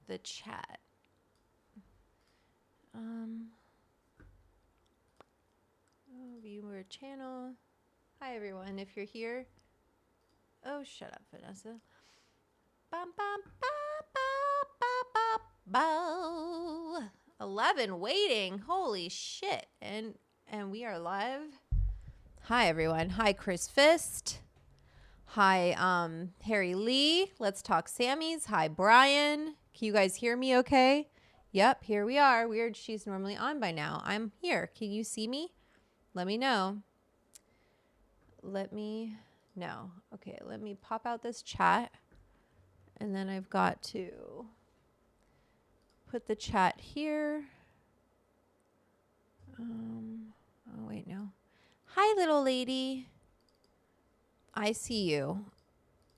the chat. Viewer channel. Hi everyone, if you're here. Oh, shut up, Vanessa. Bum, bum, ba, ba, ba, ba. 11 waiting. Holy shit. And we are live. Hi everyone. Hi Chris Fist. Hi Harry Lee. Let's talk Sammy's. Hi Brian. Can you guys hear me okay? Yep, here we are. Weird, she's normally on by now. I'm here. Can you see me? Let me know. Let me know. Okay, let me pop out this chat. And then I've got to put the chat here. Oh, wait, no. Hi, little lady. I see you.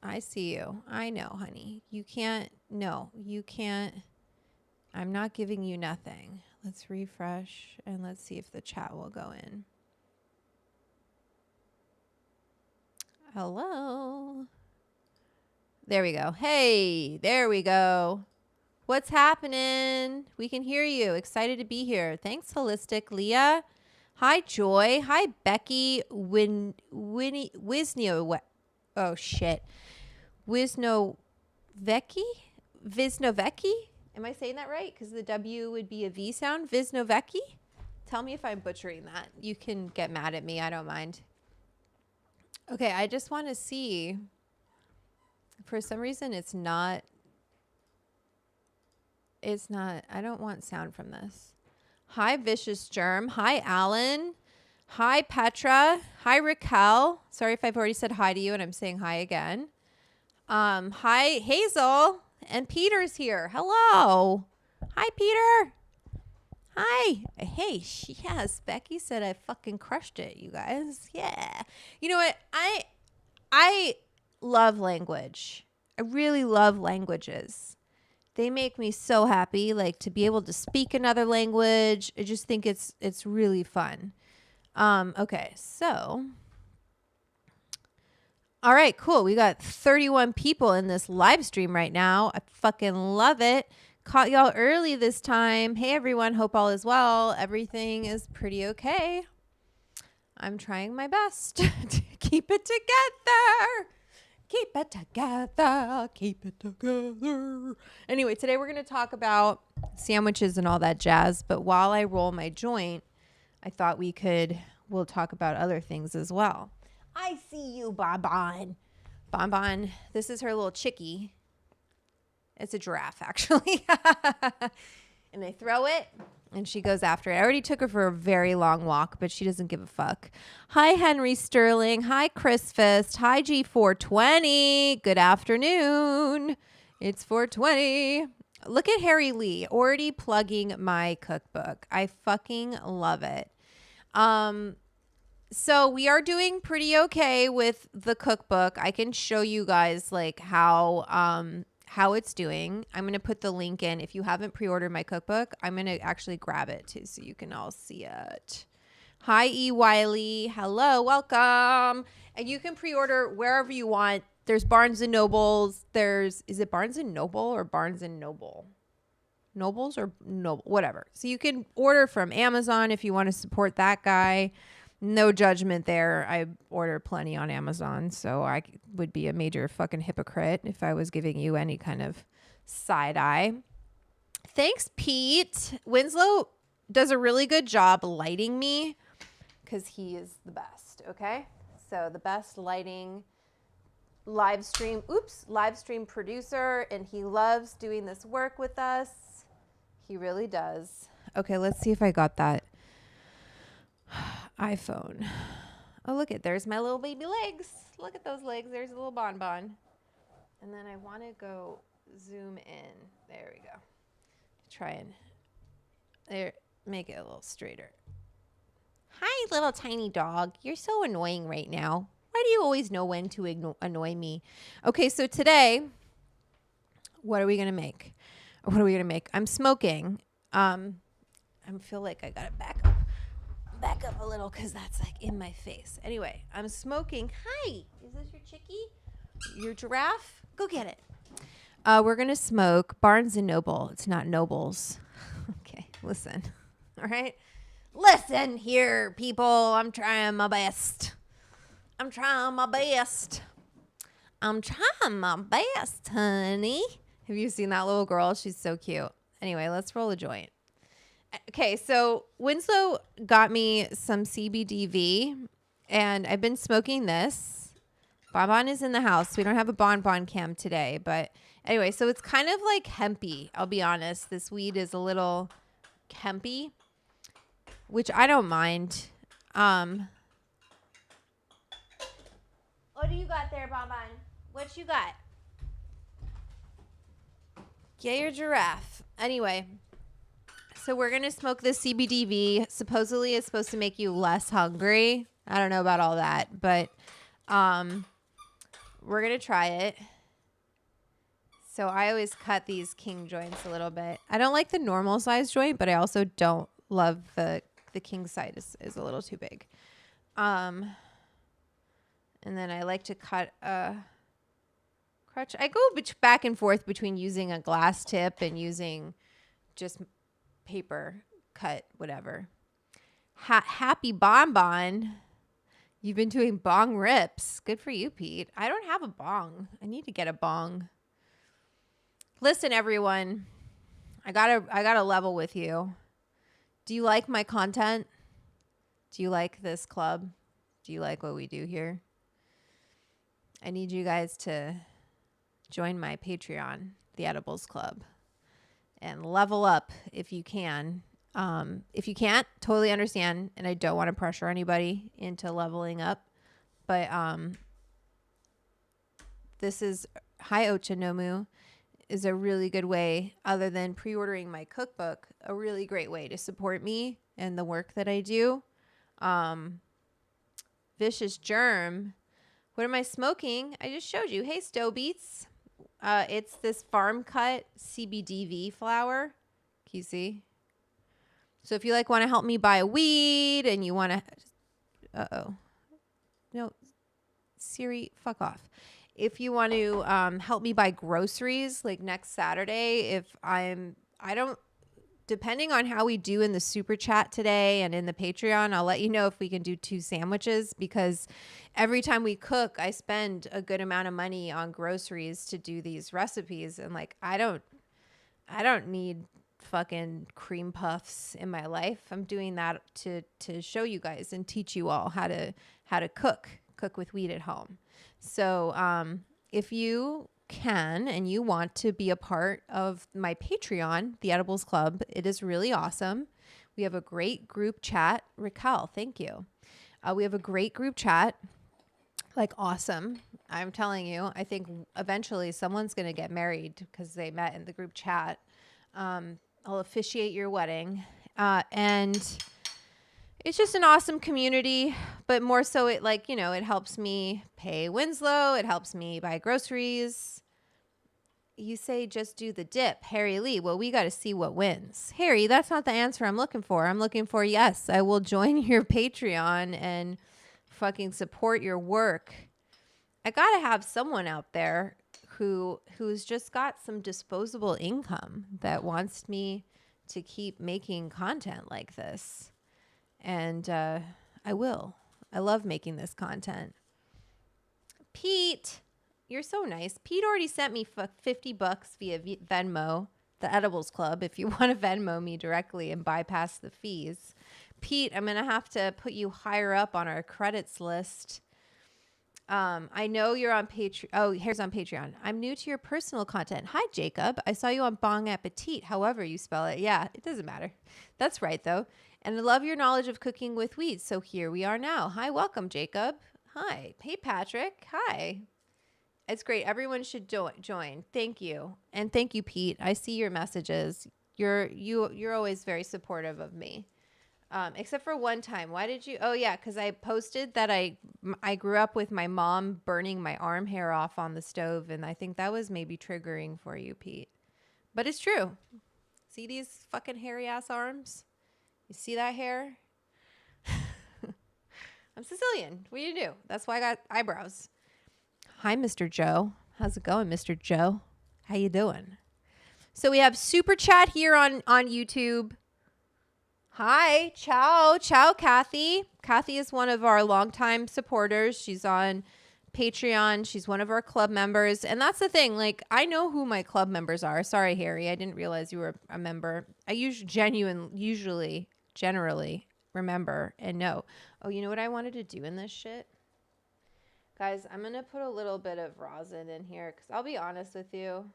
I see you. I know, honey. You can't. No, you can't. I'm not giving you nothing. Let's refresh and let's see if the chat will go in. Hello. There we go. Hey, there we go. What's happening? We can hear you. Excited to be here. Thanks, Holistic Leah. Hi, Joy. Hi, Becky. Wisnio. Oh, shit. Wisnovecki? Visnovecki? Am I saying that right? Because the W would be a V sound. Visnovecki? Tell me if I'm butchering that. You can get mad at me. I don't mind. Okay, I just want to see. For some reason, it's not. I don't want sound from this. Hi, Vicious Germ. Hi, Alan. Hi, Petra. Hi, Raquel. Sorry if I've already said hi to you and I'm saying hi again. Hi, Hazel. And Peter's here. Hello. Hi, Peter. Hi. Hey, yes. Becky said I fucking crushed it, you guys. Yeah. You know what? I love language. I really love languages. They make me so happy, like to be able to speak another language. I just think it's really fun. Okay, so. All right, cool. We got 31 people in this live stream right now. I fucking love it. Caught y'all early this time. Hey, everyone. Hope all is well. Everything is pretty okay. I'm trying my best to keep it together. Keep it together. Keep it together. Anyway, today we're going to talk about sandwiches and all that jazz. But while I roll my joint, I thought we'll talk about other things as well. I see you, Bonbon. Bonbon, this is her little chickie. It's a giraffe, actually. And I throw it, and she goes after it. I already took her for a very long walk, but she doesn't give a fuck. Hi, Henry Sterling. Hi, Chris Fist. Hi, G420. Good afternoon. It's 420. Look at Harry Lee, already plugging my cookbook. I fucking love it. So we are doing pretty okay with the cookbook. I can show you guys like how it's doing. I'm going to put the link in. If you haven't pre-ordered my cookbook, I'm going to actually grab it too so you can all see it. Hi, E. Wiley. Hello, welcome. And you can pre-order wherever you want. There's Barnes & Nobles. Is it Barnes & Noble or Barnes & Noble? Nobles or Noble? Whatever. So you can order from Amazon if you want to support that guy. No judgment there. I order plenty on Amazon, so I would be a major fucking hypocrite if I was giving you any kind of side eye. Thanks, Pete. Winslow does a really good job lighting me because he is the best, okay? So the best lighting live stream producer, and he loves doing this work with us. He really does. Okay, let's see if I got that iPhone. Oh, look at, there's my little baby legs. Look at those legs. There's a little bonbon. And then I want to go zoom in. There we go. Try and there, make it a little straighter. Hi, little tiny dog. You're so annoying right now. Why do you always know when to annoy me? Okay, so today, what are we going to make? I'm smoking. I feel like I got to back up a little because that's like in my face. Anyway, I'm smoking. Hi, is this your chickie? Your giraffe? Go get it. We're going to smoke Barnes and Noble. It's not Nobles. Okay, listen. All right. Listen here, people. I'm trying my best. I'm trying my best. I'm trying my best, honey. Have you seen that little girl? She's so cute. Anyway, let's roll a joint. Okay, so Winslow got me some CBDV, and I've been smoking this. Bonbon is in the house. We don't have a bonbon cam today, but anyway, so it's kind of like hempy. I'll be honest. This weed is a little hempy, which I don't mind. What do you got there, Bonbon? What you got? Get your giraffe. Anyway, so we're going to smoke this CBDV. Supposedly it's supposed to make you less hungry. I don't know about all that, but we're going to try it. So I always cut these king joints a little bit. I don't like the normal size joint, but I also don't love the king size is a little too big. And then I like to cut a crutch. I go back and forth between using a glass tip and using just paper cut, whatever. Happy Bonbon. You've been doing bong rips. Good for you, Pete. I don't have a bong. I need to get a bong. Listen, everyone. I gotta level with you. Do you like my content? Do you like this club? Do you like what we do here? I need you guys to join my Patreon, the Edibles Club, and level up if you can. If you can't, totally understand, and I don't want to pressure anybody into leveling up. But this is Hi Ochinomu is a really good way, other than pre-ordering my cookbook, a really great way to support me and the work that I do. Vicious Germ. What am I smoking? I just showed you. Hey, Stow Beats. It's this farm cut CBDV flower. Can you see? So if you like want to help me buy a weed and you want to, no, Siri, fuck off. If you want to help me buy groceries, like next Saturday, depending on how we do in the super chat today and in the Patreon, I'll let you know if we can do 2 sandwiches, because every time we cook, I spend a good amount of money on groceries to do these recipes. And like, I don't need fucking cream puffs in my life. I'm doing that to show you guys and teach you all how to cook with weed at home. So, if you can and you want to be a part of my Patreon, the Edibles Club, it is really awesome. We have a great group chat. Raquel, thank you. We have a great group chat. Like, awesome. I'm telling you, I think eventually someone's going to get married because they met in the group chat. I'll officiate your wedding. And it's just an awesome community, but more so it it helps me pay Winslow. It helps me buy groceries. You say just do the dip, Harry Lee. Well, we got to see what wins. Harry, that's not the answer I'm looking for. I'm looking for, yes, I will join your Patreon and fucking support your work. I got to have someone out there who's just got some disposable income that wants me to keep making content like this. And I will. I love making this content. Pete, you're so nice. Pete already sent me $50 via Venmo, the Edibles Club, if you want to Venmo me directly and bypass the fees. Pete, I'm going to have to put you higher up on our credits list. I know you're on Patreon. Oh, here's on Patreon. I'm new to your personal content. Hi, Jacob. I saw you on Bong Appetit, however you spell it. Yeah, it doesn't matter. That's right, though. And I love your knowledge of cooking with weed. So here we are now. Hi, welcome, Jacob. Hi. Hey, Patrick. Hi. It's great. Everyone should join. Thank you. And thank you, Pete. I see your messages. You're always very supportive of me. Except for one time. Why did you? Oh, yeah, because I posted that I grew up with my mom burning my arm hair off on the stove, and I think that was maybe triggering for you, Pete. But it's true. See these fucking hairy-ass arms? You see that hair? I'm Sicilian. What do you do? That's why I got eyebrows. Hi, Mr. Joe. How's it going, Mr. Joe? How you doing? So we have super chat here on YouTube. Hi, ciao, Kathy. Kathy is one of our longtime supporters. She's on Patreon. She's one of our club members. And that's the thing. Like, I know who my club members are. Sorry, Harry. I didn't realize you were a member. I generally remember and know. Oh, you know what I wanted to do in this shit? Guys, I'm going to put a little bit of rosin in here because I'll be honest with you.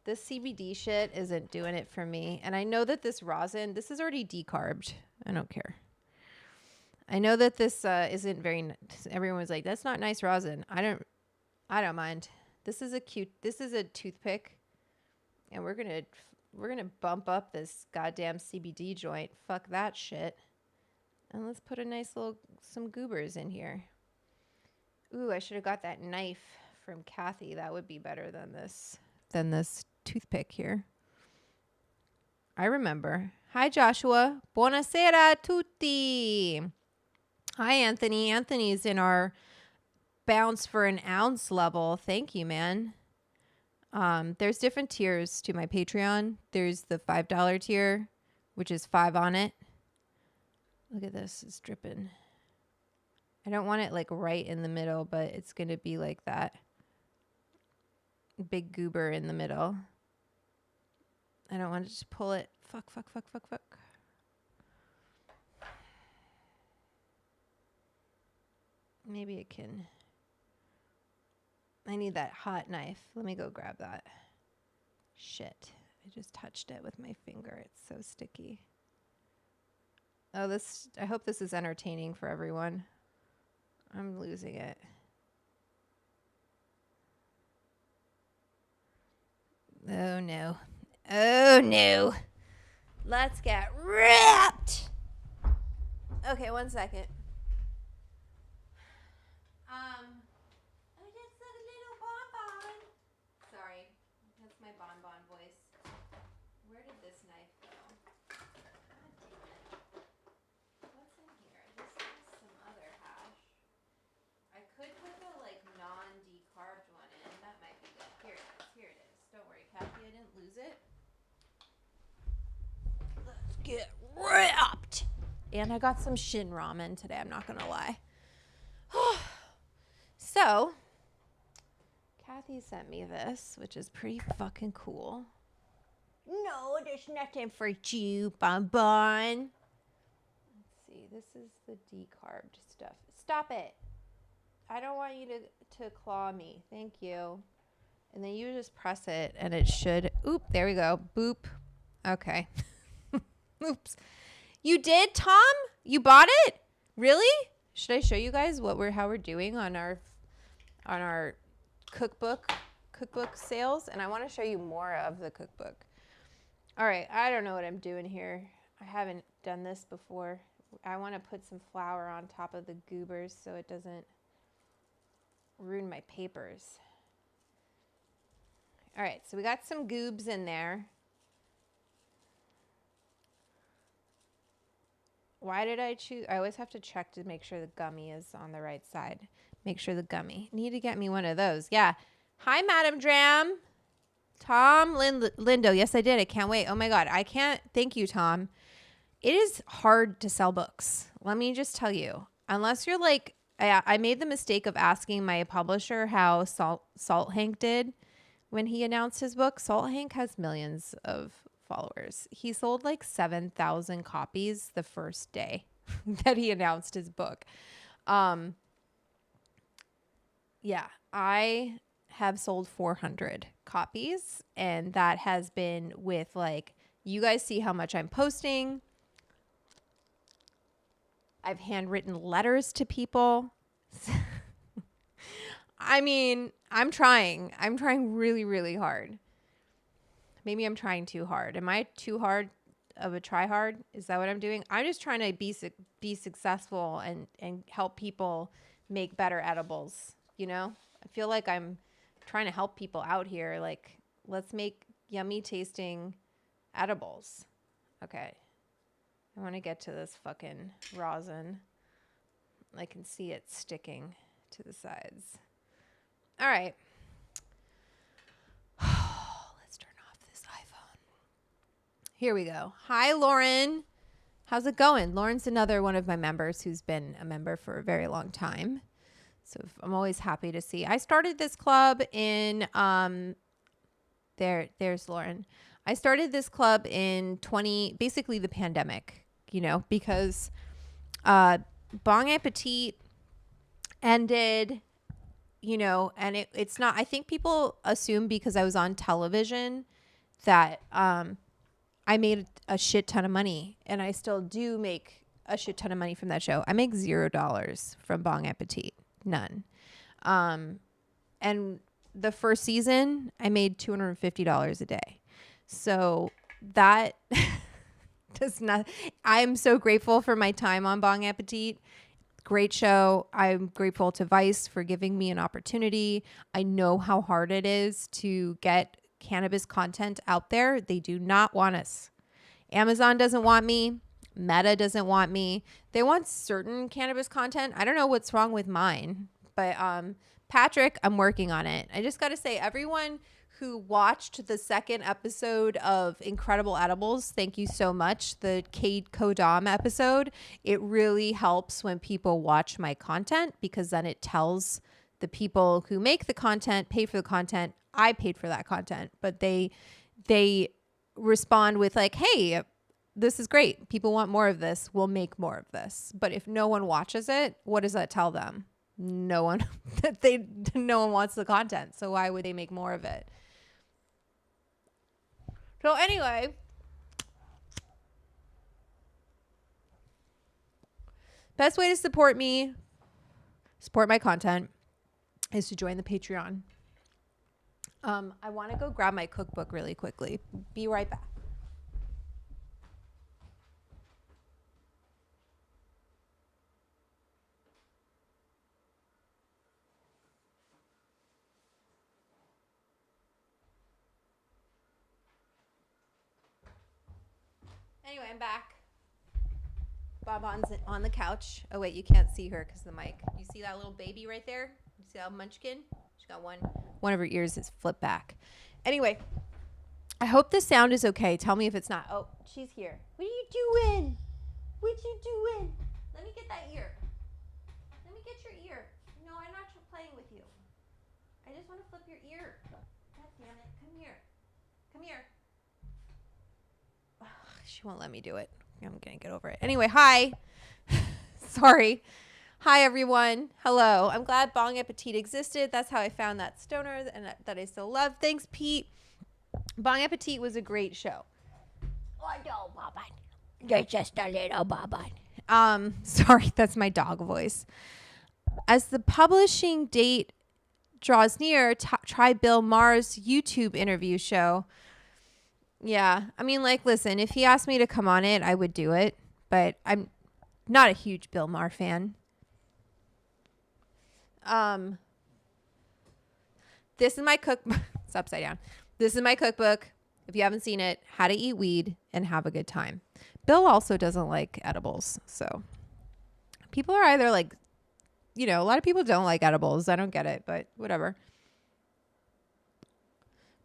This CBD shit isn't doing it for me. And I know that this rosin, this is already decarbed. I don't care. I know that this isn't very, everyone's like, that's not nice rosin. I don't mind. This is a toothpick. And we're going to bump up this goddamn CBD joint. Fuck that shit. And let's put a nice some goobers in here. Ooh, I should have got that knife from Kathy. That would be better than this toothpick here. I remember. Hi, Joshua. Buonasera a tutti. Hi, Anthony. Anthony's in our bounce for an ounce level. Thank you, man. There's different tiers to my Patreon. There's the $5 tier, which is 5 on it. Look at this. It's dripping. I don't want it like right in the middle, but it's going to be like that. Big goober in the middle. I don't want to just pull it. Fuck. Maybe it can. I need that hot knife. Let me go grab that. Shit. I just touched it with my finger. It's so sticky. Oh, I hope this is entertaining for everyone. I'm losing it. Oh, no. Oh, no. Let's get ripped. Okay, 1 second. Oh, that's a little bonbon. Sorry. That's my bonbon voice. Where did this knife go? God damn it. What's in here? This is some other hash. I could put the, like, non-decarbed one in. That might be good. Here it is. Don't worry, Kathy. I didn't lose it. Let's get ripped. And I got some shin ramen today. I'm not going to lie. So, Kathy sent me this, which is pretty fucking cool. No, there's nothing for you, bonbon. Let's see. This is the decarbed stuff. Stop it. I don't want you to claw me. Thank you. And then you just press it, and it should. Oop, there we go. Boop. Okay. Oops. You did, Tom? You bought it? Really? Should I show you guys how we're doing on our cookbook sales? And I want to show you more of the cookbook. All right, I don't know what I'm doing here. I haven't done this before. I want to put some flour on top of the goobers so it doesn't ruin my papers. All right, so we got some goobs in there. Why did I choose? I always have to check to make sure the gummy is on the right side. Make sure the gummy. Need to get me one of those. Yeah. Hi, Madam Dram. Tom Lindo. Yes, I did. I can't wait. Oh, my God. I can't. Thank you, Tom. It is hard to sell books. Let me just tell you. Unless you're like, I made the mistake of asking my publisher how Salt Hank did when he announced his book. Salt Hank has millions of followers. He sold like 7,000 copies the first day that he announced his book. Yeah, I have sold 400 copies, and that has been with, like, you guys see how much I'm posting. I've handwritten letters to people. I mean, I'm trying really, really hard. Maybe I'm trying too hard. Am I too hard of a try hard? Is that what I'm doing? I'm just trying to be successful and help people make better edibles. You know, I feel like I'm trying to help people out here. Like, let's make yummy tasting edibles. Okay. I want to get to this fucking rosin. I can see it sticking to the sides. All right. Here we go. Hi, Lauren. How's it going? Lauren's another one of my members who's been a member for a very long time. So I'm always happy to see. I started this club in, there's Lauren. I started this club in basically the pandemic, because Bon Appetit ended, and it's not, I think people assume because I was on television that I made a shit ton of money, and I still do make a shit ton of money from that show. I make $0 from Bon Appetit. None. And the first season I made $250 a day. So that does not, I'm so grateful for my time on Bon Appetit. Great show. I'm grateful to Vice for giving me an opportunity. I know how hard it is to get cannabis content out there. They do not want us. Amazon doesn't want me. Meta doesn't want me. They want certain cannabis content. I don't know what's wrong with mine, but Patrick, I'm working on it. I just got to say, everyone who watched the second episode of Incredible Edibles, thank you so much. The Cade Kodam episode. It really helps when people watch my content, because then it tells the people who make the content, pay for the content. I paid for that content, but they respond with like, hey, this is great. People want more of this. We'll make more of this. But if no one watches it, what does that tell them? No one wants the content. So why would they make more of it? So anyway, best way to support me, support my content, is to join the Patreon. I want to go grab my cookbook really quickly. Be right back. Anyway, I'm back. Bonbon's on the couch. Oh, wait, you can't see her because of the mic. You see that little baby right there? You see that munchkin? She's got one of her ears is flipped back. Anyway, I hope the sound is okay. Tell me if it's not. Oh, she's here. What are you doing? What you doing? Let me get that ear. Let me get your ear. No, I'm not playing with you. I just want to flip your ear. God damn it. Come here. Come here. Ugh, she won't let me do it. I'm going to get over it. Anyway, hi. Sorry. Hi, everyone. Hello. I'm glad Bon Appetit existed. That's how I found that stoner and that I still love. Thanks, Pete. Bon Appetit was a great show. Oh, no, Bobbin. You're just a little Bobbin. Sorry, that's my dog voice. As the publishing date draws near, try Bill Maher's YouTube interview show. Yeah, I mean, like, listen, if he asked me to come on it, I would do it. But I'm not a huge Bill Maher fan. This is my cookbook. It's upside down. This is my cookbook. If you haven't seen it, how to eat weed and have a good time. Bill also doesn't like edibles. So people are either like, a lot of people don't like edibles. I don't get it, but whatever.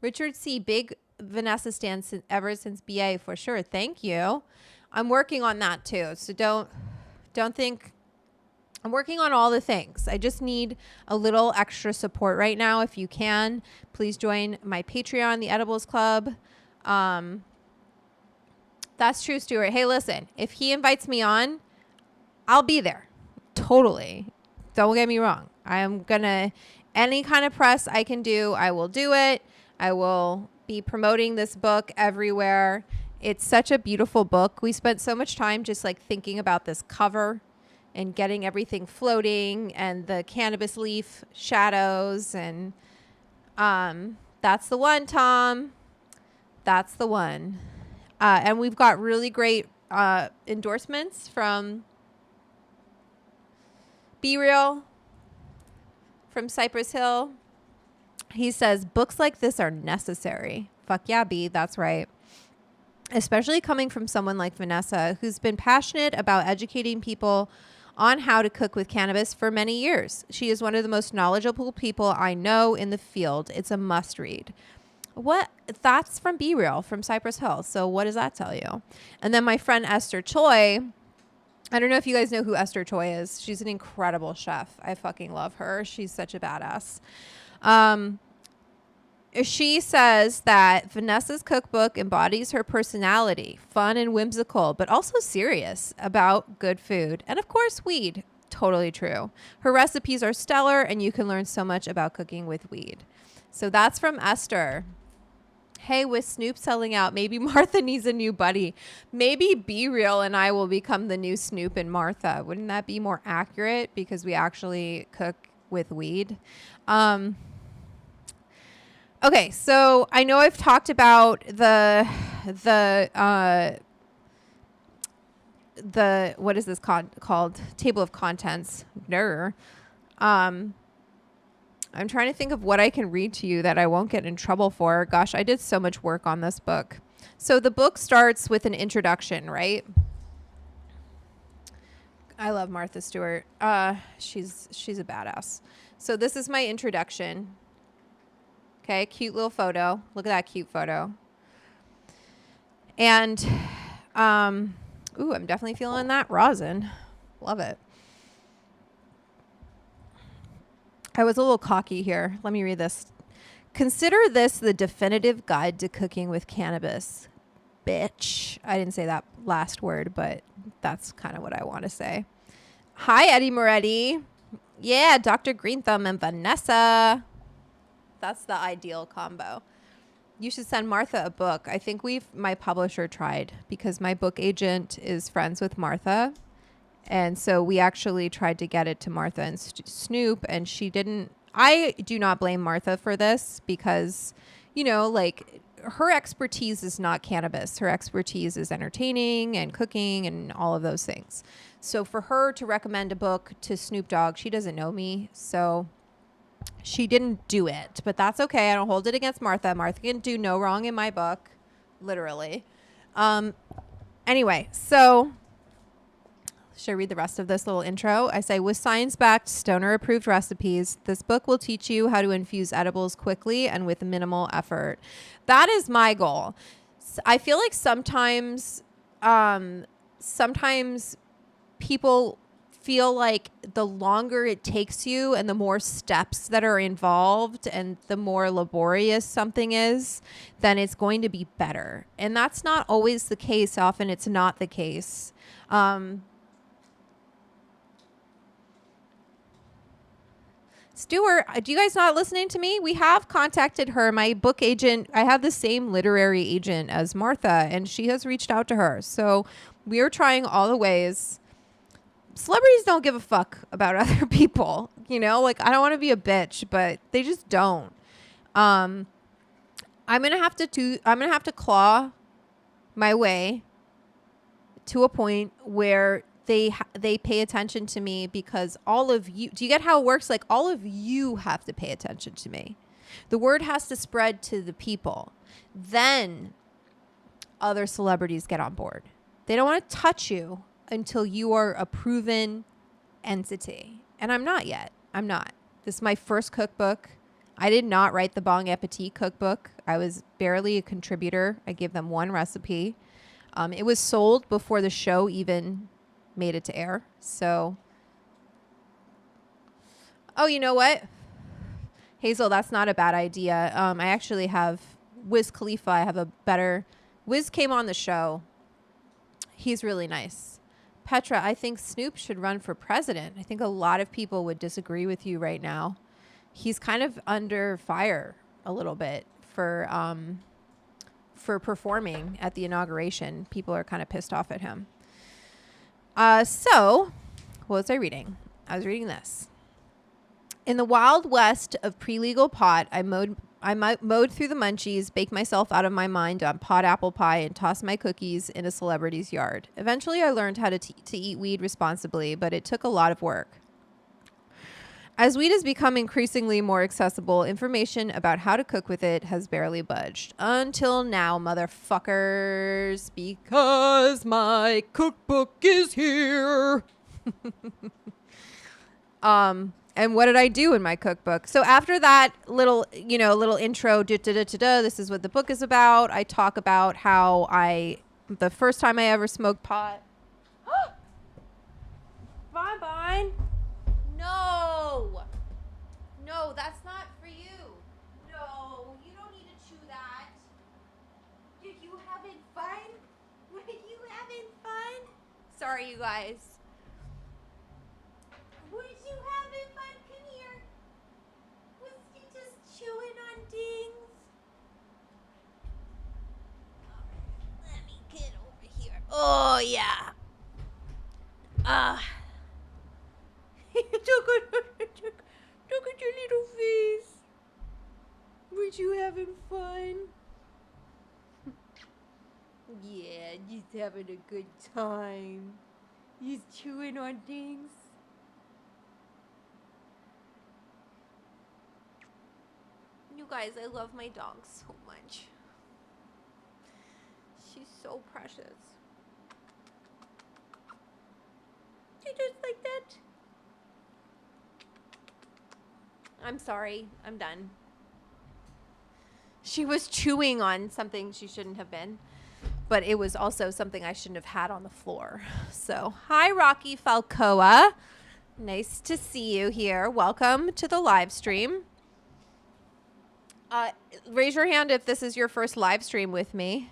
Richard C. Big Vanessa stan ever since BA for sure. Thank you. I'm working on that too. So don't think I'm working on all the things. I just need a little extra support right now. If you can, please join my Patreon, the Edibles Club. That's true, Stuart. Hey, listen, if he invites me on, I'll be there. Totally. Don't get me wrong. Any kind of press I can do, I will do it. I will be promoting this book everywhere. It's such a beautiful book. We spent so much time just like thinking about this cover and getting everything floating and the cannabis leaf shadows. And that's the one, Tom. That's the one. And we've got really great endorsements from Be Real, from Cypress Hill. He says, books like this are necessary. Fuck yeah, B. That's right. Especially coming from someone like Vanessa, who's been passionate about educating people on how to cook with cannabis for many years. She is one of the most knowledgeable people I know in the field. It's a must read. What? That's from Be Real, from Cypress Hill. So what does that tell you? And then my friend Esther Choi, I don't know if you guys know who Esther Choi is. She's an incredible chef. I fucking love her. She's such a badass. She says that Vanessa's cookbook embodies her personality, fun and whimsical, but also serious about good food. And of course, weed. Totally true. Her recipes are stellar, and you can learn so much about cooking with weed. So that's from Esther. Hey, with Snoop selling out, maybe Martha needs a new buddy. Maybe Be Real and I will become the new Snoop and Martha. Wouldn't that be more accurate? Because we actually cook with weed. Okay, so I know I've talked about the what is this called? Table of contents. I'm trying to think of what I can read to you that I won't get in trouble for. Gosh, I did so much work on this book. So the book starts with an introduction, right? I love Martha Stewart. She's a badass. So this is my introduction. Okay, cute little photo. Look at that cute photo. And, ooh, I'm definitely feeling that rosin. Love it. I was a little cocky here. Let me read this. Consider this the definitive guide to cooking with cannabis. Bitch. I didn't say that last word, but that's kind of what I want to say. Hi, Eddie Moretti. Yeah, Dr. Green Thumb and Vanessa. That's the ideal combo. You should send Martha a book. I think my publisher tried because my book agent is friends with Martha. And so we actually tried to get it to Martha and Snoop, and she didn't. I do not blame Martha for this because, you know, like her expertise is not cannabis. Her expertise is entertaining and cooking and all of those things. So for her to recommend a book to Snoop Dogg, she doesn't know me. So she didn't do it, but that's okay. I don't hold it against Martha. Martha can do no wrong in my book, literally. Anyway, so should I read the rest of this little intro? I say, with science-backed, stoner-approved recipes, this book will teach you how to infuse edibles quickly and with minimal effort. That is my goal. I feel like sometimes people feel like the longer it takes you and the more steps that are involved and the more laborious something is, then it's going to be better. And that's not always the case. Often it's not the case. Stuart, do you guys not listening to me? We have contacted her. My book agent, I have the same literary agent as Martha, and she has reached out to her. So we are trying all the ways. Celebrities don't give a fuck about other people. You know, like I don't want to be a bitch, but they just don't. I'm going to have to claw my way to a point where they pay attention to me, because all of you, do you get how it works? Like all of you have to pay attention to me. The word has to spread to the people. Then other celebrities get on board. They don't want to touch you until you are a proven entity. And I'm not yet. I'm not. This is my first cookbook. I did not write the Bon Appetit cookbook. I was barely a contributor. I gave them one recipe. It was sold before the show even made it to air. So, oh, you know what, Hazel, that's not a bad idea. I actually have Wiz Khalifa. I have a better. Wiz came on the show. He's really nice. Petra, I think Snoop should run for president. I think a lot of people would disagree with you right now. He's kind of under fire a little bit for performing at the inauguration. People are kind of pissed off at him. So, what was I reading? I was reading this. In the wild west of pre-legal pot, I mowed through the munchies, baked myself out of my mind on pot apple pie, and tossed my cookies in a celebrity's yard. Eventually, I learned how to eat weed responsibly, but it took a lot of work. As weed has become increasingly more accessible, information about how to cook with it has barely budged. Until now, motherfuckers, because my cookbook is here. And what did I do in my cookbook? So after that little, little intro, this is what the book is about. I talk about how the first time I ever smoked pot. Bonbon. No. No, that's not for you. No, you don't need to chew that. Did you having fun? Were you having fun? Sorry, you guys. Was you having fun? Come here. Was he just chewing on things? Alright, let me get over here. Oh, yeah. Look at your little face. Were you having fun? Yeah, he's having a good time. He's chewing on things. You guys, I love my dog so much. She's so precious. She just like that. I'm sorry. I'm done. She was chewing on something she shouldn't have been. But it was also something I shouldn't have had on the floor. So, hi, Rocky Falcoa. Nice to see you here. Welcome to the live stream. Raise your hand if this is your first live stream with me.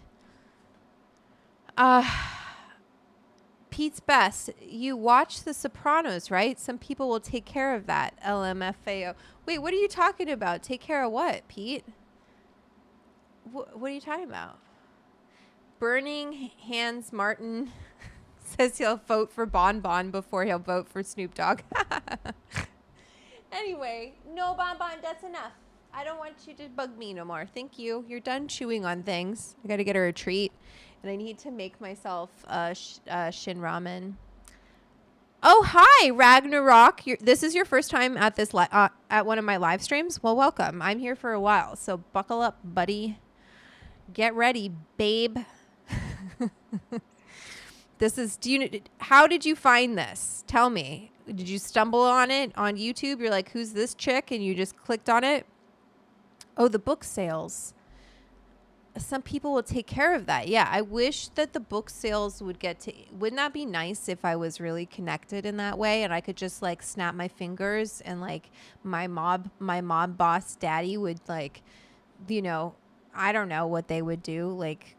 Pete's Best. You watch The Sopranos, right? Some people will take care of that. LMFAO. Wait, what are you talking about? Take care of what, Pete? What are you talking about? Burning Hands Martin says he'll vote for Bon Bon before he'll vote for Snoop Dogg. Anyway, no, Bon Bon, that's enough. I don't want you to bug me no more. Thank you. You're done chewing on things. I got to get her a treat. And I need to make myself shin ramen. Oh, hi, Ragnarok. This is your first time at this at one of my live streams? Well, welcome. I'm here for a while, so buckle up, buddy. Get ready, babe. How did you find this? Tell me. Did you stumble on it on YouTube? You're like, who's this chick? And you just clicked on it? Oh, the book sales. Some people will take care of that. Yeah, I wish that the book sales would get to... Wouldn't that be nice if I was really connected in that way and I could just like snap my fingers and like my mob boss daddy would like, I don't know what they would do. Like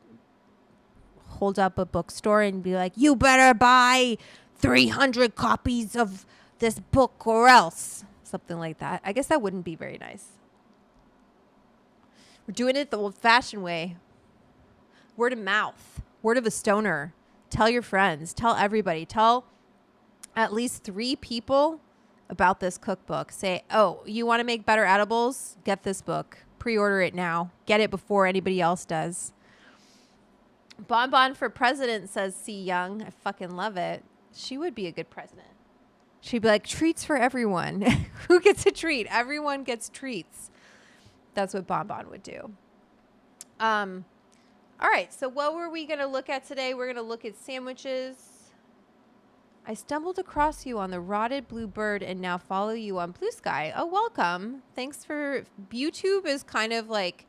hold up a bookstore and be like, you better buy 300 copies of this book or else. Something like that. I guess that wouldn't be very nice. We're doing it the old-fashioned way. Word of mouth. Word of a stoner. Tell your friends. Tell everybody. Tell at least 3 people about this cookbook. Say, oh, you want to make better edibles? Get this book. Pre-order it now. Get it before anybody else does. Bon Bon for president, says C. Young. I fucking love it. She would be a good president. She'd be like, treats for everyone. Who gets a treat? Everyone gets treats. That's what Bon Bon would do. All right. So what were we going to look at today? We're going to look at sandwiches. I stumbled across you on the Rotted Blue Bird and now follow you on Blue Sky. Oh, welcome. Thanks for... YouTube is kind of like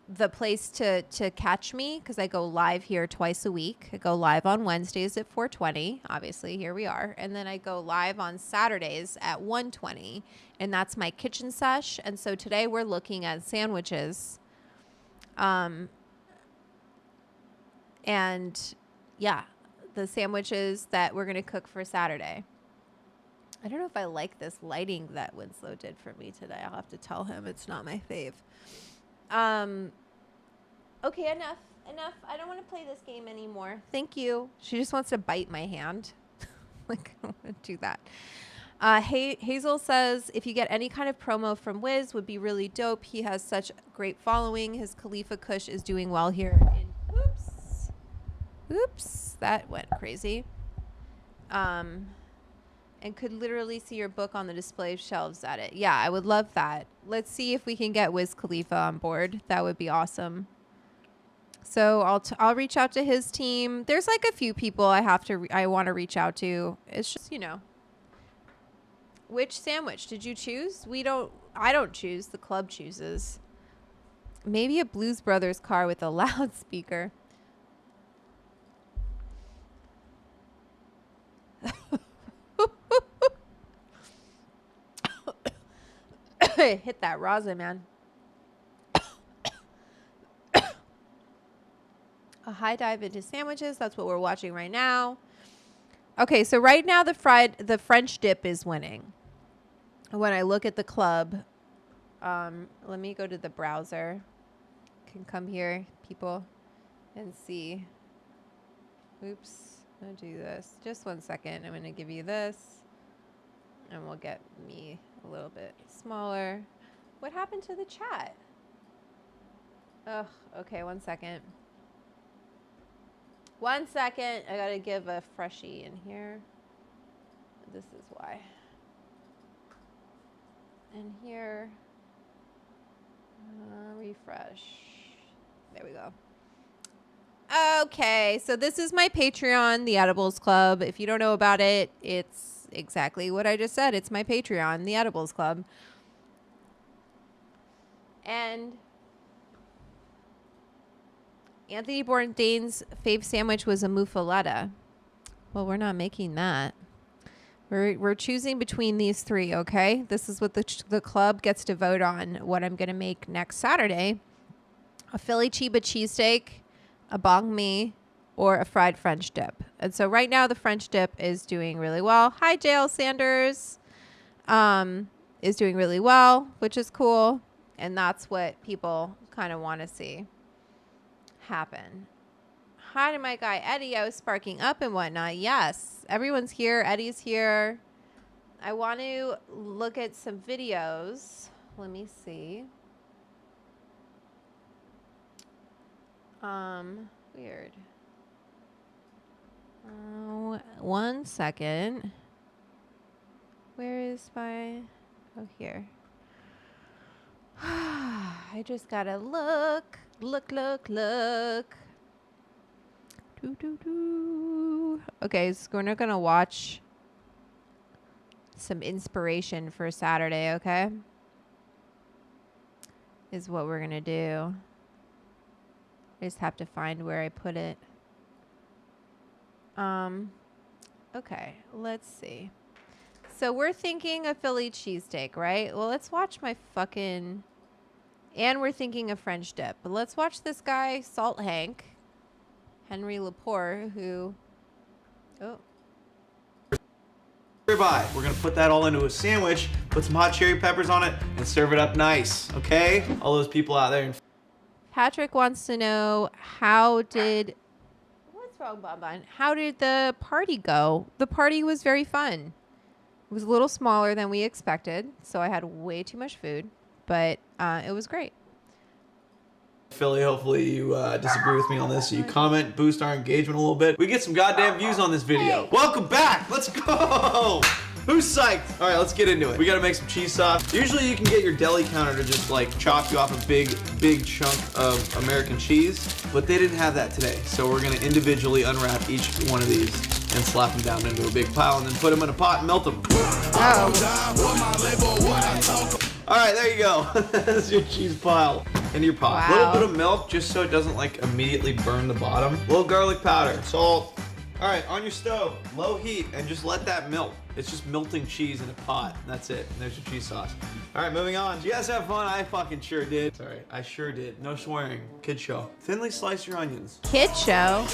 the place to catch me because I go live here twice a week. I go live on Wednesdays at 4:20. Obviously, here we are. And then I go live on Saturdays at 1:20. And that's my kitchen sesh. And so today we're looking at sandwiches. And yeah, the sandwiches that we're going to cook for Saturday. I don't know if I like this lighting that Winslow did for me today. I'll have to tell him it's not my fave. Okay, enough. I don't want to play this game anymore. Thank you. She just wants to bite my hand. Like, I don't want to do that. Hazel says, if you get any kind of promo from Wiz, would be really dope. He has such great following. His Khalifa Kush is doing well here. Oops, that went crazy. And could literally see your book on the display shelves at it. Yeah, I would love that. Let's see if we can get Wiz Khalifa on board. That would be awesome. So I'll reach out to his team. There's like a few people I want to reach out to. It's just, Which sandwich did you choose? I don't choose. The club chooses. Maybe a Blues Brothers car with a loudspeaker. Hit that rosin, man. A high dive into sandwiches. That's what we're watching right now. Okay, so right now the French dip is winning. When I look at the club, let me go to the browser. Can come here, people, and see. Oops, I'm gonna do this. Just 1 second. I'm gonna give you this, and we'll get me a little bit smaller. What happened to the chat? Ugh. Okay, 1 second. 1 second. I gotta give a freshie in here. This is why. And here, refresh. There we go. Okay, so this is my Patreon, the Edibles Club. If you don't know about it, it's exactly what I just said. It's my Patreon, the Edibles Club. And Anthony Bourdain's fave sandwich was a muffaletta. Well, we're not making that. We're choosing between these three, okay? This is what the club gets to vote on, what I'm going to make next Saturday. A Philly Chiba cheesesteak, a banh mi, or a fried French dip. And so right now the French dip is doing really well. Hi, JL Sanders. Is doing really well, which is cool. And that's what people kind of want to see happen. Hi to my guy Eddie. I was sparking up and whatnot. Yes, everyone's here. Eddie's here. I want to look at some videos. Let me see. Weird. 1 second. Where is my... Oh, here. I just gotta look. Okay, so we're not gonna watch some inspiration for Saturday, okay? Is what we're gonna do. I just have to find where I put it. Okay, let's see. So we're thinking a Philly cheesesteak, right? Well, let's watch my fucking... And we're thinking a French dip. But let's watch this guy, Salt Hank. Henry Lepore, who... Oh. Ribeye. We're going to put that all into a sandwich, put some hot cherry peppers on it, and serve it up nice, okay? All those people out there. Patrick wants to know, how did... What's wrong, Bonbon? How did the party go? The party was very fun. It was a little smaller than we expected, so I had way too much food, but it was great. Philly, hopefully you disagree with me on this, so you comment, boost our engagement a little bit. We get some goddamn views on this video. Hey. Welcome back. Let's go. Who's psyched? All right, let's get into it. We got to make some cheese sauce. Usually you can get your deli counter to just like chop you off a big chunk of American cheese, but they didn't have that today. So we're going to individually unwrap each one of these and slap them down into a big pile and then put them in a pot and melt them. Oh. All right, there you go. That's your cheese pile into your pot. A Wow. little bit of milk just so it doesn't like immediately burn the bottom. A little garlic powder, salt. All right, on your stove, low heat, and just let that melt. It's just melting cheese in a pot. That's it. And there's your cheese sauce. All right, moving on. Did you guys have fun? I fucking sure did. Sorry, I sure did. No swearing. Kid show. Thinly slice your onions. Kid show.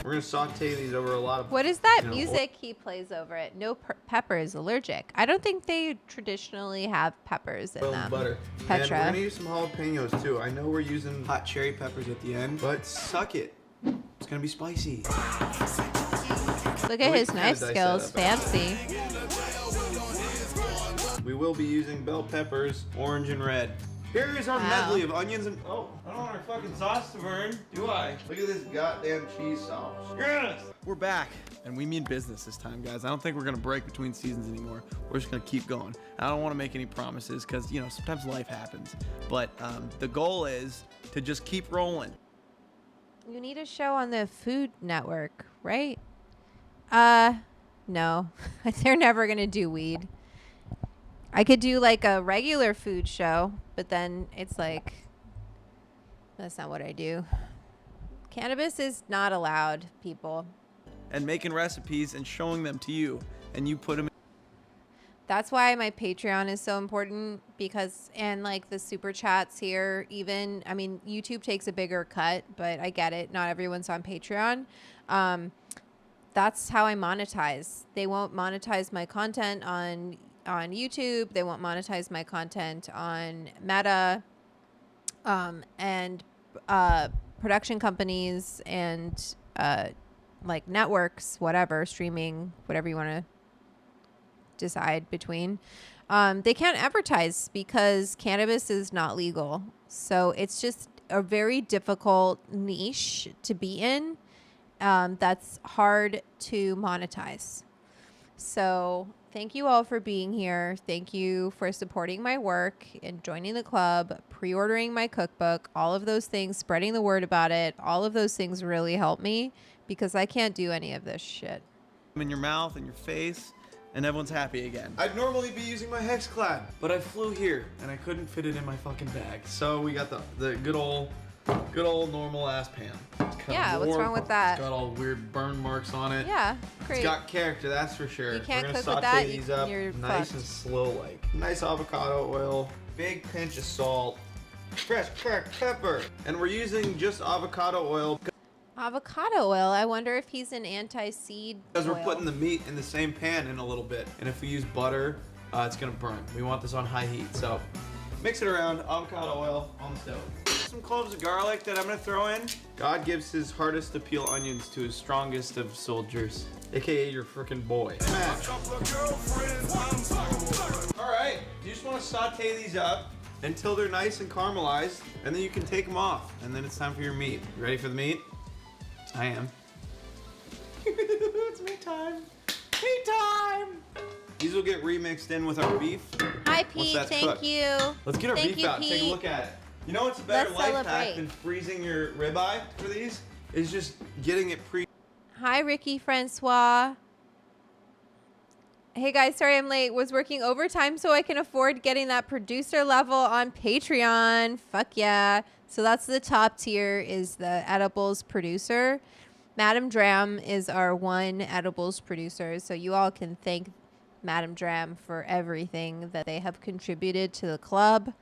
We're gonna saute these over a lot of... What is that you know, music he plays over it? No peppers, allergic. I don't think they traditionally have peppers in oil them. and butter. Petra. And we're gonna use some jalapenos too. I know we're using hot cherry peppers at the end, but suck it. It's gonna be spicy. Look at his knife skills. Fancy. We will be using bell peppers, orange and red. Here is our medley of onions and... Oh, I don't want our fucking sauce to burn, do I? Look at this goddamn cheese sauce. Yes! We're back, and we mean business this time, guys. I don't think we're gonna break between seasons anymore. We're just gonna keep going. I don't want to make any promises, because, you know, sometimes life happens. But the goal is to just keep rolling. You need a show on the Food Network, right? No. They're never going to do weed. I could do like a regular food show, but then it's like, that's not what I do. Cannabis is not allowed, people. And making recipes and showing them to you, and you put them. That's why my Patreon is so important, because, and like the super chats here, even, I mean, YouTube takes a bigger cut, but I get it. Not everyone's on Patreon. That's how I monetize. They won't monetize my content on YouTube. They won't monetize my content on Meta, and production companies and like networks, whatever, streaming, whatever you want to decide between. They can't advertise because cannabis is not legal. So it's just a very difficult niche to be in. That's hard to monetize. So thank you all for being here. Thank you for supporting my work and joining the club, pre-ordering my cookbook, all of those things, spreading the word about it. All of those things really help me because I can't do any of this shit. In your mouth and your face, and everyone's happy again. I'd normally be using my HexClad, but I flew here and I couldn't fit it in my fucking bag. So we got the good old normal ass pan. Yeah, what's wrong with that? It's got all weird burn marks on it. Yeah, great. It's got character, that's for sure. You can't We're gonna cook with saute that, these up you're nice fucked. and slow like. Nice avocado oil, big pinch of salt, fresh cracked pepper, and we're using just avocado oil Avocado oil. I wonder if he's an anti-seed because oil. we're putting the meat in the same pan in a little bit, and if we use butter, it's gonna burn. We want this on high heat, so mix it around. Avocado oil on the stove. Some cloves of garlic that I'm gonna throw in. God gives his hardest to peel onions to his strongest of soldiers, aka your freaking boy. Smash. All right, you just want to saute these up until they're nice and caramelized, and then you can take them off, and then it's time for your meat. You ready for the meat? I am. It's meat time. Meat time. These will get remixed in with our beef. Hi, once Pete. that's Thank cooked. you. Let's get our Thank beef you, out. Take a Pete. look at it. You know what's a better Let's life celebrate. hack than freezing your ribeye for these? Is just getting it pre. Hi, Ricky Francois. Hey guys, sorry I'm late. Was working overtime so I can afford getting that producer level on Patreon. Fuck yeah. So that's the top tier, is the edibles producer. Madam Dram is our one edibles producer. So you all can thank Madam Dram for everything that they have contributed to the club.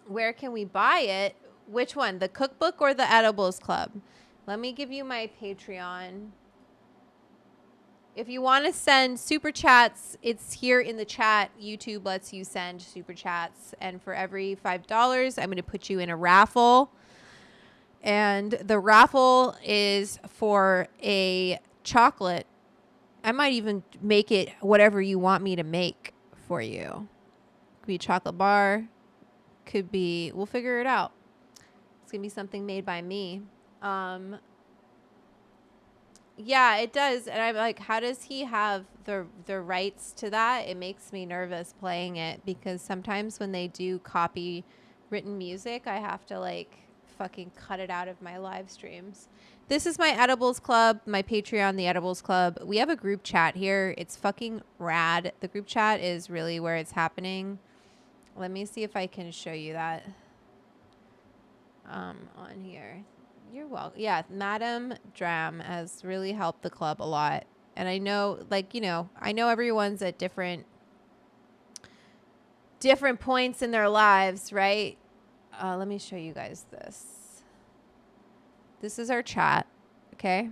Where can we buy it? Which one? The cookbook or the edibles club? Let me give you my Patreon. If you want to send super chats, it's here in the chat. YouTube lets you send super chats. And for every $5, I'm going to put you in a raffle. And the raffle is for a chocolate. I might even make it whatever you want me to make for you. Could be a chocolate bar. Could be, we'll figure it out. It's going to be something made by me. Yeah, it does. And I'm like, how does he have the rights to that? It makes me nervous playing it because sometimes when they do copy written music, I have to like fucking cut it out of my live streams. This is my Edibles Club, my Patreon, the Edibles Club. We have a group chat here. It's fucking rad. The group chat is really where it's happening. Let me see if I can show you that on here. You're welcome. Yeah, Madam Dram has really helped the club a lot. And I know, like, you know, I know everyone's at different points in their lives, right? Let me show you guys this. This is our chat, okay?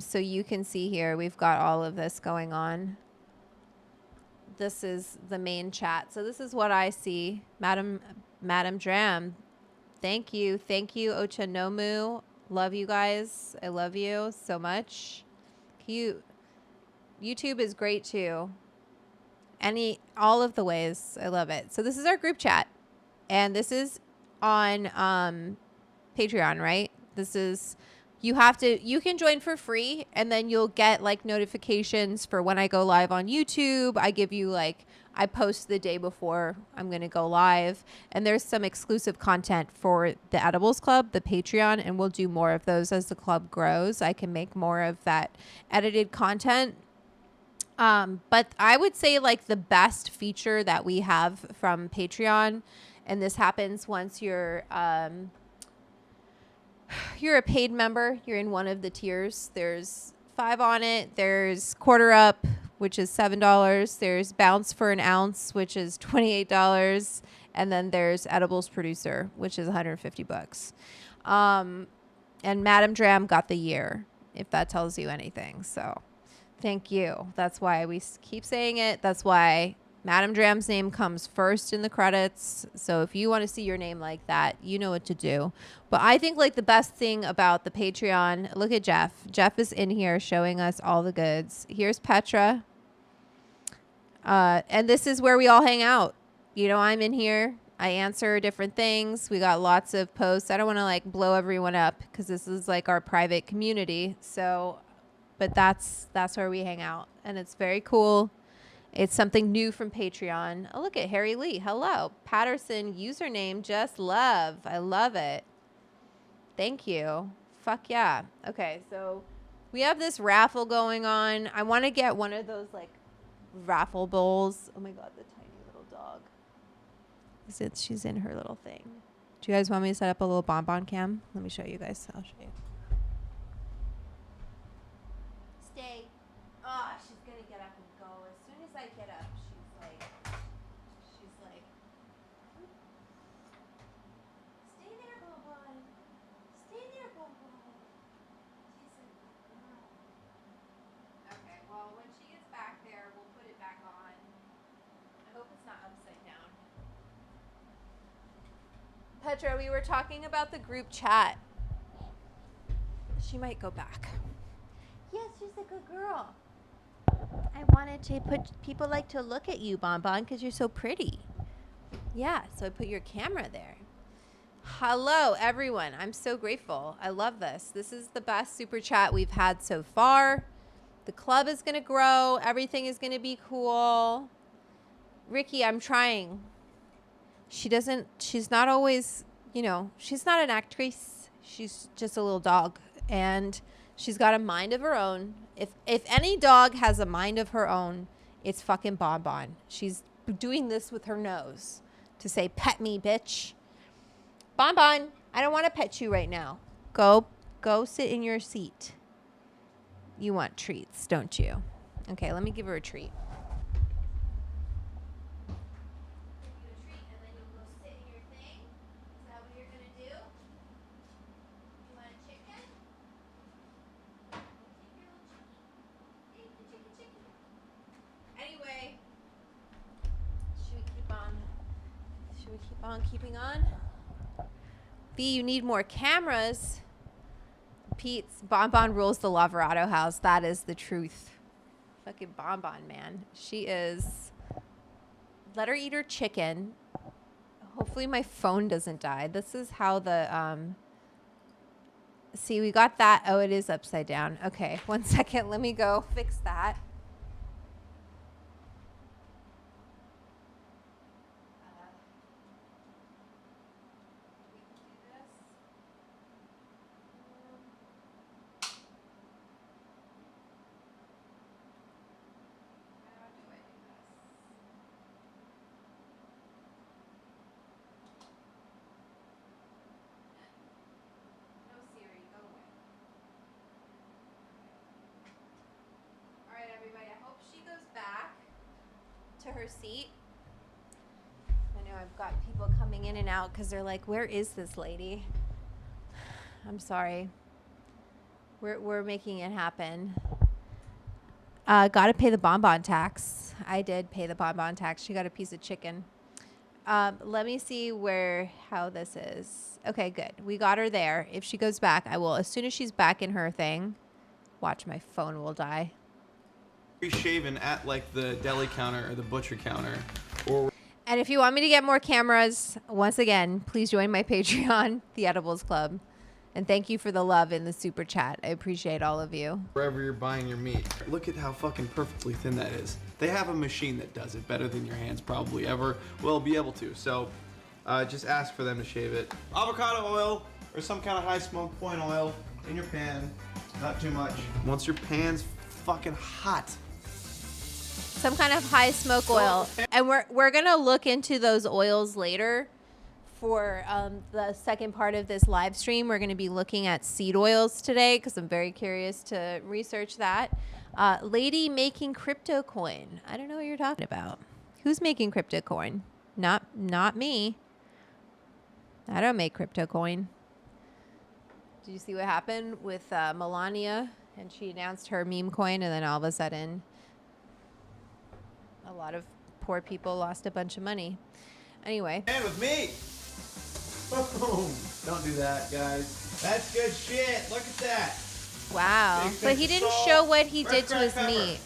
So you can see here, we've got all of this going on. This is the main chat. So this is what I see. Madam Dram. Thank you. Thank you, Ochanomu. Love you guys. I love you so much. Cute. YouTube is great too. All of the ways. I love it. So this is our group chat. And this is on Patreon, right? This is You can join for free, and then you'll get like notifications for when I go live on YouTube. I post the day before I'm going to go live, and there's some exclusive content for the Edibles Club, the Patreon, and we'll do more of those as the club grows. I can make more of that edited content. But I would say like the best feature that we have from Patreon, and this happens once you're a paid member, you're in one of the tiers. There's 5 on it. There's Quarter Up, which is $7. There's Bounce for an Ounce, which is $28. And then there's Edibles Producer, which is $150. And Madam Dram got the year, if that tells you anything. So thank you. That's why we keep saying it. That's why Madam Dram's name comes first in the credits. So if you want to see your name like that, you know what to do. But I think like the best thing about the Patreon, look at Jeff. Jeff is in here showing us all the goods. Here's Petra. And this is where we all hang out. You know, I'm in here. I answer different things. We got lots of posts. I don't want to like blow everyone up because this is like our private community. So, but that's where we hang out. And it's very cool. It's something new from Patreon. Oh, look at Harry Lee. Hello. Patterson username, just love. I love it. Thank you. Fuck yeah. Okay, so we have this raffle going on. I want to get one of those like raffle bowls. Oh my God, the tiny little dog. She's in her little thing. Do you guys want me to set up a little bonbon cam? Let me show you guys. I'll show you. Stay. Oh, she's going to get up and go. As soon as I get up, she's like, stay there, bonbon. Stay there, bonbon. Okay, well, when she gets back there, we'll put it back on. I hope it's not upside down. Petra, we were talking about the group chat. She might go back. Yes, she's a good girl. I wanted to people like to look at you, Bonbon, because you're so pretty. Yeah, so I put your camera there. Hello, everyone. I'm so grateful. I love this. This is the best super chat we've had so far. The club is going to grow. Everything is going to be cool. Ricky, I'm trying. She's not always, she's not an actress. She's just a little dog. And she's got a mind of her own. If any dog has a mind of her own, it's fucking Bonbon. She's doing this with her nose to say, pet me, bitch. Bonbon, I don't want to pet you right now. Go sit in your seat. You want treats, don't you? Okay, let me give her a treat. Keeping on. B, you need more cameras. Pete's Bonbon rules the Loverado house. That is the truth. Fucking Bonbon, man. She is. Let her eat her chicken. Hopefully my phone doesn't die. This is how the see, we got that. Oh, it is upside down. Okay, 1 second. Let me go fix that. To her seat. I know I've got people coming in and out because they're like, where is this lady? I'm sorry. We're making it happen. Gotta pay the Bonbon tax. I did pay the Bonbon tax. She got a piece of chicken. Let me see how this is. Okay, good. We got her there. If she goes back, I will, as soon as she's back in her thing, watch, my phone will die. Shaven at like the deli counter or the butcher counter. And if you want me to get more cameras, once again, please join my Patreon, the Edibles Club. And thank you for the love in the super chat. I appreciate all of you. Wherever you're buying your meat. Look at how fucking perfectly thin that is. They have a machine that does it better than your hands probably ever will be able to. So just ask for them to shave it. Avocado oil or some kind of high smoke point oil in your pan. Not too much. Once your pan's fucking hot. Some kind of high smoke oil. And we're going to look into those oils later. For the second part of this live stream, we're going to be looking at seed oils today because I'm very curious to research that. Lady making crypto coin. I don't know what you're talking about. Who's making crypto coin? Not me. I don't make crypto coin. Did you see what happened with Melania? And she announced her meme coin, and then all of a sudden, a lot of poor people lost a bunch of money. Anyway. And with me. Boom. Don't do that, guys. That's good shit. Look at that. Wow. But he didn't show what he did to his meat.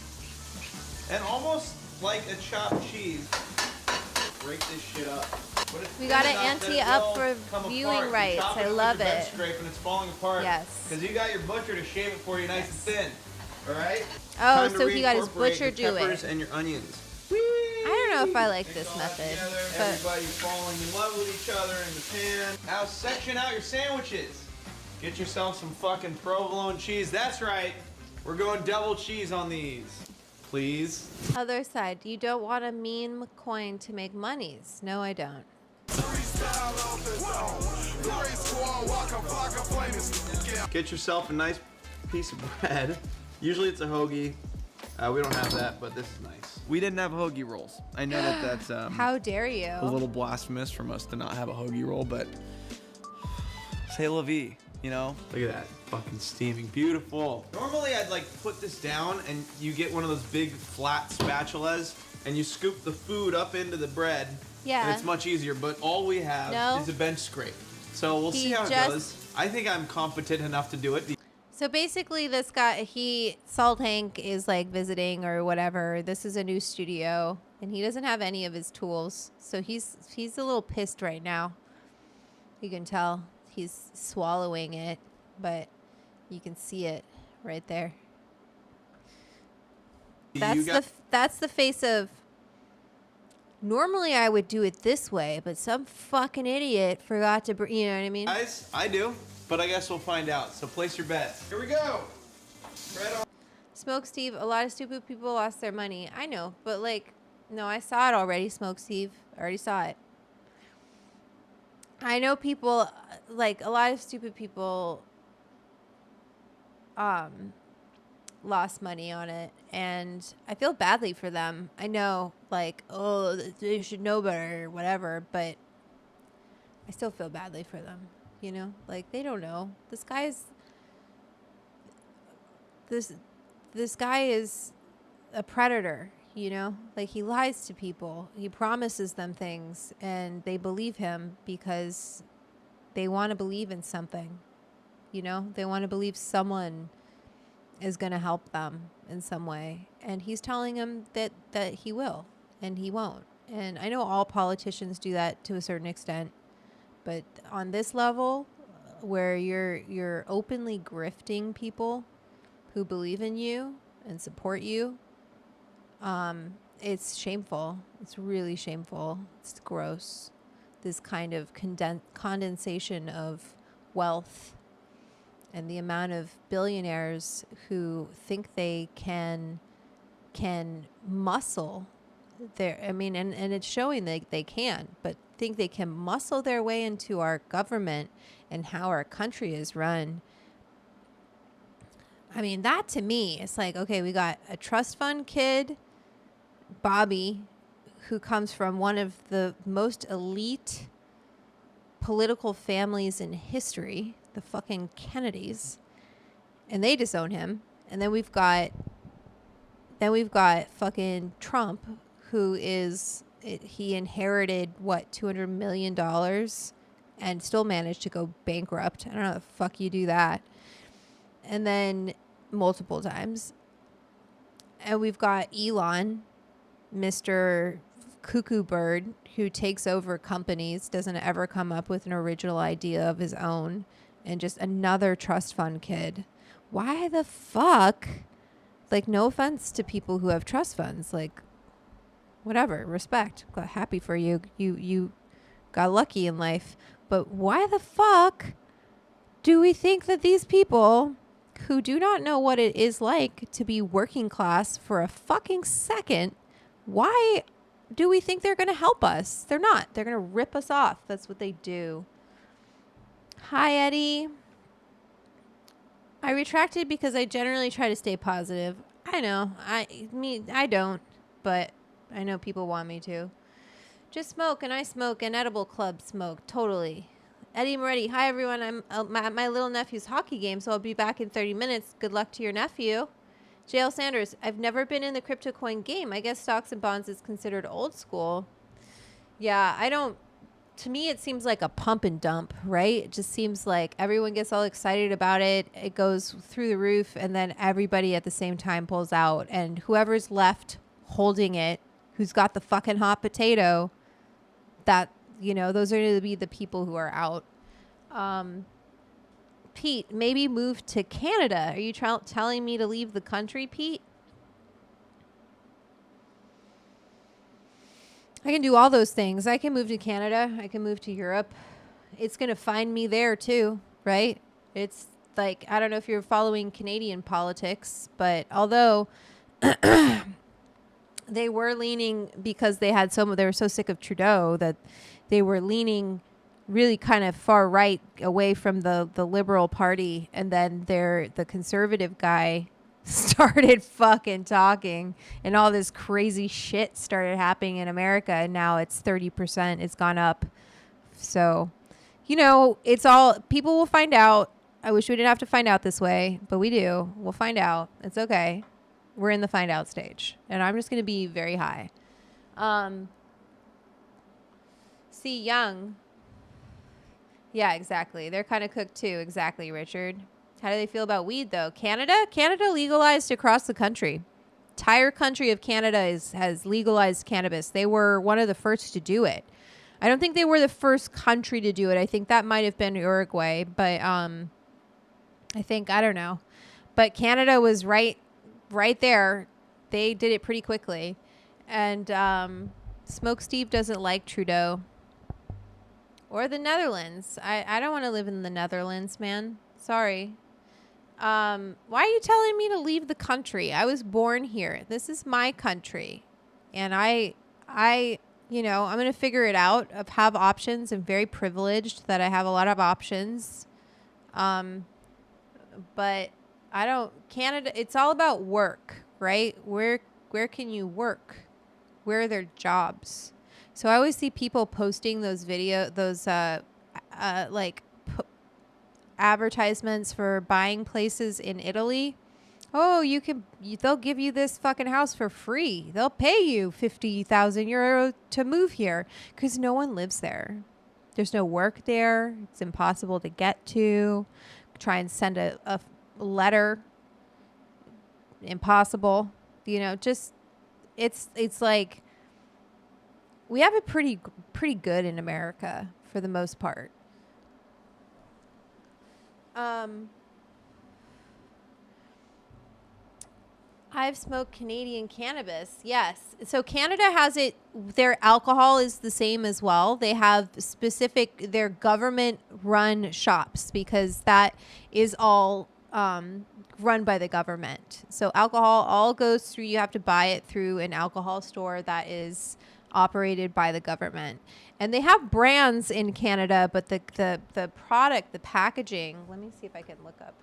And almost like a chopped cheese. Break this shit up. We got to ante up for viewing rights. I love it. Scrape and it's falling apart. Yes. Because you got your butcher to shave it for you nice and thin. All right? Oh, so he got his butcher do it. Peppers and your onions. I don't know if I like this method. But everybody's falling in love with each other in the pan. Now section out your sandwiches. Get yourself some fucking provolone cheese. That's right. We're going double cheese on these. Please. Other side. You don't want a meme coin to make monies. No, I don't. Get yourself a nice piece of bread. Usually it's a hoagie. We don't have that, but this is nice. We didn't have hoagie rolls. I know that that's how dare you? A little blasphemous from us to not have a hoagie roll, but c'est la vie, you know? Look at that, fucking steaming, beautiful. Normally I'd like put this down and you get one of those big flat spatulas and you scoop the food up into the bread. Yeah. And it's much easier, but all we have is a bench scrape. So we'll see how it goes. I think I'm competent enough to do it. So basically this guy, Salt Hank is like visiting or whatever. This is a new studio and he doesn't have any of his tools. So he's a little pissed right now. You can tell he's swallowing it, but you can see it right there. That's the face of, normally I would do it this way, but some fucking idiot forgot to, you know what I mean? Guys, I do. But I guess we'll find out. So place your bets. Here we go. Right on. Smoke Steve, a lot of stupid people lost their money. I know, but like, no, I saw it already, Smoke Steve. I already saw it. I know people, like a lot of stupid people lost money on it. And I feel badly for them. I know, like, oh, they should know better or whatever. But I still feel badly for them. You know, like they don't know. This guy is a predator, you know, like he lies to people. He promises them things and they believe him because they want to believe in something, you know, they want to believe someone is going to help them in some way. And he's telling them that he will and he won't. And I know all politicians do that to a certain extent. But on this level, where you're openly grifting people who believe in you and support you, it's shameful. It's really shameful. It's gross. This kind of condensation of wealth and the amount of billionaires who think they can muscle their, I mean, and it's showing that they can, but think they can muscle their way into our government and how our country is run. I mean, that to me, it's like, okay, we got a trust fund kid, Bobby, who comes from one of the most elite political families in history, the fucking Kennedys, and they disown him. And then we've got fucking Trump, who is, he inherited what, $200 million and still managed to go bankrupt. I don't know how the fuck you do that. And then multiple times. And we've got Elon, Mr. Cuckoo Bird, who takes over companies, doesn't ever come up with an original idea of his own, and just another trust fund kid. Why the fuck? Like, no offense to people who have trust funds. Like, whatever, respect. Happy for you. You got lucky in life. But why the fuck do we think that these people who do not know what it is like to be working class for a fucking second, why do we think they're going to help us? They're not. They're going to rip us off. That's what they do. Hi, Eddie. I retracted because I generally try to stay positive. I know. I don't, but I know people want me to. Just smoke, and I smoke, and Edible Club smoke. Totally. Eddie Moretti. Hi, everyone. I'm at my little nephew's hockey game, so I'll be back in 30 minutes. Good luck to your nephew. JL Sanders. I've never been in the crypto coin game. I guess stocks and bonds is considered old school. Yeah, I don't. To me, it seems like a pump and dump, right? It just seems like everyone gets all excited about it. It goes through the roof, and then everybody at the same time pulls out. And whoever's left holding it, who's got the fucking hot potato, that, you know, those are going to be the people who are out. Pete, maybe move to Canada. Are you telling me to leave the country, Pete? I can do all those things. I can move to Canada. I can move to Europe. It's going to find me there too, right? It's like, I don't know if you're following Canadian politics, but although they were leaning, because they were so sick of Trudeau that they were leaning really kind of far right away from the Liberal Party. And then the conservative guy started fucking talking, and all this crazy shit started happening in America, and now it's 30%. It's gone up. So, you know, it's all, people will find out. I wish we didn't have to find out this way, but we do. We'll find out. It's okay. We're in the find out stage, and I'm just going to be very high. See, Young. Yeah, exactly. They're kind of cooked too. Exactly, Richard. How do they feel about weed, though? Canada legalized across the country. Entire country of Canada has legalized cannabis. They were one of the first to do it. I don't think they were the first country to do it. I think that might have been Uruguay, but I don't know. But Canada was right there. They did it pretty quickly. And Smoke Steve doesn't like Trudeau. Or the Netherlands. I don't want to live in the Netherlands, man. Sorry. Why are you telling me to leave the country? I was born here. This is my country. And I, you know, I'm going to figure it out. I have options. I'm very privileged that I have a lot of options. But Canada, it's all about work, right? Where can you work? Where are their jobs? So I always see people posting those advertisements for buying places in Italy. Oh, they'll give you this fucking house for free. They'll pay you 50,000 euro to move here, because no one lives there. There's no work there. It's impossible to get to. Try and send a letter. Impossible. You know, just it's like we have it pretty good in America for the most part. I've smoked Canadian cannabis. Yes. So Canada has it. Their alcohol is the same as well. They have their government run shops, because that is all run by the government. So alcohol all goes through, you have to buy it through an alcohol store that is operated by the government. And they have brands in Canada, but the product, the packaging, let me see if I can look up.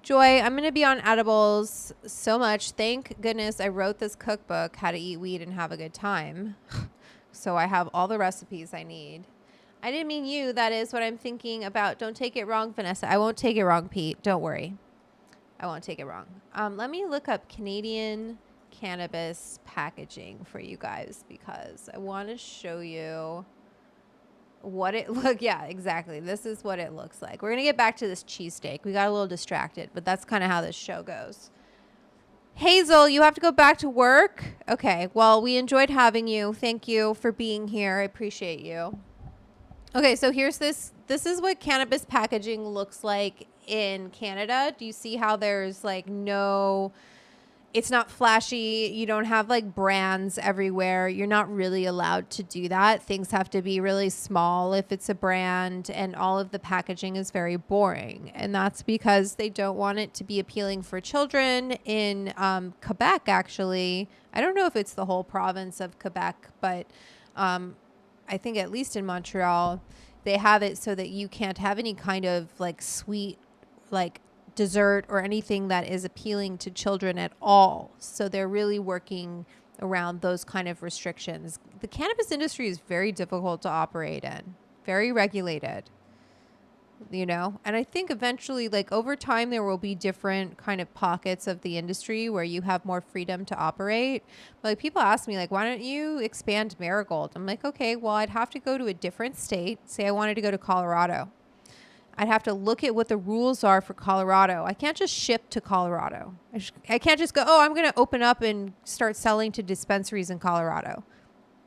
Joy, I'm going to be on edibles so much. Thank goodness I wrote this cookbook, How to Eat Weed and Have a Good Time. So I have all the recipes I need. I didn't mean you. That is what I'm thinking about. Don't take it wrong, Vanessa. I won't take it wrong, Pete. Don't worry. I won't take it wrong. Let me look up Canadian cannabis packaging for you guys, because I want to show you what it yeah, exactly. This is what it looks like. We're going to get back to this cheesesteak. We got a little distracted, but that's kind of how this show goes. Hazel, you have to go back to work? Okay. Well, we enjoyed having you. Thank you for being here. I appreciate you. Okay, so here's this. This is what cannabis packaging looks like in Canada. Do you see how there's like no, it's not flashy. You don't have like brands everywhere. You're not really allowed to do that. Things have to be really small if it's a brand, and all of the packaging is very boring. And that's because they don't want it to be appealing for children. In Quebec, actually, I don't know if it's the whole province of Quebec, but I think at least in Montreal, they have it so that you can't have any kind of like sweet, like dessert or anything that is appealing to children at all. So they're really working around those kind of restrictions. The cannabis industry is very difficult to operate in, very regulated, you know? And I think eventually, like over time, there will be different kind of pockets of the industry where you have more freedom to operate. But like people ask me like, why don't you expand Marigold? I'm like, okay, well, I'd have to go to a different state. Say I wanted to go to Colorado. I'd have to look at what the rules are for Colorado. I can't just ship to Colorado. I can't just go, oh, I'm going to open up and start selling to dispensaries in Colorado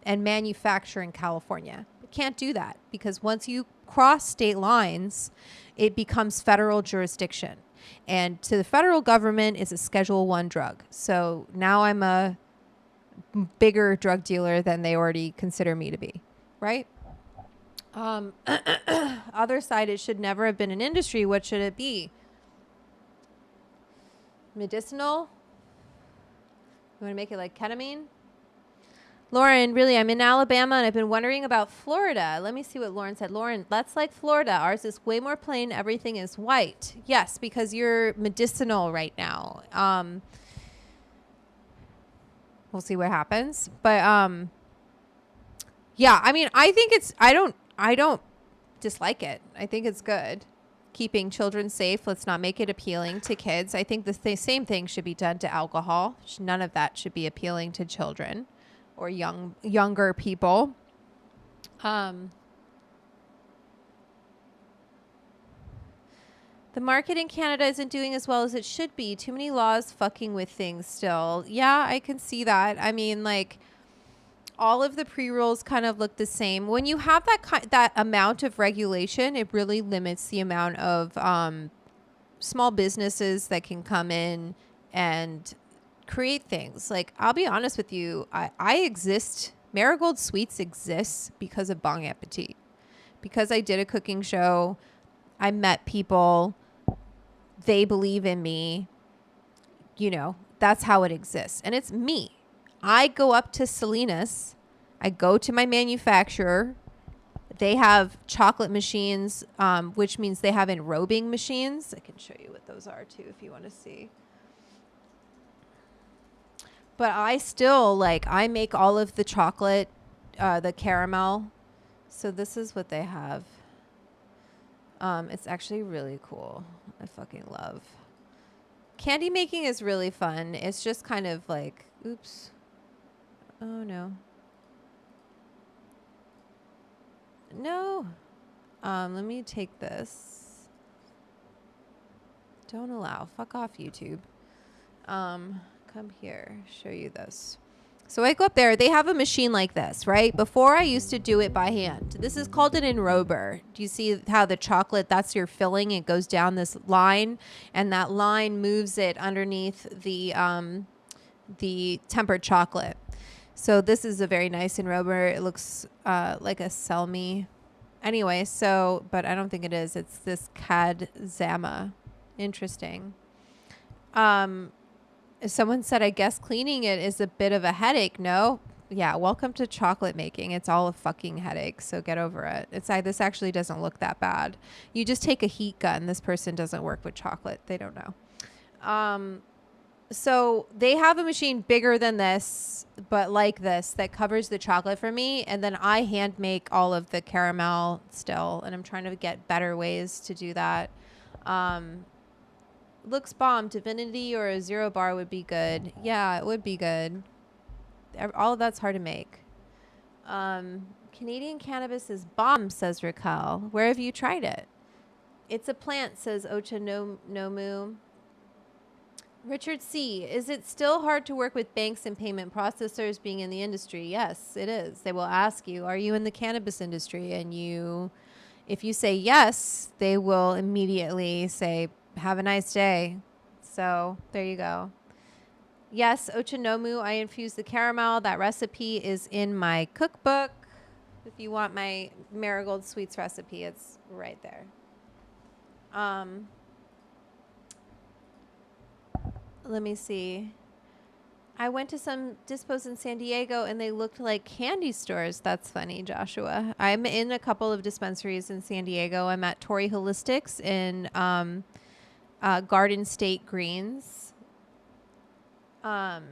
and manufacture in California. I can't do that because once you cross state lines, it becomes federal jurisdiction. And to the federal government, it's a Schedule I drug. So now I'm a bigger drug dealer than they already consider me to be, right? Other side, it should never have been an industry. What should it be? Medicinal? You want to make it like ketamine? Lauren, really, I'm in Alabama and I've been wondering about Florida. Let me see what Lauren said. Lauren, that's like Florida. Ours is way more plain. Everything is white. Yes, because you're medicinal right now. We'll see what happens. But yeah, I mean, I think it's, I don't dislike it. I think it's good. Keeping children safe. Let's not make it appealing to kids. I think the same thing should be done to alcohol. None of that should be appealing to children or younger people. The market in Canada isn't doing as well as it should be. Too many laws fucking with things still. Yeah, I can see that. I mean, like, all of the pre-rolls kind of look the same. When you have that amount of regulation, it really limits the amount of small businesses that can come in and create things. Like, I'll be honest with you, I exist. Marigold Sweets exists because of Bon Appetit. Because I did a cooking show, I met people, they believe in me. You know, that's how it exists. And it's me. I go up to Salinas. I go to my manufacturer. They have chocolate machines, which means they have enrobing machines. I can show you what those are too if you want to see. But I still, like, I make all of the chocolate, the caramel. So this is what they have. It's actually really cool. I fucking love. Candy making is really fun. It's just kind of like, oops. Oh, no. No. Let me take this. Don't allow. Fuck off, YouTube. Come here. Show you this. So I go up there. They have a machine like this, right? Before I used to do it by hand. This is called an enrober. Do you see how the chocolate, that's your filling? It goes down this line, and that line moves it underneath the tempered chocolate. So this is a very nice enrober. It looks like a Selmy. Anyway, so, but I don't think it is. It's this Cad Zama. Interesting. Someone said, I guess cleaning it is a bit of a headache. No. Yeah, welcome to chocolate making. It's all a fucking headache, so get over it. This actually doesn't look that bad. You just take a heat gun. This person doesn't work with chocolate. They don't know. So they have a machine bigger than this, but like this, that covers the chocolate for me. And then I hand make all of the caramel still. And I'm trying to get better ways to do that. Looks bomb. Divinity or a Zero Bar would be good. Yeah, it would be good. All of that's hard to make. Canadian cannabis is bomb, says Raquel. Where have you tried it? It's a plant, says Ocha Nomu. Richard C. Is it still hard to work with banks and payment processors being in the industry? Yes, it is. They will ask you, are you in the cannabis industry? And if you say yes, they will immediately say, have a nice day. So there you go. Yes, Ochinomu, I infused the caramel. That recipe is in my cookbook. If you want my marigold sweets recipe, it's right there. Let me see. I went to some dispos in San Diego and they looked like candy stores. That's funny, Joshua. I'm in a couple of dispensaries in San Diego. I'm at Torrey Holistics in Garden State Greens. Let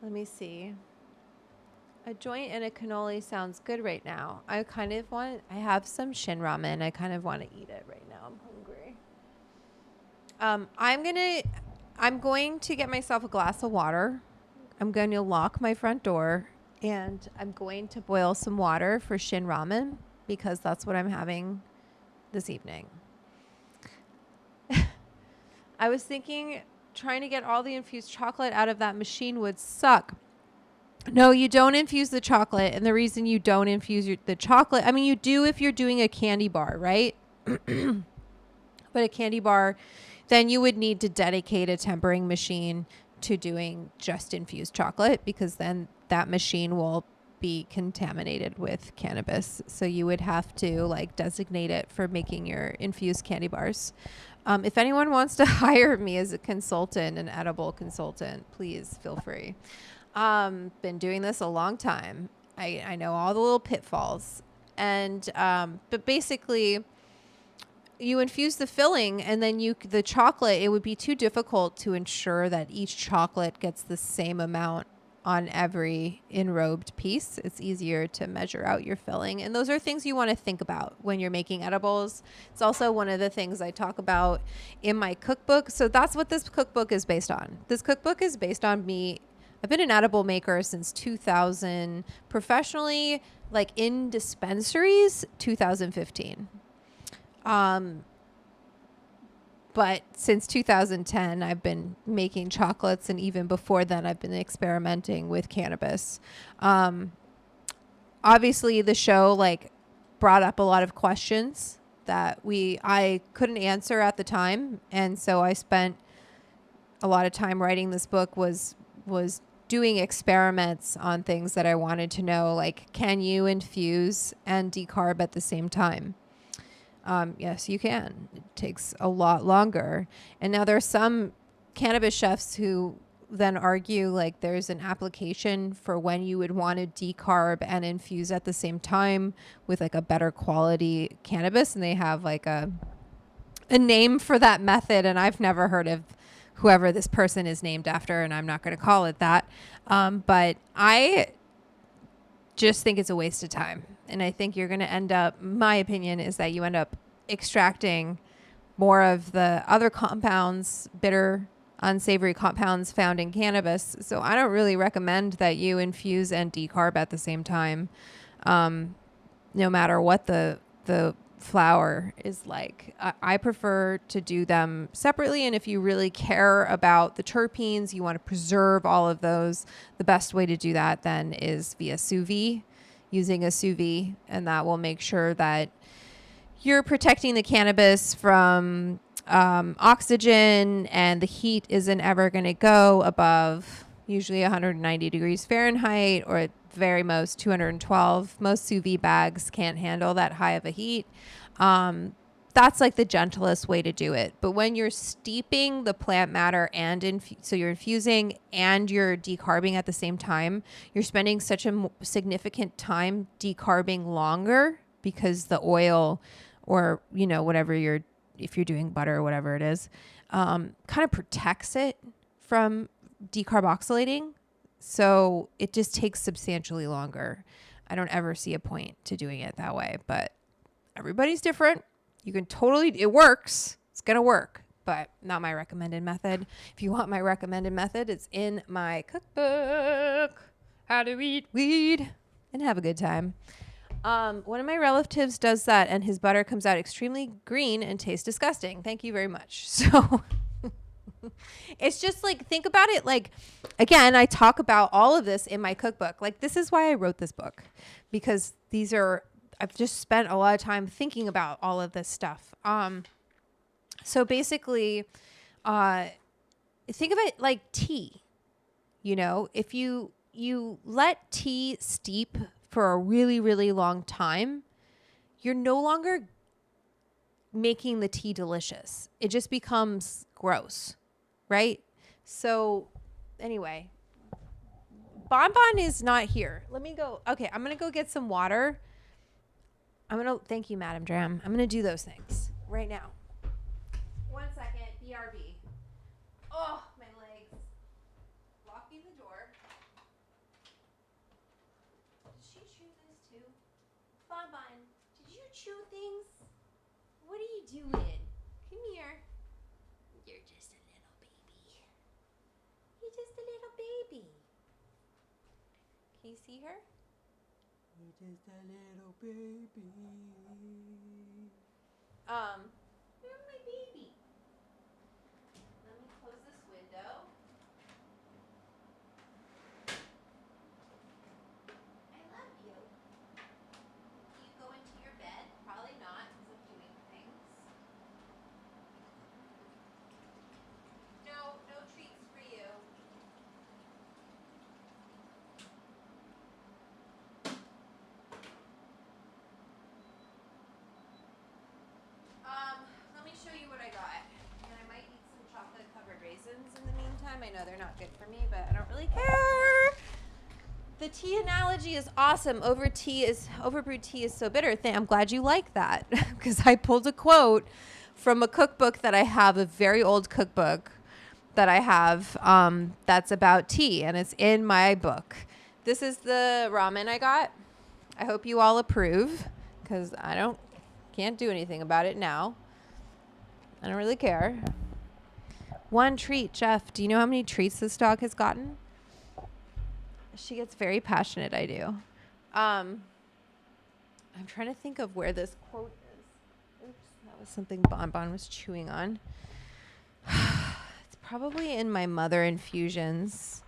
me see. A joint and a cannoli sounds good right now. I have some shin ramen. I kind of want to eat it right now. I'm hungry. I'm going to get myself a glass of water. I'm going to lock my front door and I'm going to boil some water for shin ramen because that's what I'm having this evening. I was thinking trying to get all the infused chocolate out of that machine would suck. No, you don't infuse the chocolate. And the reason you don't infuse the chocolate, I mean, you do if you're doing a candy bar, right? But a candy bar, then you would need to dedicate a tempering machine to doing just infused chocolate because then that machine will be contaminated with cannabis. So you would have to like designate it for making your infused candy bars. If anyone wants to hire me as a consultant, an edible consultant, please feel free. Been doing this a long time. I know all the little pitfalls. And but basically you infuse the filling and then the chocolate, it would be too difficult to ensure that each chocolate gets the same amount on every enrobed piece. It's easier to measure out your filling. And those are things you want to think about when you're making edibles. It's also one of the things I talk about in my cookbook. So that's what this cookbook is based on. This cookbook is based on me. I've been an edible maker since 2000, professionally, like in dispensaries, 2015. But since 2010, I've been making chocolates. And even before then, I've been experimenting with cannabis. Obviously, the show like brought up a lot of questions that I couldn't answer at the time. And so I spent a lot of time writing this book was doing experiments on things that I wanted to know, like, can you infuse and decarb at the same time? Yes, you can. It takes a lot longer. And now there are some cannabis chefs who then argue like there's an application for when you would want to decarb and infuse at the same time with like a better quality cannabis. And they have like a name for that method. And I've never heard of whoever this person is named after, and I'm not going to call it that. But I just think it's a waste of time. And I think you're going to end up, my opinion is that you end up extracting more of the other compounds, bitter, unsavory compounds found in cannabis. So I don't really recommend that you infuse and decarb at the same time, no matter what the flower is like. I prefer to do them separately. And if you really care about the terpenes, you want to preserve all of those, the best way to do that then is via sous vide, using a sous vide, and that will make sure that you're protecting the cannabis from oxygen, and the heat isn't ever going to go above usually 190 degrees Fahrenheit, or at very most 212. Most sous vide bags can't handle that high of a heat. That's like the gentlest way to do it. But when you're steeping the plant matter and so you're infusing and you're decarbing at the same time, you're spending such a significant time decarbing longer because the oil, or, you know, whatever if you're doing butter or whatever it is, kind of protects it from decarboxylating. So it just takes substantially longer. I don't ever see a point to doing it that way, but everybody's different. You can it works. It's going to work, but not my recommended method. If you want my recommended method, it's in my cookbook, How to Eat Weed and Have a Good Time. One of my relatives does that, and his butter comes out extremely green and tastes disgusting. Thank you very much. So It's just like, think about it. Like, again, I talk about all of this in my cookbook. Like, this is why I wrote this book, because I've just spent a lot of time thinking about all of this stuff. So basically, think of it like tea. You know, if you let tea steep for a really, really long time, you're no longer making the tea delicious. It just becomes gross, right? So anyway, Bonbon is not here. Let me go. Okay, I'm going to go get some water. Thank you, Madam Dram. I'm going to do those things right now. 1 second, BRB. Oh, my legs. Locking the door. Did she chew this too? Bonbon, did you chew things? What are you doing? Come here. You're just a little baby. You're just a little baby. Can you see her? You're just a little baby. You're my baby. Let me close this window. I love you. Can you go into your bed? Probably not, because I'm doing things. No treats for you. Let me show you what I got. And I might eat some chocolate covered raisins in the meantime. I know they're not good for me, but I don't really care. The tea analogy is awesome. Overbrewed tea is so bitter. I'm glad you like that, because I pulled a quote from a cookbook that I have, a very old cookbook that I have, that's about tea, and it's in my book. This is the ramen I got. I hope you all approve, because can't do anything about it now. I don't really care. One treat, Jeff. Do you know how many treats this dog has gotten? She gets very passionate. I do. I'm trying to think of where this quote is. Oops, that was something Bonbon was chewing on. It's probably in my mother infusions.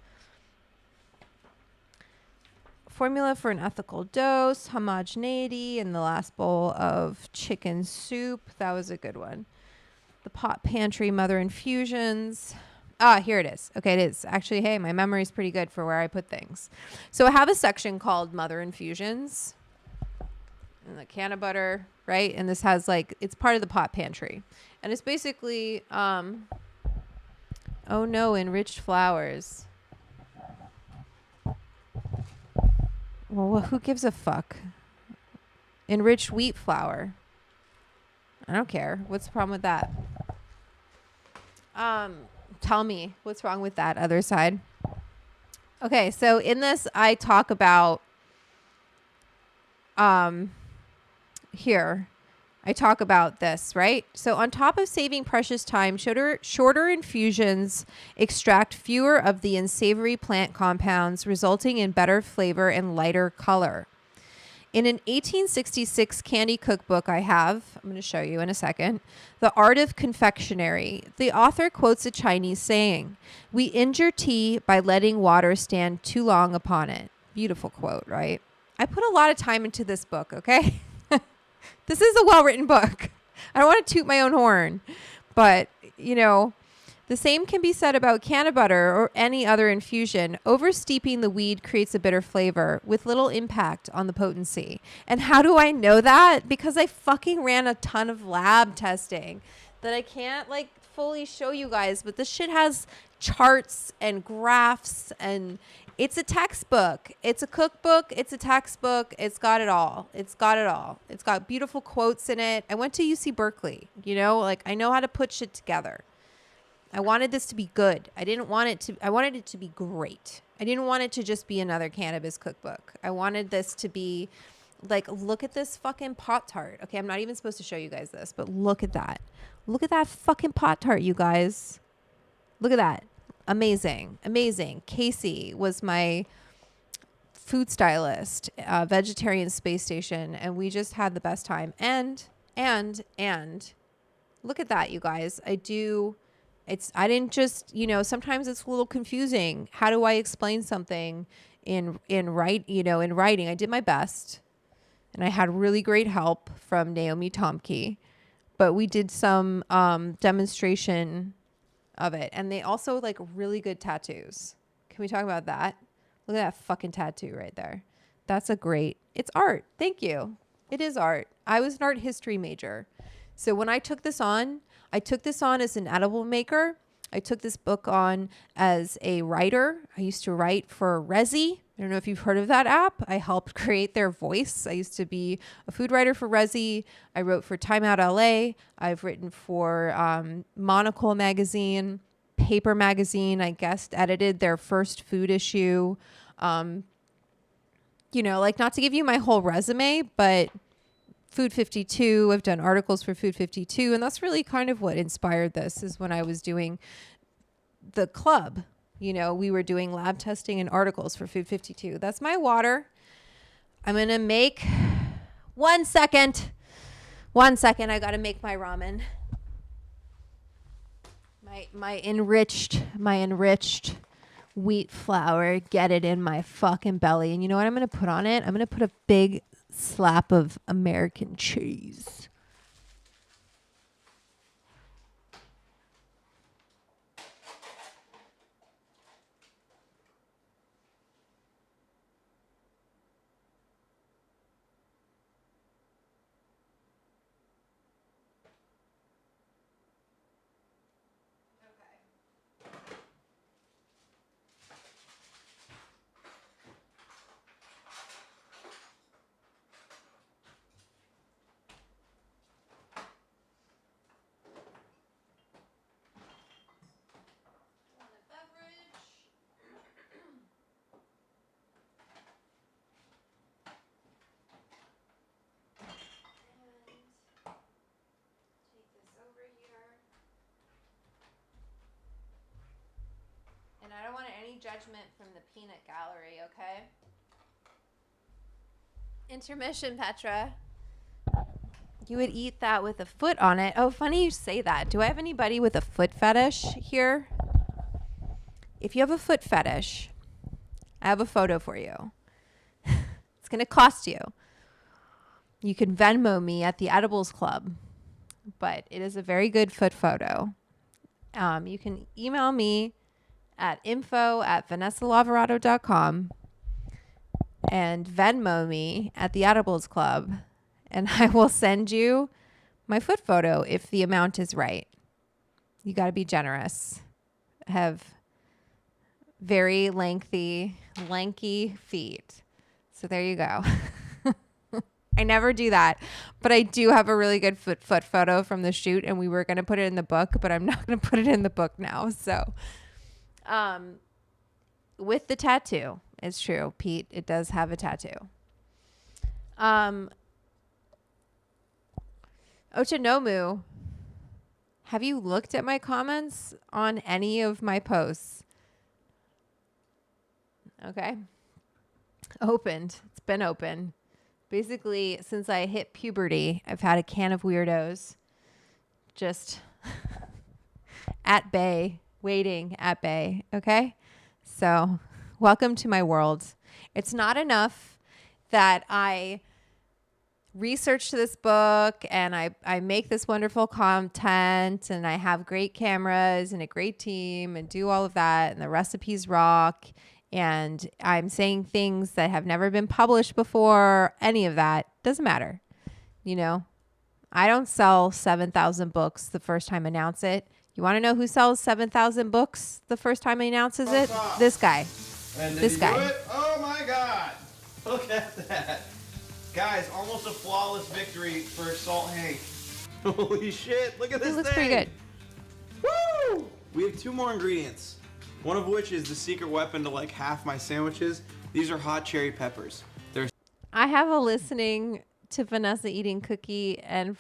Formula for an ethical dose, homogeneity in the last bowl of chicken soup. That was a good one. The pot pantry mother infusions. Here it is. Okay, it is. Actually, hey, my memory is pretty good for where I put things. So I have a section called mother infusions. And the can of butter, right? And this has it's part of the pot pantry. And it's basically, oh no, enriched flours. Well, who gives a fuck? Enriched wheat flour. I don't care. What's the problem with that? Tell me what's wrong with that other side. Okay, so in this, I talk about, here, I talk about this, right? So on top of saving precious time, shorter infusions extract fewer of the unsavory plant compounds, resulting in better flavor and lighter color. In an 1866 candy cookbook I'm going to show you in a second, The Art of Confectionery, the author quotes a Chinese saying, "We injure tea by letting water stand too long upon it." Beautiful quote, right? I put a lot of time into this book, okay? This is a well-written book. I don't want to toot my own horn, but, the same can be said about can of butter or any other infusion. Oversteeping the weed creates a bitter flavor with little impact on the potency. And how do I know that? Because I fucking ran a ton of lab testing that I can't fully show you guys, but this shit has charts and graphs, and it's a textbook. It's a cookbook. It's a textbook. It's got it all. It's got beautiful quotes in it. I went to UC Berkeley, I know how to put shit together. I wanted this to be good. I wanted it to be great. I didn't want it to just be another cannabis cookbook. I wanted this to be look at this fucking Pop-Tart. Okay, I'm not even supposed to show you guys this, but look at that. Look at that fucking Pop-Tart, you guys. Look at that. Amazing. Casey was my food stylist, vegetarian space station, and we just had the best time. And look at that, you guys. I do I didn't just, sometimes it's a little confusing. How do I explain something in writing? I did my best, and I had really great help from Naomi Tomke, but we did some demonstration of it. And they also like really good tattoos. Can we talk about that? Look at that fucking tattoo right there. It's art. Thank you. It is art. I was an art history major. So when I took this on as an edible maker. I took this book on as a writer. I used to write for Resi. I don't know if you've heard of that app. I helped create their voice. I used to be a food writer for Resi. I wrote for Time Out LA. I've written for Monocle magazine, Paper magazine. I guest edited their first food issue. Like, not to give you my whole resume, but Food 52, I've done articles for Food 52, and that's really kind of what inspired this, is when I was doing the club. We were doing lab testing and articles for Food 52. That's my water. I'm going to make 1 second. 1 second. I got to make my ramen. My enriched wheat flour. Get it in my fucking belly. And you know what I'm going to put on it? I'm going to put a big slap of American cheese. And I don't want any judgment from the peanut gallery, okay? Intermission, Petra. You would eat that with a foot on it. Oh, funny you say that. Do I have anybody with a foot fetish here? If you have a foot fetish, I have a photo for you. It's going to cost you. You can Venmo me at the Edibles Club, but it is a very good foot photo. You can email me at info@vanessalaverato.com and Venmo me at the Edibles Club, and I will send you my foot photo if the amount is right. You got to be generous. I have very lanky feet. So there you go. I never do that, but I do have a really good foot photo from the shoot, and we were going to put it in the book, but I'm not going to put it in the book now. So, with the tattoo, it's true, Pete, it does have a tattoo. Ochinomu, have you looked at my comments on any of my posts? Okay. Opened. It's been open. Basically, since I hit puberty, I've had a can of weirdos just at bay, waiting at bay. Okay. So welcome to my world. It's not enough that I researched this book and I make this wonderful content and I have great cameras and a great team and do all of that and the recipes rock and I'm saying things that have never been published before. Any of that doesn't matter. You know, I don't sell 7,000 books the first time I announce it. You want to know who sells 7,000 books the first time he announces it? This guy. And did this he guy. do it? Oh my God. Look at that. Guys, almost a flawless victory for Salt Hank. Holy shit. Look at this It looks thing. pretty good. Woo! We have 2 more ingredients. One of which is the secret weapon to like half my sandwiches. These are hot cherry peppers. I have a listening to Vanessa eating cookies and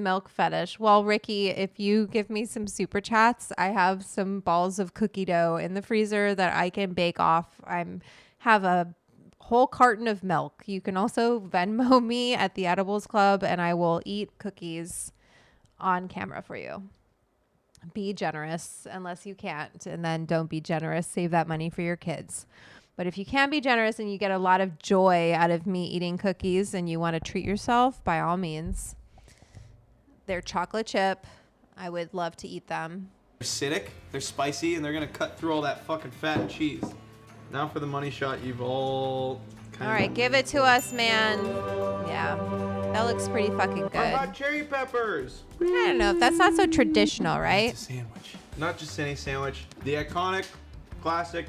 milk fetish. Well, Ricky, if you give me some super chats, I have some balls of cookie dough in the freezer that I can bake off. Have a whole carton of milk. You can also Venmo me at the Edibles Club and I will eat cookies on camera for you. be generous unless you can't, and then don't be generous. Save that money for your kids. But if you can be generous and you get a lot of joy out of me eating cookies and you want to treat yourself, by all means. They're chocolate chip. I would love to eat them. They're acidic, they're spicy, and they're gonna cut through all that fucking fat and cheese. Now for the money shot. You've all kind All right, give it to us, man. Yeah, that looks pretty fucking good. Our hot cherry peppers. I don't know if that's not so traditional, right? It's a sandwich. Not just any sandwich. The iconic, classic.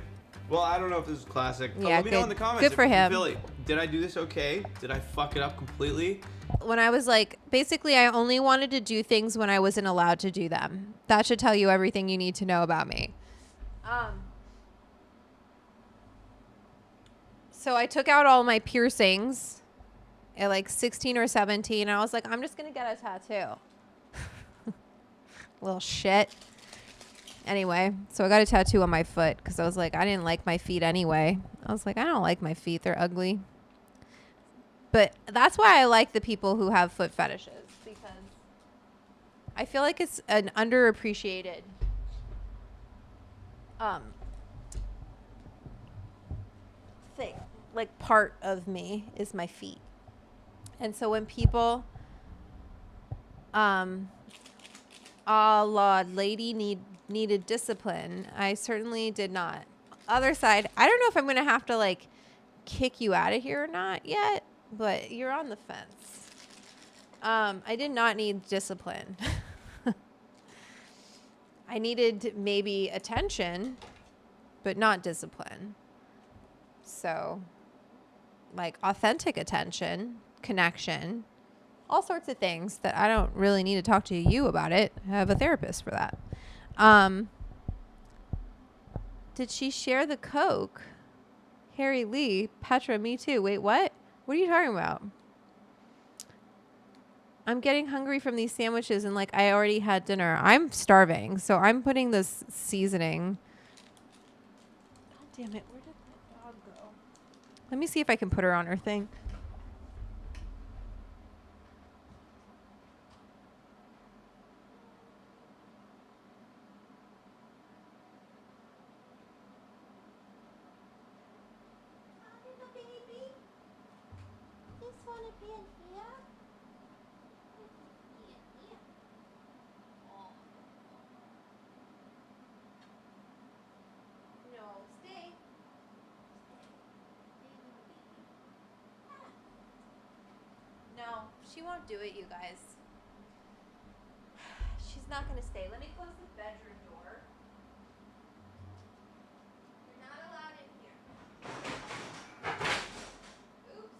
Well, I don't know if this is classic. But Yeah, let me know in the comments. Good for him. Philly, did I do this okay? Did I fuck it up completely? When I was like, basically, I only wanted to do things when I wasn't allowed to do them. That should tell you everything you need to know about me. So I took out all my piercings at like 16 or 17. And I was like, I'm just going to get a tattoo. Little shit. Anyway, so I got a tattoo on my foot because I was like, I didn't like my feet anyway. I was like, I don't like my feet. They're ugly. But that's why I like the people who have foot fetishes, because I feel like it's an underappreciated thing. Like, part of me is my feet. And so when people a la lady needed discipline, I certainly did not. Other side, I don't know if I'm going to have to like kick you out of here or not yet, but you're on the fence. I did not need discipline. I needed maybe attention, but not discipline. So, like authentic attention, connection, all sorts of things that I don't really need to talk to you about it. I have a therapist for that. Did she share the Coke? Harry Lee, Petra, me too. Wait, what? What are you talking about? I'm getting hungry from these sandwiches and like I already had dinner. I'm starving, so I'm putting this seasoning. God damn it, where did that dog go? Let me see if I can put her on her thing. No, she won't do it, you guys. She's not going to stay. Let me close the bedroom door. You're not allowed in here. Oops.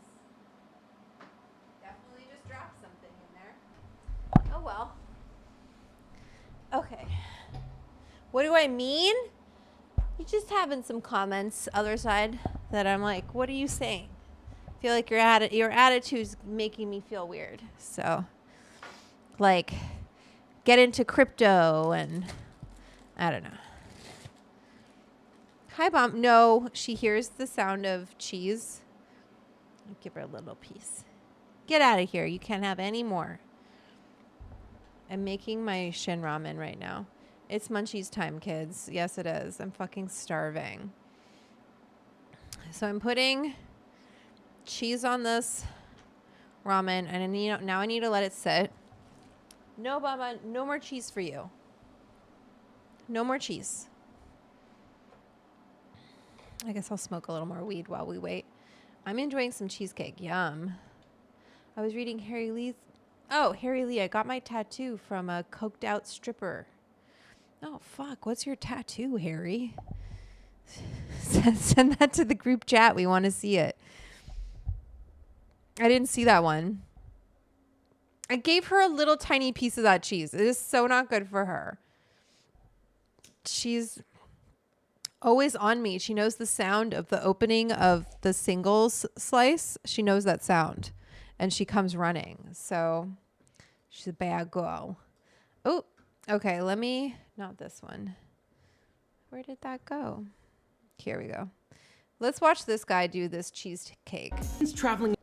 Definitely just dropped something in there. Oh, well. Okay. What do I mean? You're just having some comments, other side, that I'm like, what are you saying? Feel like your attitude's making me feel weird. So, like, get into crypto and I don't know. Hi, Mom. No, she hears the sound of cheese. I'll give her a little piece. Get out of here. You can't have any more. I'm making my shin ramen right now. It's munchies time, kids. Yes, it is. I'm fucking starving. So I'm putting cheese on this ramen, and now I need to let it sit. No, Mama, no more cheese for you. No more cheese. I guess I'll smoke a little more weed while we wait. I'm enjoying some cheesecake. Yum. I was reading Harry Lee's. Oh, Harry Lee, I got my tattoo from a coked out stripper. Oh, fuck. What's your tattoo, Harry? Send that to the group chat. We want to see it. I didn't see that one. I gave her a little tiny piece of that cheese. It is so not good for her. She's always on me. She knows the sound of the opening of the singles slice. She knows that sound. And she comes running. So she's a bad girl. Oh, okay. Let me, not this one. Where did that go? Here we go. Let's watch this guy do this cheesecake. He's traveling.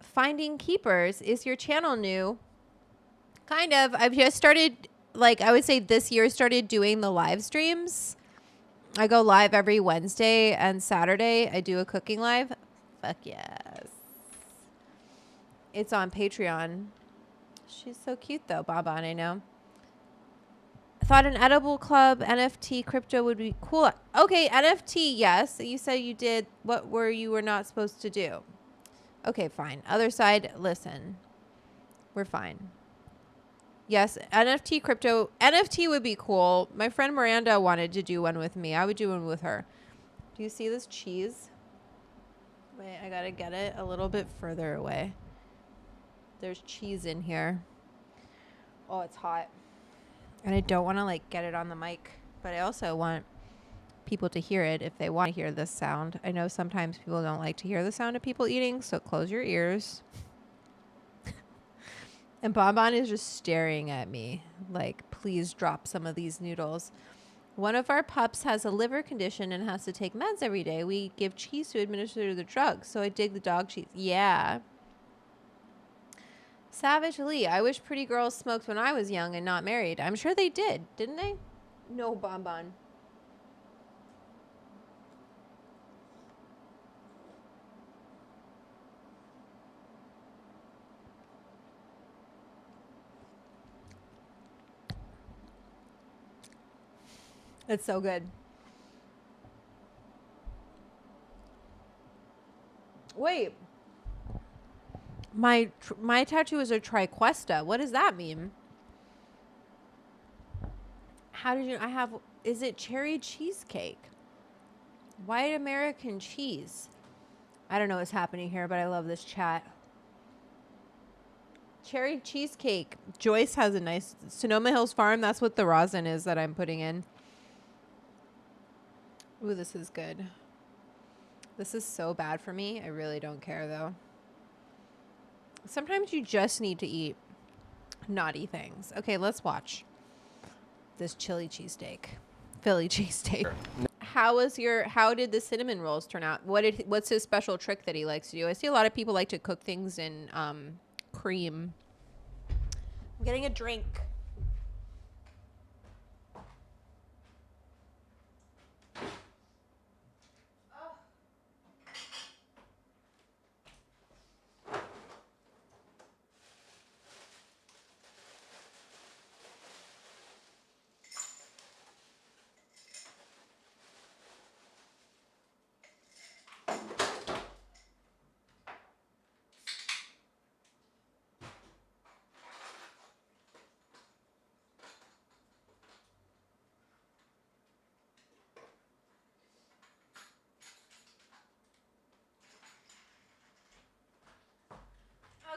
Finding Keepers. Is your channel new? Kind of. I've just started like, I would say this year started doing the live streams. I go live every Wednesday and Saturday. I do a cooking live. Fuck yes. It's on Patreon. She's so cute though, Baba, I know. I thought an edible club, NFT, crypto would be cool. Okay, NFT, yes. You said you did what you were not supposed to do. Okay, fine. Other side, listen. We're fine. Yes, NFT, crypto. NFT would be cool. My friend Miranda wanted to do one with me. I would do one with her. Do you see this cheese? Wait, I gotta get it a little bit further away. There's cheese in here. Oh, it's hot. And I don't want to like get it on the mic, but I also want people to hear it if they want to hear this sound. I know sometimes people don't like to hear the sound of people eating, so close your ears. And Bonbon is just staring at me like, please drop some of these noodles. One of our pups has a liver condition and has to take meds every day. We give cheese to administer the drug, so I dig the dog cheese. Yeah. Savage Lee, I wish pretty girls smoked when I was young and not married. I'm sure they did, didn't they? No, Bonbon. It's so good. Wait. My tattoo is a triquesta. What does that mean? How did you... Is it cherry cheesecake? White American cheese. I don't know what's happening here, but I love this chat. Cherry cheesecake. Joyce has a nice... Sonoma Hills Farm. That's what the rosin is that I'm putting in. Ooh, this is good. This is so bad for me. I really don't care, though. Sometimes you just need to eat naughty things. Okay, let's watch this chili cheesesteak. Philly cheesesteak. How did the cinnamon rolls turn out? What's his special trick that he likes to do? I see a lot of people like to cook things in cream. I'm getting a drink.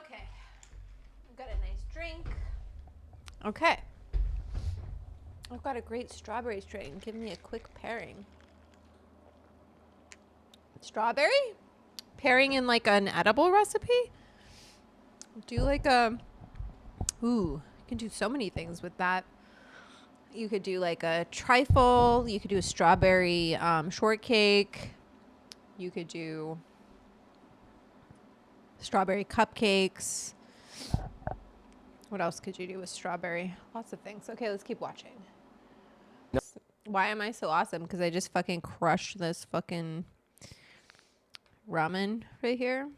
Okay. I've got a nice drink. Okay. I've got a great strawberry strain. Give me a quick pairing. Strawberry? Pairing in like an edible recipe? Do like a... Ooh, you can do so many things with that. You could do like a trifle. You could do a strawberry shortcake. You could do strawberry cupcakes. What else could you do with strawberry? Lots of things. Okay, let's keep watching. No. Why am I so awesome? Because I just fucking crushed this fucking ramen right here.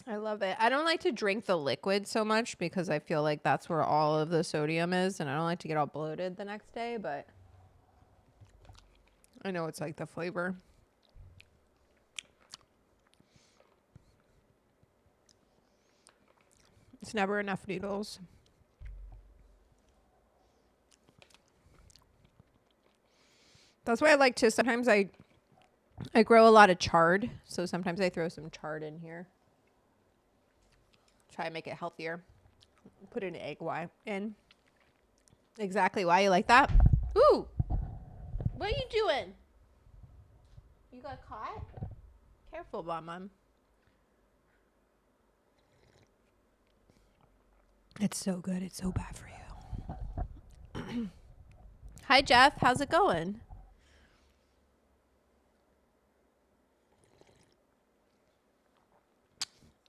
I love it. I don't like to drink the liquid so much because I feel like that's where all of the sodium is, and I don't like to get all bloated the next day, but I know it's like the flavor. It's never enough noodles. That's why I like to, sometimes I grow a lot of chard, so sometimes I throw some chard in here. Try and make it healthier. Put an egg white in. Exactly why you like that. Ooh, what are you doing? You got caught? Careful, Mom. It's so good. It's so bad for you. Hi, Jeff. How's it going?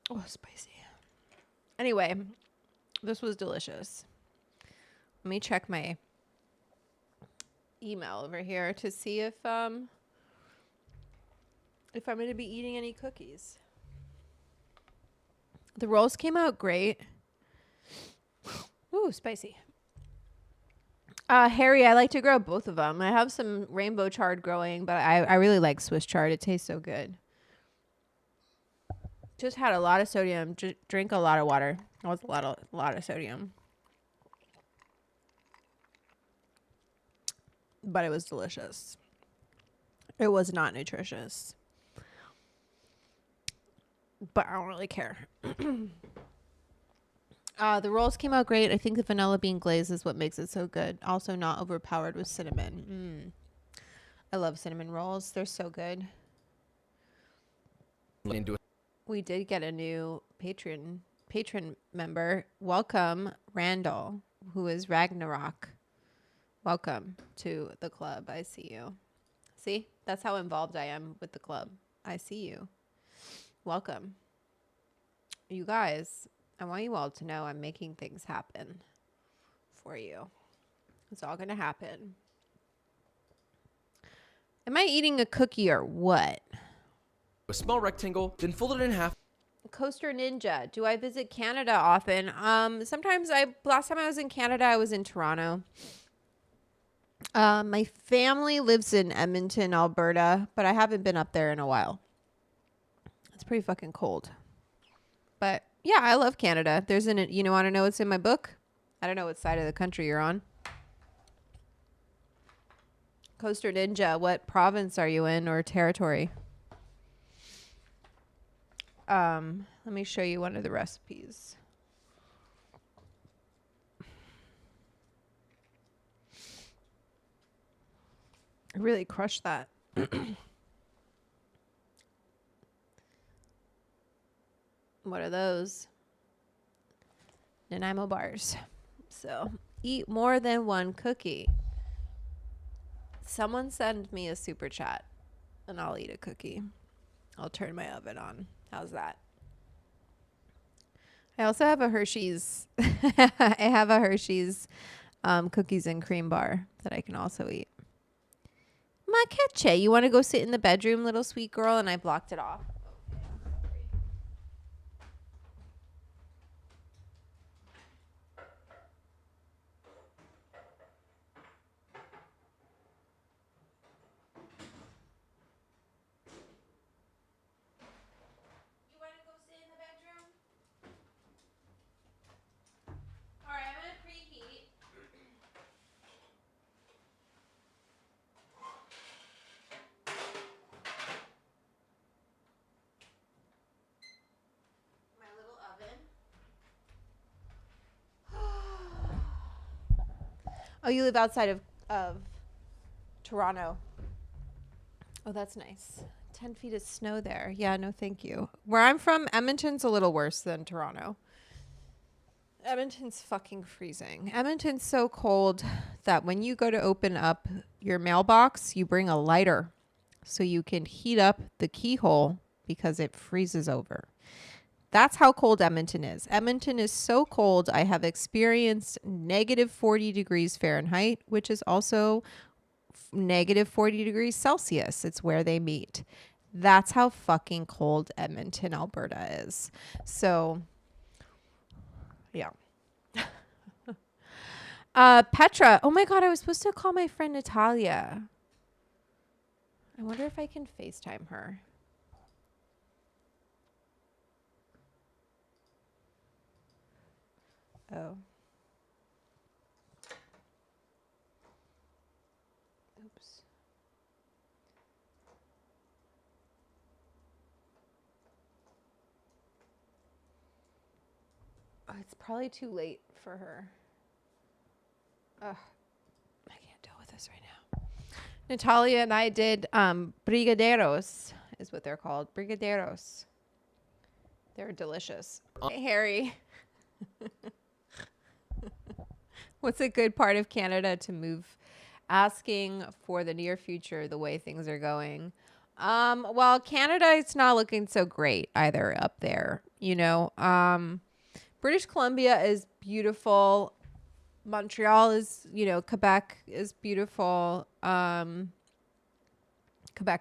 Oh, spicy. Anyway, this was delicious. Let me check my email over here to see if I'm going to be eating any cookies. The rolls came out great. Ooh, spicy. Harry, I like to grow both of them. I have some rainbow chard growing, but I really like Swiss chard. It tastes so good. Just had a lot of sodium. Drink a lot of water. That was a lot of sodium. But it was delicious. It was not nutritious. But I don't really care. The rolls came out great. I think the vanilla bean glaze is what makes it so good. Also not overpowered with cinnamon. I love cinnamon rolls. They're so good. We did get a new patron member. Welcome, Randall, who is Ragnarok. Welcome to the club. I see you. See? That's how involved I am with the club. I see you. Welcome. You guys, I want you all to know I'm making things happen for you. It's all going to happen. Am I eating a cookie or what? A small rectangle, then fold it in half. Coaster Ninja. Do I visit Canada often? Sometimes last time I was in Canada, I was in Toronto. My family lives in Edmonton, Alberta, but I haven't been up there in a while. It's pretty fucking cold. But yeah, I love Canada. You want to know what's in my book? I don't know what side of the country you're on. Coaster Ninja, what province are you in or territory? Let me show you one of the recipes. I really crushed that. What are those? Nanaimo bars. So eat more than one cookie. Someone send me a super chat and I'll eat a cookie. I'll turn my oven on. How's that? I also have a Hershey's. I have a Hershey's cookies and cream bar that I can also eat. Makeche, you want to go sit in the bedroom, little sweet girl? And I blocked it off. Oh, you live outside of Toronto. Oh, that's nice. 10 feet of snow there. Yeah, no, thank you. Where I'm from, Edmonton's a little worse than Toronto. Edmonton's fucking freezing. Edmonton's so cold that when you go to open up your mailbox, you bring a lighter so you can heat up the keyhole because it freezes over. That's how cold Edmonton is. Edmonton is so cold. I have experienced negative 40 degrees Fahrenheit, which is also negative 40 degrees Celsius. It's where they meet. That's how fucking cold Edmonton, Alberta is. So, yeah. Petra. Oh my God, I was supposed to call my friend Natalia. I wonder if I can FaceTime her. Oh. Oops. Oh, it's probably too late for her. Ugh. I can't deal with this right now. Natalia and I did brigadeiros is what they're called. Brigadeiros. They're delicious. Hey, Harry. What's a good part of Canada to move? Asking for the near future, the way things are going. Well, Canada, it's not looking so great either up there, you know. British Columbia is beautiful. Montreal is, you know, Quebec is beautiful. Quebec's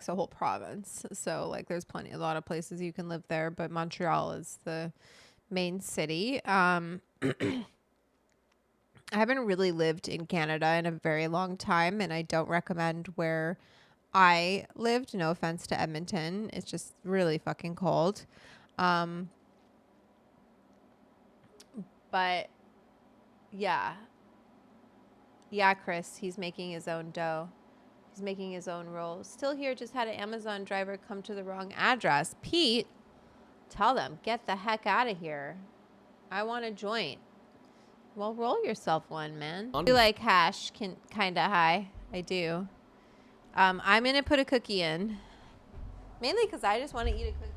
a whole province. So like there's a lot of places you can live there, but Montreal is the main city. I haven't really lived in Canada in a very long time, and I don't recommend where I lived. No offense to Edmonton. It's just really fucking cold. But yeah. Yeah, Chris, he's making his own dough. He's making his own rolls. Still here, just had an Amazon driver come to the wrong address. Pete, tell them, get the heck out of here. I want a joint. Well, roll yourself one, man. I like hash, kind of high. I do. I'm going to put a cookie in. Mainly because I just want to eat a cookie.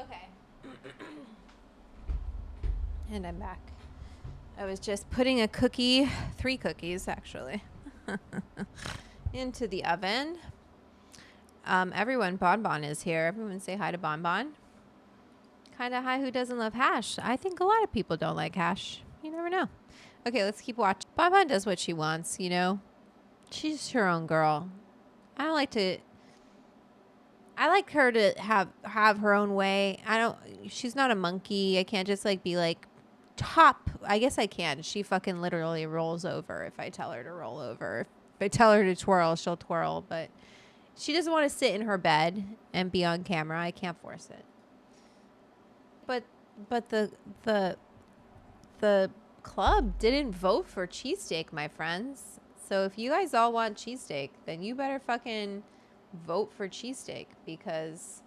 Okay. And I'm back. I was just putting a cookie, 3 cookies actually, into the oven. Everyone, Bonbon is here. Everyone say hi to Bonbon. Kind of hi, who doesn't love hash? I think a lot of people don't like hash. You never know. Okay, let's keep watching. Bonbon does what she wants, you know. She's her own girl. I like her to have her own way. She's not a monkey. I can't just like be like top. I guess I can. She fucking literally rolls over if I tell her to roll over. If I tell her to twirl, she'll twirl, but she doesn't want to sit in her bed and be on camera. I can't force it. But the club didn't vote for cheesesteak, my friends. So if you guys all want cheesesteak, then you better fucking vote for cheesesteak, because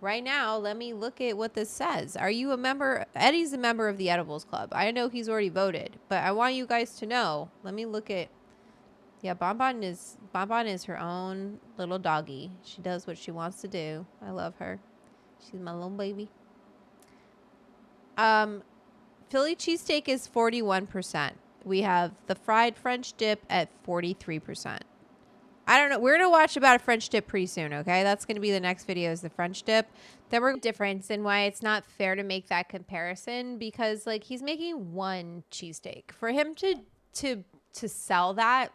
right now, let me look at what this says. Are you a member? Eddie's a member of the Edibles Club. I know he's already voted, but I want you guys to know. Let me look at. Yeah, Bonbon is her own little doggy. She does what she wants to do. I love her. She's my little baby. Philly cheesesteak is 41%. We have the fried French dip at 43%. I don't know. We're going to watch about a French dip pretty soon, okay? That's going to be the next video, is the French dip. Then we're difference and why it's not fair to make that comparison, because like he's making one cheesesteak. For him to sell that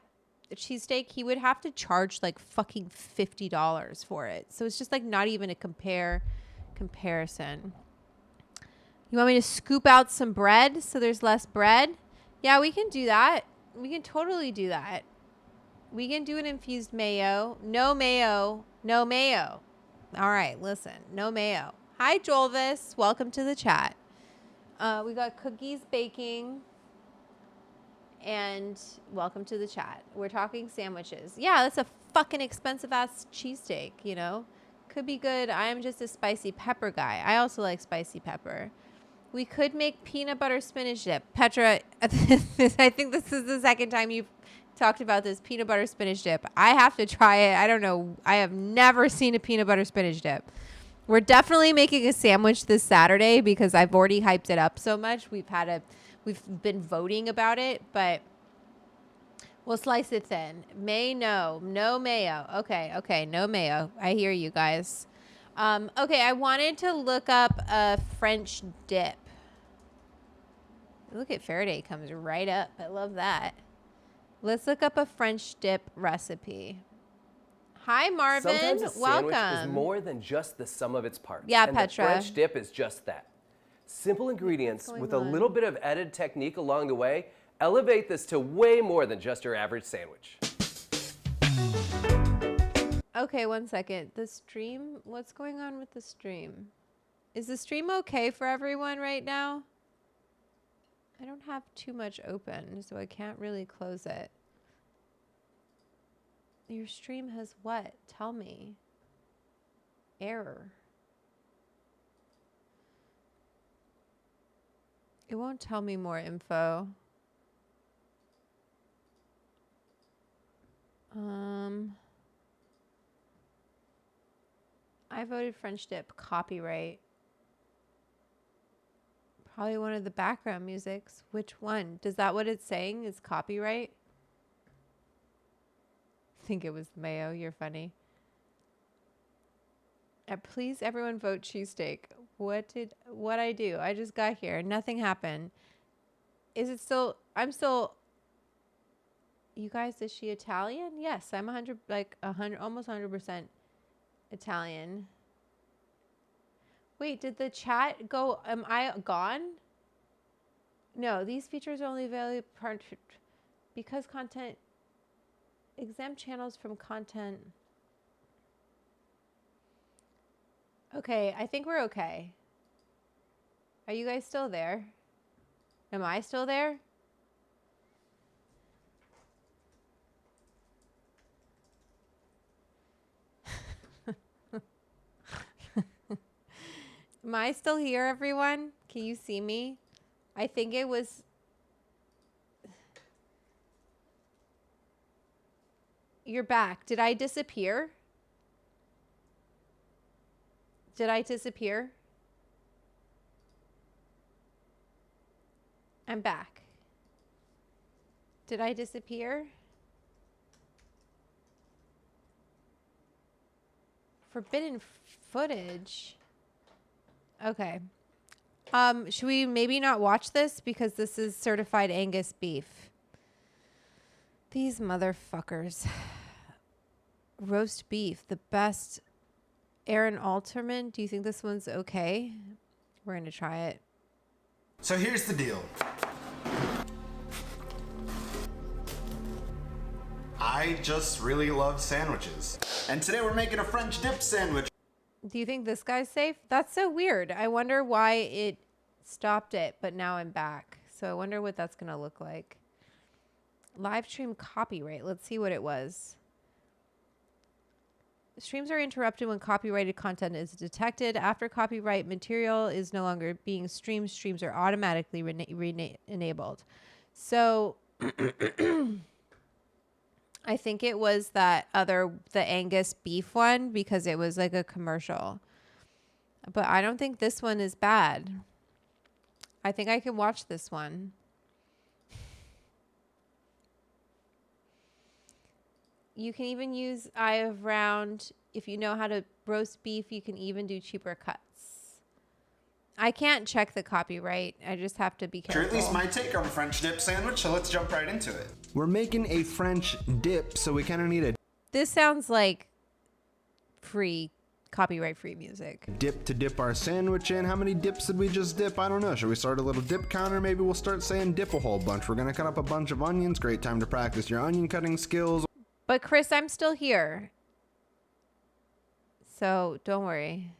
cheesesteak, he would have to charge like fucking $50 for it. So it's just like not even a comparison. You want me to scoop out some bread so there's less bread? Yeah, we can do that. We can totally do that. We can do an infused mayo. No mayo. No mayo. All right, listen. No mayo. Hi, Jolvis. Welcome to the chat. We got cookies baking. And welcome to the chat. We're talking sandwiches. Yeah, that's a fucking expensive-ass cheesesteak, you know? Could be good. I am just a spicy pepper guy. I also like spicy pepper. We could make peanut butter spinach dip. Petra, I think this is the second time you've talked about this peanut butter spinach dip. I have to try it. I don't know. I have never seen a peanut butter spinach dip. We're definitely making a sandwich this Saturday because I've already hyped it up so much. We've been voting about it, but we'll slice it thin. No mayo. Okay, no mayo. I hear you guys. Okay, I wanted to look up a French dip. Look at Faraday comes right up. I love that. Let's look up a French dip recipe. Hi, Marvin. Sometimes a welcome. Sandwich is more than just the sum of its parts. Yeah, and Petra. The French dip is just that. Simple ingredients with a little bit of added technique along the way elevate this to way more than just your average sandwich. Okay, one second. The stream, what's going on with the stream? Is the stream okay for everyone right now? I don't have too much open, so I can't really close it. Your stream has what? Tell me. Error. It won't tell me more info. I voted French dip, copyright. Probably one of the background musics. Which one? Is that what it's saying is copyright? I think it was mayo. You're funny. Please everyone vote cheesesteak. What I do? I just got here. Nothing happened. Is it still, I'm still, you guys, is she Italian? Yes, I'm 100, almost 100% Italian. Wait, did the chat go, am I gone? No, these features are only available because content, exempt channels from content. Okay, I think we're okay. Are you guys still there? Am I still there? Am I still here, everyone? Can you see me? I think it was... You're back. Did I disappear? Did I disappear? I'm back. Did I disappear? Forbidden footage. Okay. Should we maybe not watch this because this is certified Angus beef? These motherfuckers. Roast beef, the best. Aaron Alterman, do you think this one's okay? We're gonna try it. So here's the deal. I just really love sandwiches. And today we're making a French dip sandwich. Do you think this guy's safe? That's so weird. I wonder why it stopped it, but now I'm back. So I wonder what that's gonna look like. Live stream copyright. Let's see what it was. Streams are interrupted when copyrighted content is detected. After copyright material is no longer being streamed, streams are automatically enabled. So I think it was the Angus beef one because it was like a commercial. But I don't think this one is bad. I think I can watch this one. You can even use eye of round. If you know how to roast beef, you can even do cheaper cuts. I can't check the copyright. I just have to be careful. Or at least my take on a French dip sandwich, so let's jump right into it. We're making a French dip, so we kind of need a This sounds like copyright-free music. dip to dip our sandwich in. How many dips did we just dip? I don't know. Should we start a little dip counter? Maybe we'll start saying dip a whole bunch. We're going to cut up a bunch of onions. Great time to practice your onion cutting skills. But Chris, I'm still here. So don't worry.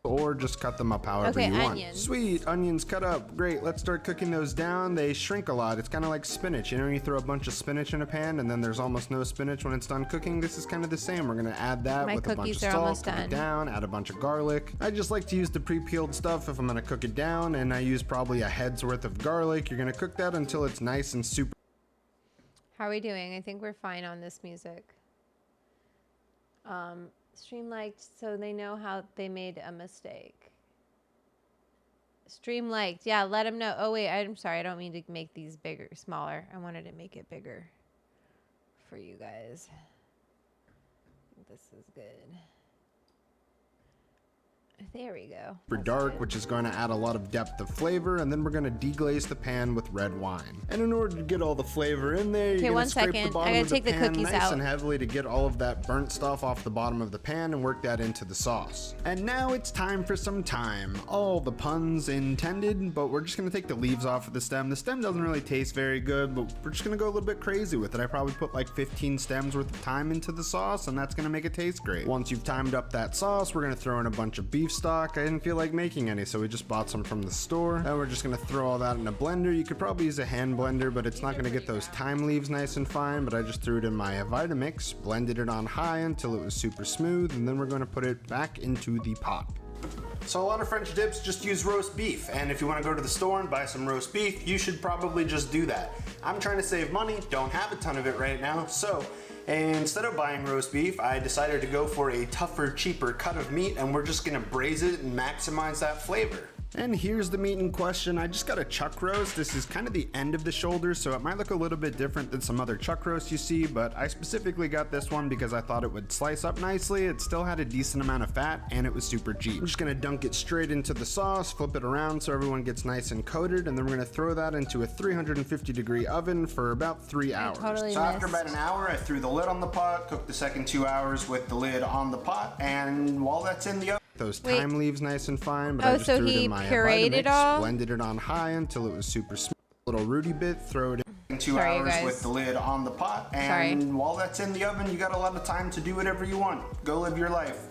Or just cut them up however you want. Onions. Sweet, onions cut up. Great, let's start cooking those down. They shrink a lot. It's kind of like spinach. You know, you throw a bunch of spinach in a pan and then there's almost no spinach when it's done cooking. This is kind of the same. We're gonna add that with a bunch of salt, cook it down, add a bunch of garlic. I just like to use the pre-peeled stuff if I'm gonna cook it down, and I use probably a head's worth of garlic. You're gonna cook that until it's nice and super. How are we doing? I think we're fine on this music. Stream liked, so they know how they made a mistake. Stream liked. Yeah, let them know. Oh, wait, I'm sorry. I don't mean to make these bigger, smaller. I wanted to make it bigger for you guys. I think this is good. There we go. For dark, which is going to add a lot of depth of flavor, and then we're going to deglaze the pan with red wine. And in order to get all the flavor in there, you're going to scrape the bottom of the pan nice and heavily to get all of that burnt stuff off the bottom of the pan and work that into the sauce. And now it's time for some thyme. All the puns intended, but we're just going to take the leaves off of the stem. The stem doesn't really taste very good, but we're just going to go a little bit crazy with it. I probably put like 15 stems worth of thyme into the sauce, and that's going to make it taste great. Once you've timed up that sauce, we're going to throw in a bunch of beef stock. I didn't feel like making any, so we just bought some from the store. And we're just going to throw all that in a blender. You could probably use a hand blender, but it's not going to get those thyme leaves nice and fine, but I just threw it in my Vitamix, blended it on high until it was super smooth, and then we're going to put it back into the pot. So a lot of French dips just use roast beef, and if you want to go to the store and buy some roast beef, you should probably just do that. I'm trying to save money, don't have a ton of it right now, so instead of buying roast beef, I decided to go for a tougher, cheaper cut of meat, and we're just gonna braise it and maximize that flavor. And here's the meat in question. I just got a chuck roast. This is kind of the end of the shoulder, so it might look a little bit different than some other chuck roasts you see, but I specifically got this one because I thought it would slice up nicely. It still had a decent amount of fat, and it was super cheap. I'm just gonna dunk it straight into the sauce, flip it around so everyone gets nice and coated, and then we're gonna throw that into a 350-degree oven for about 3 hours. So after about an hour, I threw the lid on the pot, cooked the second 2 hours with the lid on the pot, and while that's in the oven, those thyme leaves nice and fine, but I just threw it in my Vitamix, blended it on high until it was super smooth. Little Rudy bit, throw it in 2 hours with the lid on the pot, and while that's in the oven, you got a lot of time to do whatever you want. Go live your life.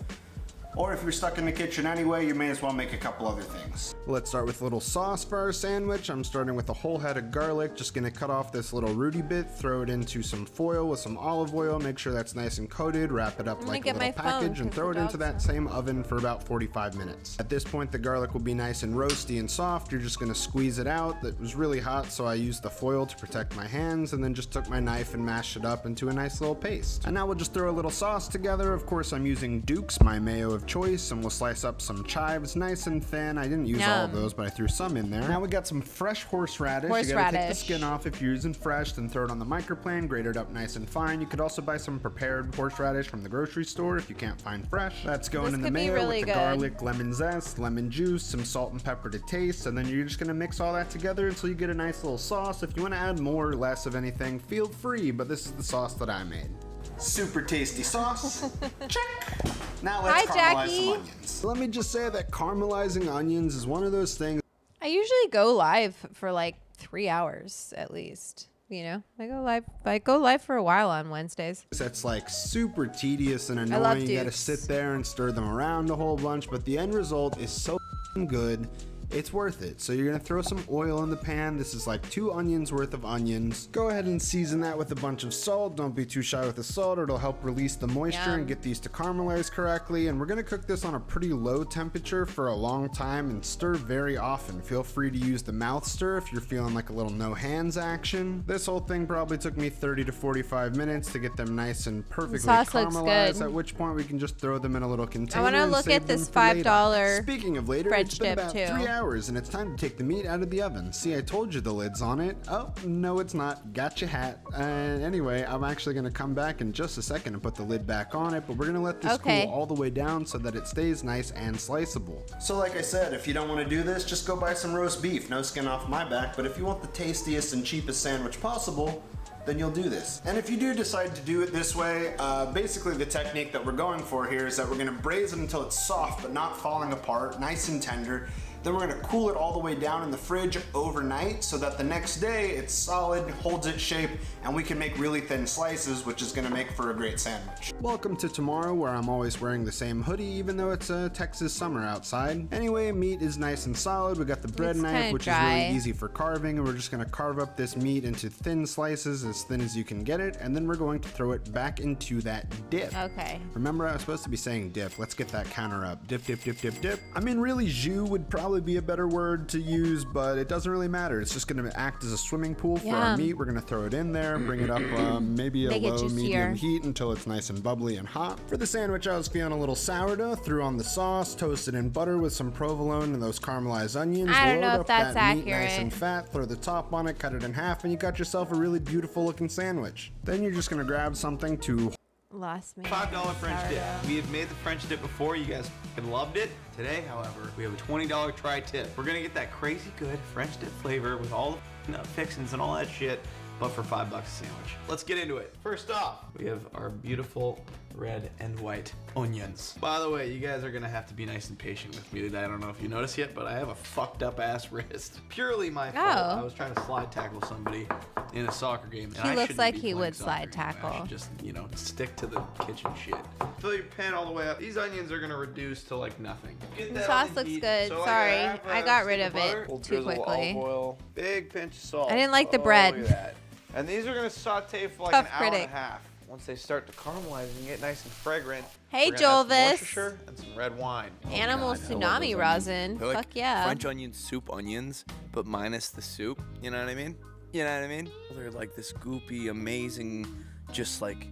Or if you're stuck in the kitchen anyway, you may as well make a couple other things. Let's start with a little sauce for our sandwich. I'm starting with a whole head of garlic. Just gonna cut off this little Rudy bit, throw it into some foil with some olive oil, make sure that's nice and coated, wrap it up like a little package, and throw it into that same oven for about 45 minutes. At this point, the garlic will be nice and roasty and soft. You're just gonna squeeze it out. It was really hot, so I used the foil to protect my hands, and then just took my knife and mashed it up into a nice little paste. And now we'll just throw a little sauce together. Of course, I'm using Duke's, my mayo of choice, and we'll slice up some chives nice and thin. I didn't use all of those, but I threw some in there. Now we got some fresh horseradish. You gotta take the skin off if you're using fresh, then throw it on the microplane, grate it up nice and fine. You could also buy some prepared horseradish from the grocery store if you can't find fresh. That's going in the mayo with the garlic, lemon zest, lemon juice, some salt and pepper to taste, and then you're just gonna mix all that together until you get a nice little sauce. If you want to add more or less of anything, feel free, but this is the sauce that I made. Super tasty sauce. Check. Now let's caramelize some onions. Let me just say that caramelizing onions is one of those things. I usually go live for like 3 hours at least. You know, I go live for a while on Wednesdays. That's like super tedious and annoying. You gotta sit there and stir them around a whole bunch, but the end result is so good. It's worth it. So you're gonna throw some oil in the pan. This is like 2 onions worth of onions. Go ahead and season that with a bunch of salt. Don't be too shy with the salt, or it'll help release the moisture and get these to caramelize correctly. And we're gonna cook this on a pretty low temperature for a long time and stir very often. Feel free to use the mouth stir if you're feeling like a little no hands action. This whole thing probably took me 30 to 45 minutes to get them nice and perfectly caramelized, at which point we can just throw them in a little container. I want to look at this $5 Speaking of later, French it's been dip about too. 3 hours and it's time to take the meat out of the oven. See, I told you the lid's on it. Oh, no it's not. Gotcha hat. Anyway, I'm actually going to come back in just a second and put the lid back on it, but we're going to let this cool all the way down so that it stays nice and sliceable. So like I said, if you don't want to do this, just go buy some roast beef. No skin off my back, but if you want the tastiest and cheapest sandwich possible, then you'll do this. And if you do decide to do it this way, basically the technique that we're going for here is that we're gonna braise it until it's soft but not falling apart, nice and tender. Then we're gonna cool it all the way down in the fridge overnight so that the next day it's solid, holds its shape, and we can make really thin slices, which is gonna make for a great sandwich. Welcome to tomorrow, where I'm always wearing the same hoodie even though it's a Texas summer outside. Anyway, meat is nice and solid. We got the bread knife, which is really easy for carving, and we're just gonna carve up this meat into thin slices, as thin as you can get it, and then we're going to throw it back into that dip. Okay. Remember, I was supposed to be saying dip. Let's get that counter up. Dip, dip, dip, dip, dip. I mean, really, jus would probably be a better word to use, but it doesn't really matter. It's just gonna act as a swimming pool for our meat. We're gonna throw it in there, bring it up maybe a low medium heat until it's nice and bubbly and hot. For the sandwich, I was feeling a little sourdough, threw on the sauce, toasted in butter with some provolone and those caramelized onions. I don't know Load if that's that meat accurate. nice and fat, throw the top on it, cut it in half, and you got yourself a really beautiful looking sandwich. Then you're just gonna grab something to Lost me. $5 French dip. We have made the French dip before. You guys loved it. Today, however, we have a $20 tri-tip. We're gonna get that crazy good French dip flavor with all the fixings and all that shit, but for $5 a sandwich. Let's get into it. First off, we have our beautiful red and white onions. By the way, you guys are gonna have to be nice and patient with me today. I don't know if you noticed yet, but I have a fucked up ass wrist. Purely my fault. I was trying to slide tackle somebody in a soccer game. He looks like he would slide tackle. I should just, you know, stick to the kitchen shit. Fill your pan all the way up. These onions are gonna reduce to like nothing. The sauce looks good. So sorry, I got rid of it too quickly. Olive oil, big pinch of salt. I didn't like the bread. Look at that. And these are gonna saute for like an hour and a half. Once they start to caramelize and get nice and fragrant. Hey, Jolvis. Worcestershire and some red wine. Animal tsunami rosin. They're Fuck like yeah. French onion soup onions, but minus the soup. You know what I mean? You know what I mean? They're like this goopy, amazing, just like,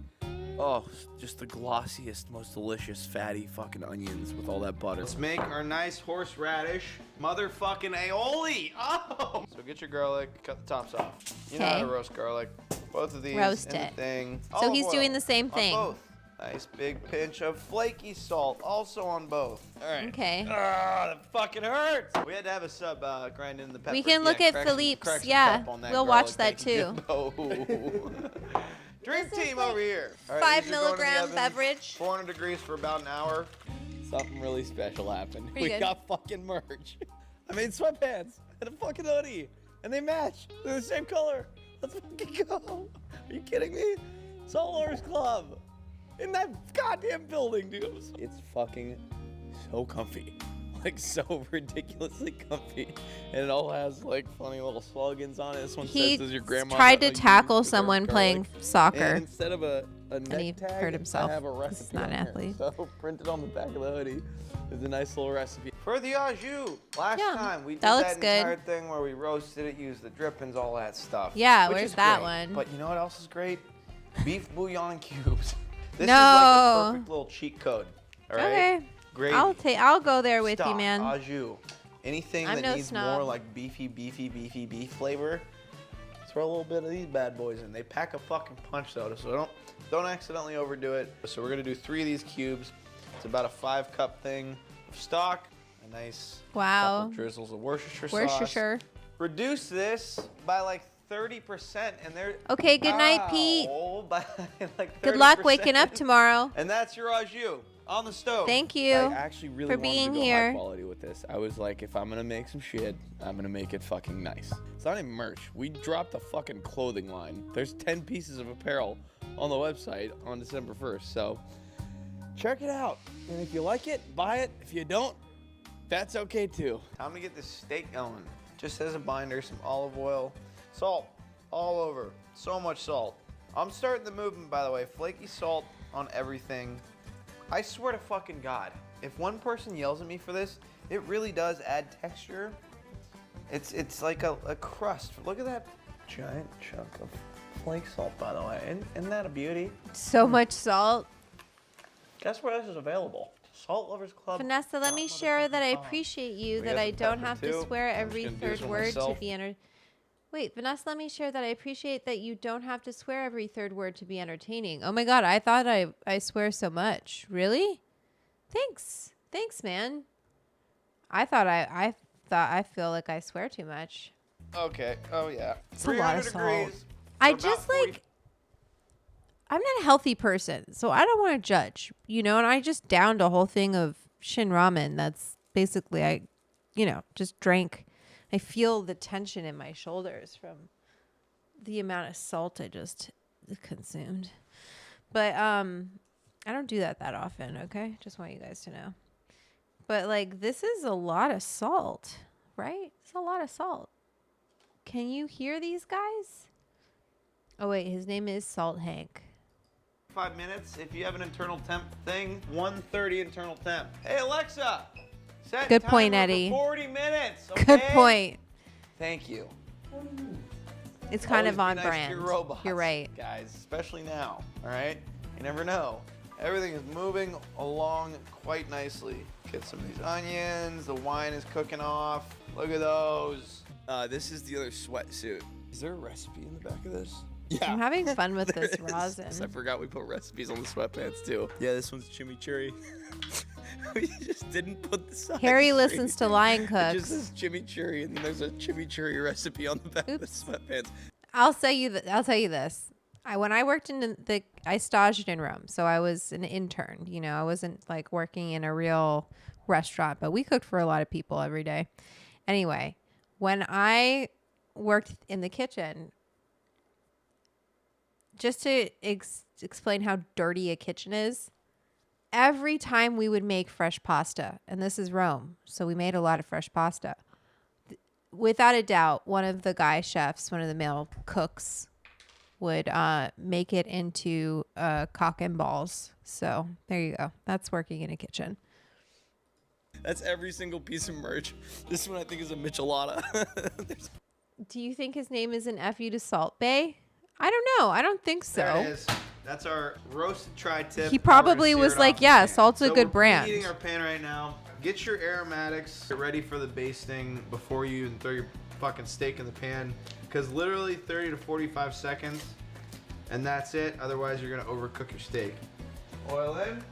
oh, just the glossiest, most delicious, fatty fucking onions with all that butter. Let's make our nice horseradish motherfucking aioli. Oh! So get your garlic, cut the tops off. You know how to roast garlic. Both of these roast in it. the thing. So Olive he's oil doing the same thing. On both. Nice big pinch of flaky salt, also on both. All right. Okay. Ah, that fucking hurts. We had to have a sub grind in the pepper. We can look at Philippe's. Yeah, we'll watch that too. Drink team over here. All right, 5 these are going in the milligram oven, beverage. 400 degrees for about an hour. Something really special happened. Pretty We good. got fucking merch. I made sweatpants and a fucking hoodie, and they match. They're the same color. Let's fucking go. Are you kidding me? Salt Lovers Club. In that goddamn building, dude. It's fucking so comfy. Like, so ridiculously comfy. And it all has, like, funny little slogans on it. This one He says, does your grandma tried know to you tackle use someone garlic?" playing soccer. And instead of a And neck he tag, hurt himself I have a 'cause recipe he's not on an there. athlete. So printed on the back of the hoodie is a nice little recipe. For the au jus. Last Yeah, time we did that looks that good. entire thing where we roasted it, used the drippings, all that stuff. Yeah, which where's is that great. one? But you know what else is great? Beef bouillon cubes. This is like No. a perfect little cheat code. All right. Okay. Gravy. I'll go there with you, stock, man. Au jus. Anything I'm that no needs snob. more like beefy beef flavor. Throw a little bit of these bad boys in. They pack a fucking punch though, so don't accidentally overdo it. So we're gonna do 3 of these cubes. It's about a 5-cup thing of stock. A nice couple drizzles of Worcestershire sauce. Reduce this by like 30%, and they're Okay, good night, Pete. by like 30%. Good luck waking up tomorrow. And that's your au jus on the stove. Thank you I actually really for wanted being to go here. high quality with this. I was like, if I'm gonna make some shit, I'm gonna make it fucking nice. It's not even merch. We dropped a fucking clothing line. There's 10 pieces of apparel on the website on December 1st. So check it out. And if you like it, buy it. If you don't, that's okay too. Time to get this steak going. Just as a binder, some olive oil, salt all over. So much salt. I'm starting the movement, by the way. Flaky salt on everything. I swear to fucking God, if one person yells at me for this, it really does add texture. It's like a crust. Look at that giant chunk of flake salt, by the way. Isn't that a beauty? So much salt. Guess where this is available? Salt Lovers Club. Vanessa, let me share that I appreciate you, We that got I the don't pepper, have too. to swear I'm just every gonna do third this one word to myself. be Wait, Vanessa, let me share that I appreciate that you don't have to swear every third word to be entertaining. Oh my God, I thought I swear so much. Really? Thanks, man. I feel like I swear too much. Okay. Oh yeah. It's a lot of 300 salt. degrees I for about just 40 like. I'm not a healthy person, so I don't want to judge, and I just downed a whole thing of Shin ramen. That's basically, just drank. I feel the tension in my shoulders from the amount of salt I just consumed. But I don't do that often, okay? Just want you guys to know. But like, this is a lot of salt, right? It's a lot of salt. Can you hear these guys? Oh wait, his name is Salt Hank. 5 minutes. If you have an internal temp thing, 130 internal temp. Hey Alexa, set Good point, timer Eddie. for 40 minutes. Okay? Good point. Thank you. It's kind Always of be on nice to brand. your robots, You're right. guys, especially now. All right, you never know. Everything is moving along quite nicely. Get some of these onions. The wine is cooking off. Look at those. This is the other sweatsuit. Is there a recipe in the back of this? Yeah. I'm having fun with this rosin. I forgot we put recipes on the sweatpants too. Yeah, this one's chimichurri. We just didn't put the size. Harry listens to Lion It Cooks. just says chimichurri, and then there's a chimichurri recipe on the back of the sweatpants. I'll tell you this. When I worked I staged in Rome, so I was an intern. You know, I wasn't like working in a real restaurant, but we cooked for a lot of people every day. Anyway, when I worked in the kitchen, just to explain how dirty a kitchen is, every time we would make fresh pasta, and this is Rome, so we made a lot of fresh pasta. Without a doubt, one of the guy chefs, one of the male cooks, would make it into cock and balls. So there you go. That's working in a kitchen. That's every single piece of merch. This one I think is a Michelada. Do you think his name is an F you to Salt Bay? I don't know. I don't think so. There it is. That's our roasted tri-tip. He probably was like, yeah, salt's a good brand. We're heating our pan right now. Get your aromatics. Get ready for the basting before you even throw your fucking steak in the pan. Because literally 30 to 45 seconds, and that's it. Otherwise, you're going to overcook your steak. Oil in.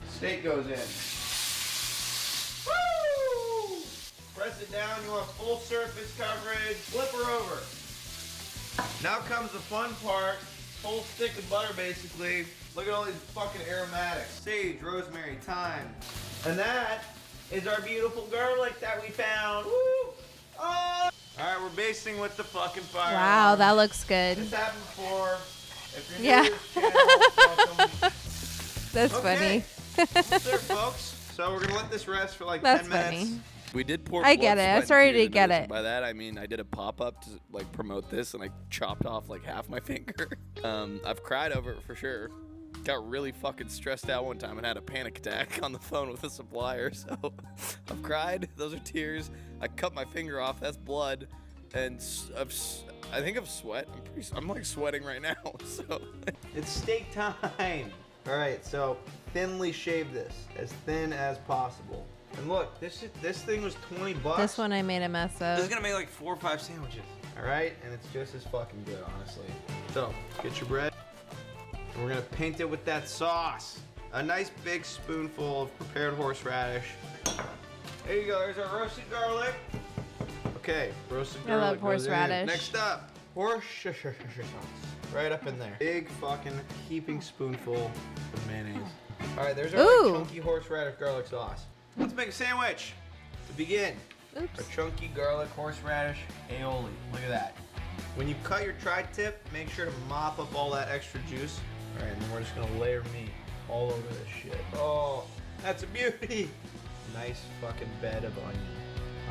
Steak goes in. Woo! Press it down. You want full surface coverage. Flip her over. Now comes the fun part. Full stick of butter, basically. Look at all these fucking aromatics. Sage, rosemary, thyme. And that is our beautiful garlic that we found. Woo! Oh! Alright, we're basting with the fucking fire. Wow, that looks good. This happened before. If you're Yeah. new to this channel, welcome. That's Okay. funny. That's it, folks. So we're gonna let this rest for like That's 10 minutes. funny. We did pour. I blood, get it. sweat, I and started tears to get into this. it. By that I mean I did a pop-up to like promote this, and I chopped off like half my finger. I've cried over it for sure. Got really fucking stressed out one time and had a panic attack on the phone with a supplier. So I've cried. Those are tears. I cut my finger off. That's blood. And I think of sweat. I'm like sweating right now. So It's steak time. All right, so thinly shave this, as thin as possible. And look, this thing was $20. This one I made a mess This is of. gonna make like 4 or 5 sandwiches. All right, and it's just as fucking good, honestly. So get your bread, and we're gonna paint it with that sauce. A nice big spoonful of prepared horseradish. There you go. There's our roasted garlic. Okay, roasted I garlic. love horseradish. Next up, Worcestershire sauce. Right up in there. Big fucking heaping spoonful of mayonnaise. All right, there's our like, chunky horseradish garlic sauce. Let's make a sandwich to begin. Oops. A chunky garlic horseradish aioli. Look at that. When you cut your tri-tip, make sure to mop up all that extra juice. All right, and then we're just gonna layer meat all over this shit. Oh, that's a beauty. Nice fucking bed of onion.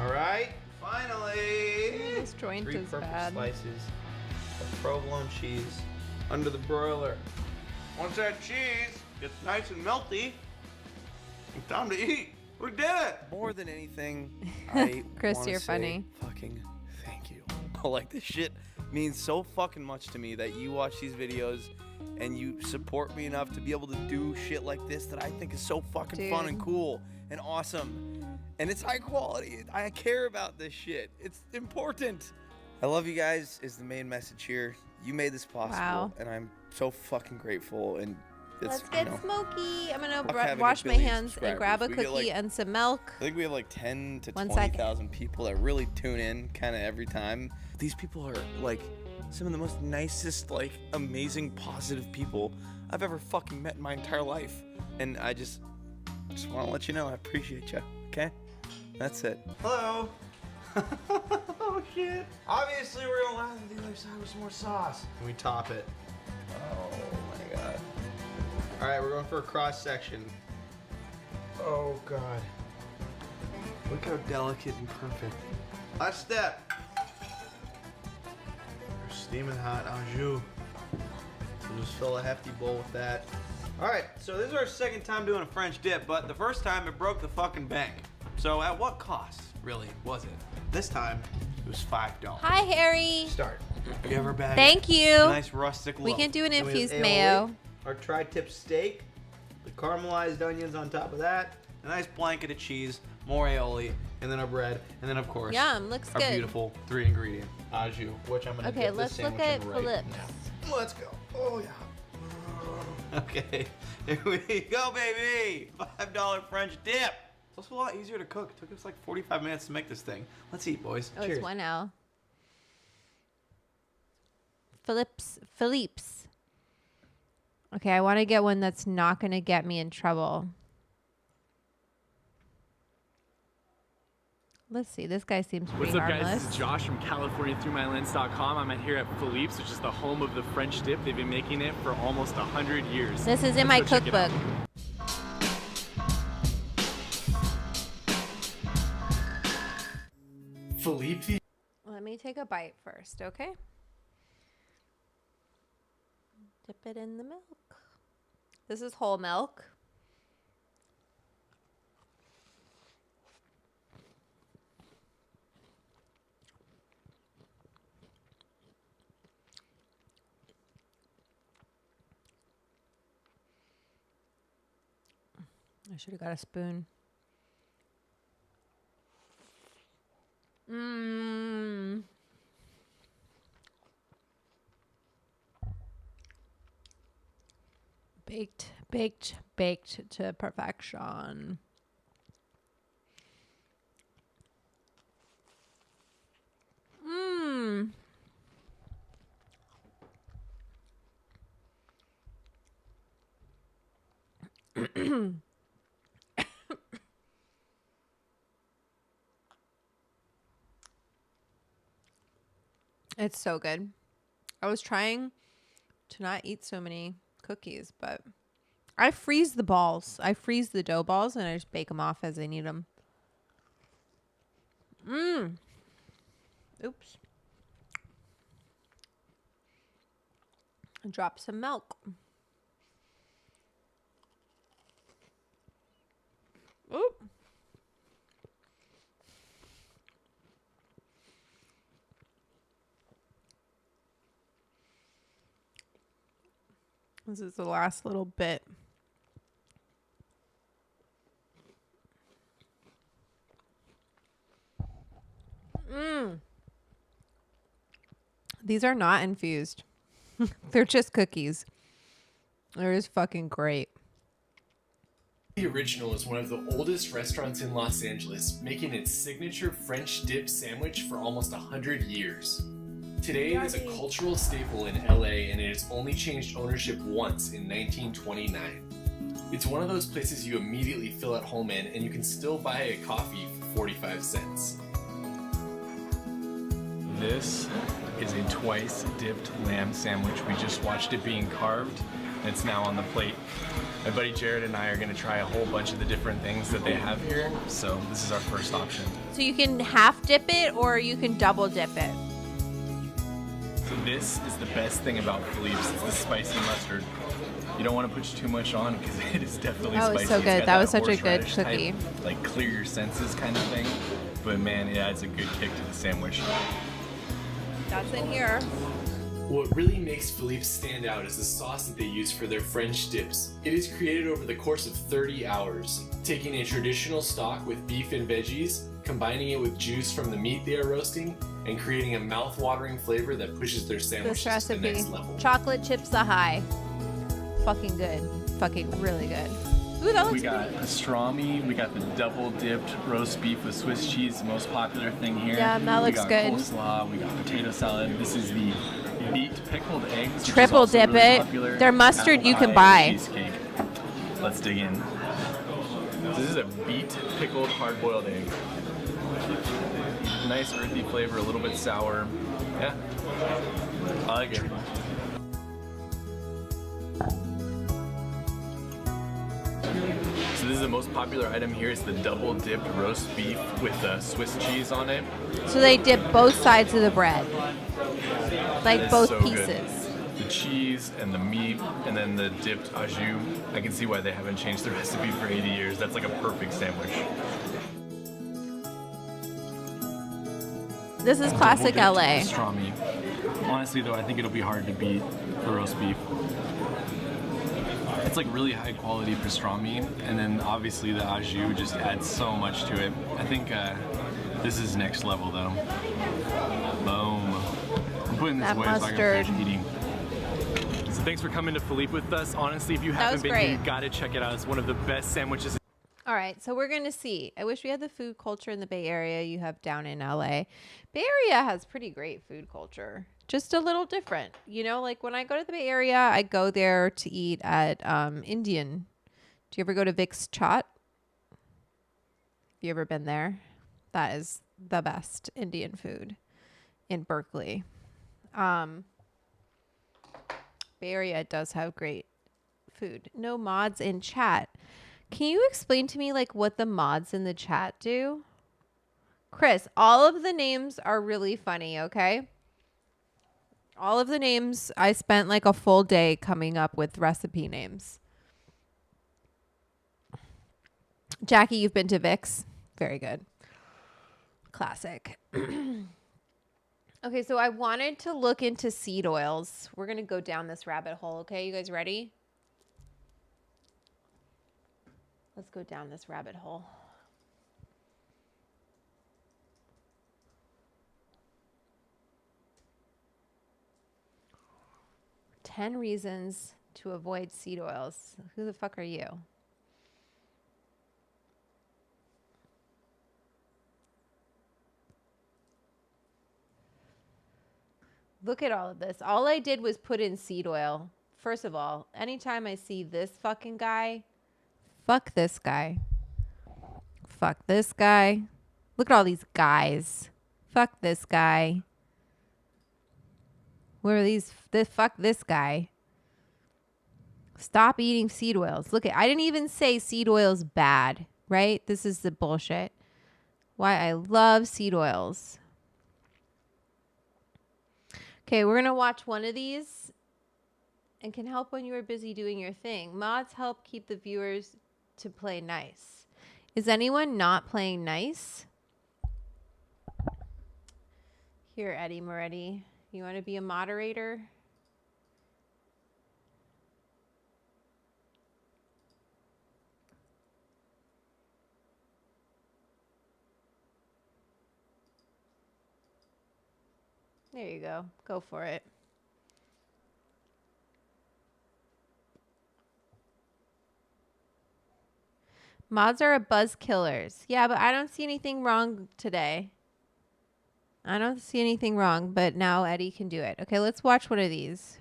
All right, finally. This joint 3 is perfect bad. slices of provolone cheese under the broiler. Once that cheese gets nice and melty, it's time to eat. We did it! More than anything, I Chris, wanna you're say funny. fucking thank you. Like this shit means so fucking much to me that you watch these videos and you support me enough to be able to do shit like this that I think is so fucking fun and cool and awesome. And it's high quality. I care about this shit. It's important. I love you guys is the main message here. You made this possible, Wow. and I'm so fucking grateful. And it's, Let's get you know, smoky. I'm gonna having a wash my billion hands and grab a subscribers. We get, cookie like- and some milk. I think we have like 10 to 1 second. 20,000 people that really tune in kind of every time. These people are like some of the most nicest, like amazing, positive people I've ever fucking met in my entire life. And I just want to let you know I appreciate you. Okay? That's it. Hello. Oh shit. Obviously we're gonna line the other side with some more sauce. Can we top it? Oh my god. Alright, we're going for a cross section. Oh god. Look how delicate and perfect. Last step. Our steaming hot au jus. So we'll just fill a hefty bowl with that. Alright, so this is our second time doing a French dip, but the first time it broke the fucking bank. So at what cost, really, was it? This time, it was $5. Hi, Harry. Start. You have our bag. Thank you. Nice rustic look. We can do an Then we have infused aioli, mayo. Our tri-tip steak, the caramelized onions on top of that, a nice blanket of cheese, more aioli, and then our bread, and then of course, Yum, looks our good. beautiful 3-ingredient au jus, which I'm gonna Okay, dip this let's look sandwich at in right Philip's. now. Let's go. Oh, yeah. Okay, here we go, baby. $5 French dip. It's also a lot easier to cook. It took us like 45 minutes to make this thing. Let's eat, boys. Oh, Cheers. it's 1L. Philippe's. Okay, I want to get one that's not going to get me in trouble. Let's see. This guy seems pretty What's up, harmless. guys? This is Josh from CaliforniaThroughMyLens.com. I'm here at Philippe's, which is the home of the French dip. They've been making it for almost 100 years. This is in my cookbook. Philippe? Let me take a bite first, okay? Dip it in the milk. This is whole milk. I should have got a spoon. Mmm. Baked to perfection. Mmm. It's so good. I was trying to not eat so many cookies, but I freeze the balls. I freeze the dough balls and I just bake them off as I need them. Mmm. Oops. Drop some milk. Oop. This is the last little bit. Mmm. These are not infused. They're just cookies. They're just fucking great. The Original is one of the oldest restaurants in Los Angeles, making its signature French dip sandwich for almost 100 years. Today, it is a cultural staple in LA, and it has only changed ownership once in 1929. It's one of those places you immediately feel at home in, and you can still buy a coffee for 45 cents. This is a twice dipped lamb sandwich. We just watched it being carved, and it's now on the plate. My buddy Jared and I are going to try a whole bunch of the different things that they have here, so this is our first option. So you can half dip it or you can double dip it. So this is the best thing about Philippe's. It's the spicy mustard. You don't want to put too much on because it is definitely spicy. That was so It's good. got That was such a good horseradish cookie. type, like clear your senses kind of thing. But man, it adds a good kick to the sandwich. That's in here. What really makes Philippe's stand out is the sauce that they use for their French dips. It is created over the course of 30 hours, taking a traditional stock with beef and veggies, combining it with juice from the meat they are roasting, and creating a mouth-watering flavor that pushes their sandwiches This to the recipe. next level. Chocolate chips ahai. Fucking good. Fucking really good. Ooh, that looks We got good. pastrami, we got the double dipped roast beef with Swiss cheese, the most popular thing here. Yeah, that looks we got good. Coleslaw, we got potato salad. This is the beet pickled eggs. which is Triple also dip really it. popular. Their mustard Apple you can pie, buy. Cheesecake. Let's dig in. This is a beet pickled hard-boiled egg. Nice earthy flavor, a little bit sour. Yeah, I like it. So this is the most popular item here. It's the double dipped roast beef with Swiss cheese on it. So they dip both sides of the bread. Like It's both so good. pieces. The cheese and the meat and then the dipped au jus. I can see why they haven't changed the recipe for 80 years. That's like a perfect sandwich. This is classic Double dipped LA. Pastrami. Honestly though, I think it'll be hard to beat the roast beef. It's like really high quality pastrami, and then obviously the au jus just adds so much to it. I think this is next level though. Boom. I'm putting this That away so I can mustard. finish eating. Thanks for coming to Philippe with us. Honestly, if you haven't been here, you gotta check it out. It's one of the best sandwiches. All right, so we're gonna see. I wish we had the food culture in the Bay Area you have down in LA. Bay Area has pretty great food culture, just a little different. You know, like when I go to the Bay Area, I go there to eat at Indian. Do you ever go to Vic's Chat? Have you ever been there? That is the best Indian food in Berkeley. Bay Area does have great food. No mods in chat. Can you explain to me like what the mods in the chat do? Chris, all of the names are really funny, okay? All of the names, I spent like a full day coming up with recipe names. Jackie, you've been to Vic's? Very good. Classic. Okay, so I wanted to look into seed oils. We're going to go down this rabbit hole, okay? You guys ready? Let's go down this rabbit hole. "10 reasons to avoid seed oils." Who the fuck are you? Look at all of this. All I did was put in seed oil. First of all, anytime I see this fucking guy, fuck this guy. Fuck this guy. Look at all these guys. Fuck this guy. Where are these? Fuck this guy. Stop eating seed oils. Look at, I didn't even say seed oil's bad, right? This is the bullshit. Why I love seed oils. Okay, we're going to watch one of these and can help when you are busy doing your thing. Mods help keep the viewers to play nice. Is anyone not playing nice? Here, Eddie Moretti. You want to be a moderator? There you go. Go for it. Mods are a buzz killers. Yeah, but I don't see anything wrong today. I don't see anything wrong, but now Eddie can do it. Okay, let's watch one of these.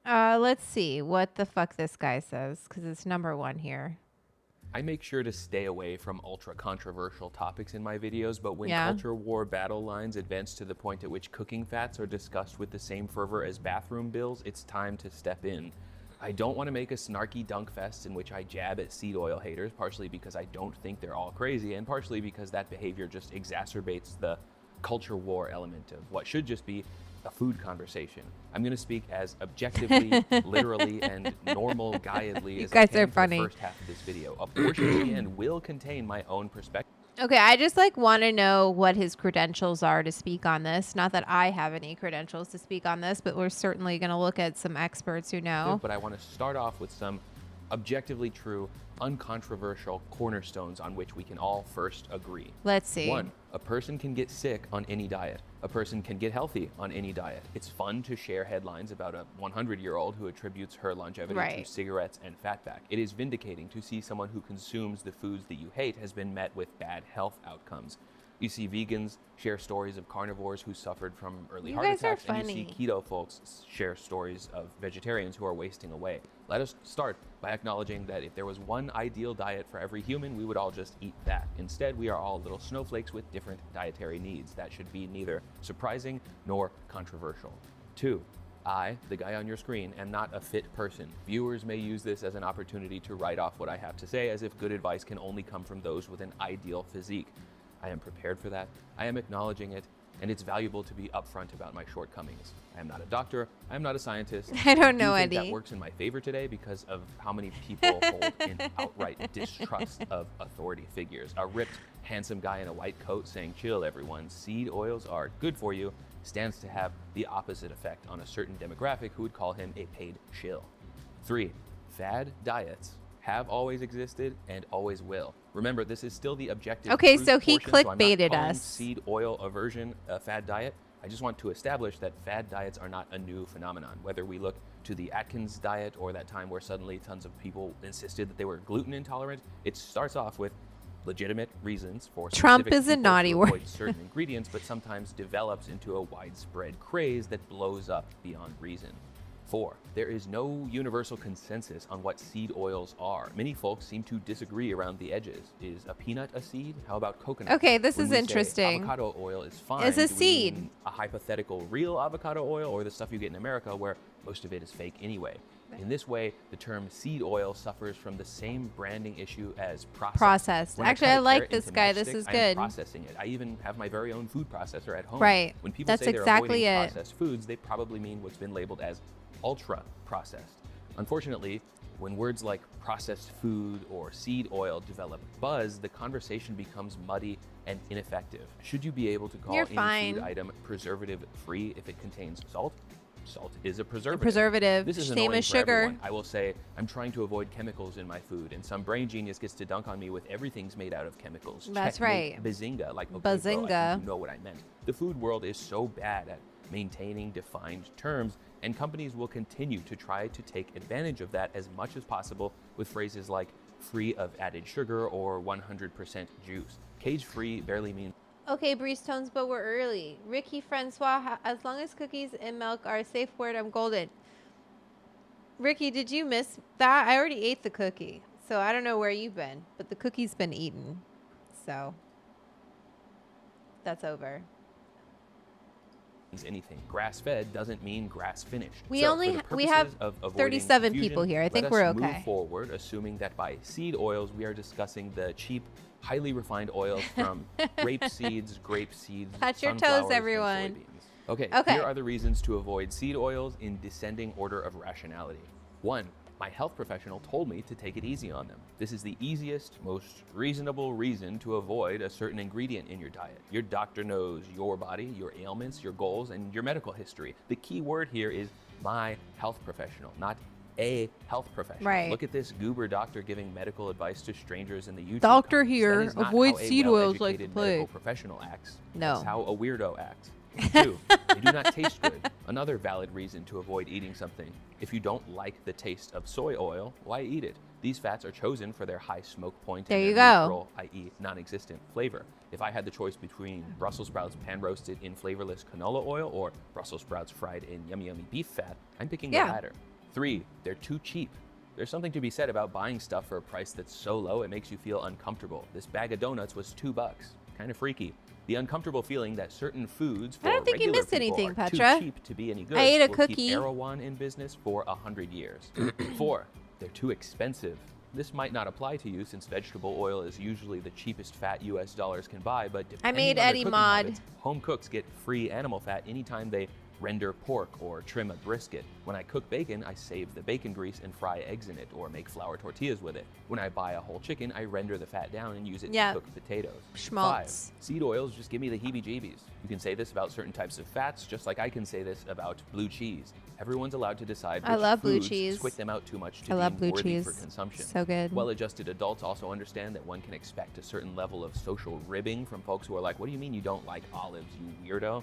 Let's see what the fuck this guy says, because it's number 1 here. I make sure to stay away from ultra controversial topics in my videos, but when culture war battle lines advance to the point at which cooking fats are discussed with the same fervor as bathroom bills, it's time to step in. I don't want to make a snarky dunk fest in which I jab at seed oil haters, partially because I don't think they're all crazy, and partially because that behavior just exacerbates the culture war element of what should just be a food conversation. I'm going to speak as objectively, literally, and normal guyedly as I can for the first half of this video. A portion at the end will contain my own perspective. Okay, I just like want to know what his credentials are to speak on this. Not that I have any credentials to speak on this, but we're certainly going to look at some experts who know. But I want to start off with some objectively true, uncontroversial cornerstones on which we can all first agree. Let's see. 1, a person can get sick on any diet. A person can get healthy on any diet. It's fun to share headlines about a 100-year-old who attributes her longevity to cigarettes and fatback. It is vindicating to see someone who consumes the foods that you hate has been met with bad health outcomes. You see vegans share stories of carnivores who suffered from early heart attacks, and you see keto folks share stories of vegetarians who are wasting away. Let us start by acknowledging that if there was one ideal diet for every human, we would all just eat that. Instead, we are all little snowflakes with different dietary needs. That should be neither surprising nor controversial. 2, I, the guy on your screen, am not a fit person. Viewers may use this as an opportunity to write off what I have to say, as if good advice can only come from those with an ideal physique. I am prepared for that. I am acknowledging it, and it's valuable to be upfront about my shortcomings. I am not a doctor. I am not a scientist. I don't know, Eddie. Eddie. That works in my favor today because of how many people hold in outright distrust of authority figures. A ripped, handsome guy in a white coat saying, "Chill, everyone. Seed oils are good for you," stands to have the opposite effect on a certain demographic who would call him a paid shill. 3, fad diets have always existed and always will. Remember, this is still the objective. Okay, so he portion, clickbaited so I'm not us. Seed oil aversion, a fad diet. I just want to establish that fad diets are not a new phenomenon. Whether we look to the Atkins diet or that time where suddenly tons of people insisted that they were gluten intolerant, it starts off with legitimate reasons for Trump is a naughty word. Avoid certain ingredients, but sometimes develops into a widespread craze that blows up beyond reason. 4. There is no universal consensus on what seed oils are. Many folks seem to disagree around the edges. Is a peanut a seed? How about coconut? Okay, this When is we say interesting. avocado oil is fine. It's a do we seed. mean a hypothetical real avocado oil, or the stuff you get in America where most of it is fake anyway? In this way, the term seed oil suffers from the same branding issue as processed. When Actually, cut I a like carrot this into guy. This matchsticks, is I'm good. processing it. I even have my very own food processor at home. Right. When people That's say they're exactly avoiding it. processed foods, they probably mean what's been labeled as ultra processed. Unfortunately, when words like processed food or seed oil develop buzz, the conversation becomes muddy and ineffective. Should you be able to call You're any fine. food item preservative-free if it contains salt? Salt is a preservative. Preservative, This is same annoying as for sugar. everyone. I will say I'm trying to avoid chemicals in my food, and some brain genius gets to dunk on me with everything's made out of chemicals. That's Checkmate, right. Bazinga, like okay, Bazinga. bro, I think you know what I meant. The food world is so bad at maintaining defined terms, and companies will continue to try to take advantage of that as much as possible with phrases like free of added sugar or 100% juice. Cage-free barely means Okay, Breeze Tones, but we're early. Ricky Francois, as long as cookies and milk are a safe word, I'm golden. Ricky, did you miss that? I already ate the cookie, so I don't know where you've been, but the cookie's been eaten, so that's over. anything. Grass-fed doesn't mean grass-finished. We So, only for the we have purposes of avoiding 37 confusion, people here. I think let we're us okay. move forward, assuming that by seed oils we are discussing the cheap, highly refined oils from grape seeds, Touch your toes, sunflowers, and everyone. soybeans. Okay, Okay. here are the reasons to avoid seed oils in descending order of rationality. 1. My health professional told me to take it easy on them. This is the easiest, most reasonable reason to avoid a certain ingredient in your diet. Your doctor knows your body, your ailments, your goals, and your medical history. The key word here is my health professional, not a health professional. Right. Look at this goober doctor giving medical advice to strangers in the YouTube Doctor comments. here, That is not avoid how a seed oils like the well-educated medical plague. professional acts. No. That's how a weirdo acts. 2, they do not taste good. Another valid reason to avoid eating something. If you don't like the taste of soy oil, why eat it? These fats are chosen for their high smoke point There and you their go. neutral, i.e. non-existent flavor. If I had the choice between Brussels sprouts pan-roasted in flavorless canola oil or Brussels sprouts fried in yummy beef fat, I'm picking the Yeah. latter. 3, they're too cheap. There's something to be said about buying stuff for a price that's so low it makes you feel uncomfortable. This bag of donuts was $2. Kind of freaky. The uncomfortable feeling that certain foods for I don't think you regular missed people anything, are Petra. too cheap to be any good I ate a will cookie. keep Erewhon in business for 100 years. 4, they're too expensive. This might not apply to you since vegetable oil is usually the cheapest fat US dollars can buy, but depending made on their Eddie cooking Mod. habits, home cooks get free animal fat anytime they render pork or trim a brisket. When I cook bacon, I save the bacon grease and fry eggs in it or make flour tortillas with it. When I buy a whole chicken, I render the fat down and use it Yeah. to cook potatoes. Schmaltz. 5, seed oils just give me the heebie-jeebies. You can say this about certain types of fats, just like I can say this about blue cheese. Everyone's allowed to decide which I love blue foods cheese. squid them out too much to I love deem blue worthy cheese. for consumption. So good. Well-adjusted adults also understand that one can expect a certain level of social ribbing from folks who are like, what do you mean you don't like olives, you weirdo?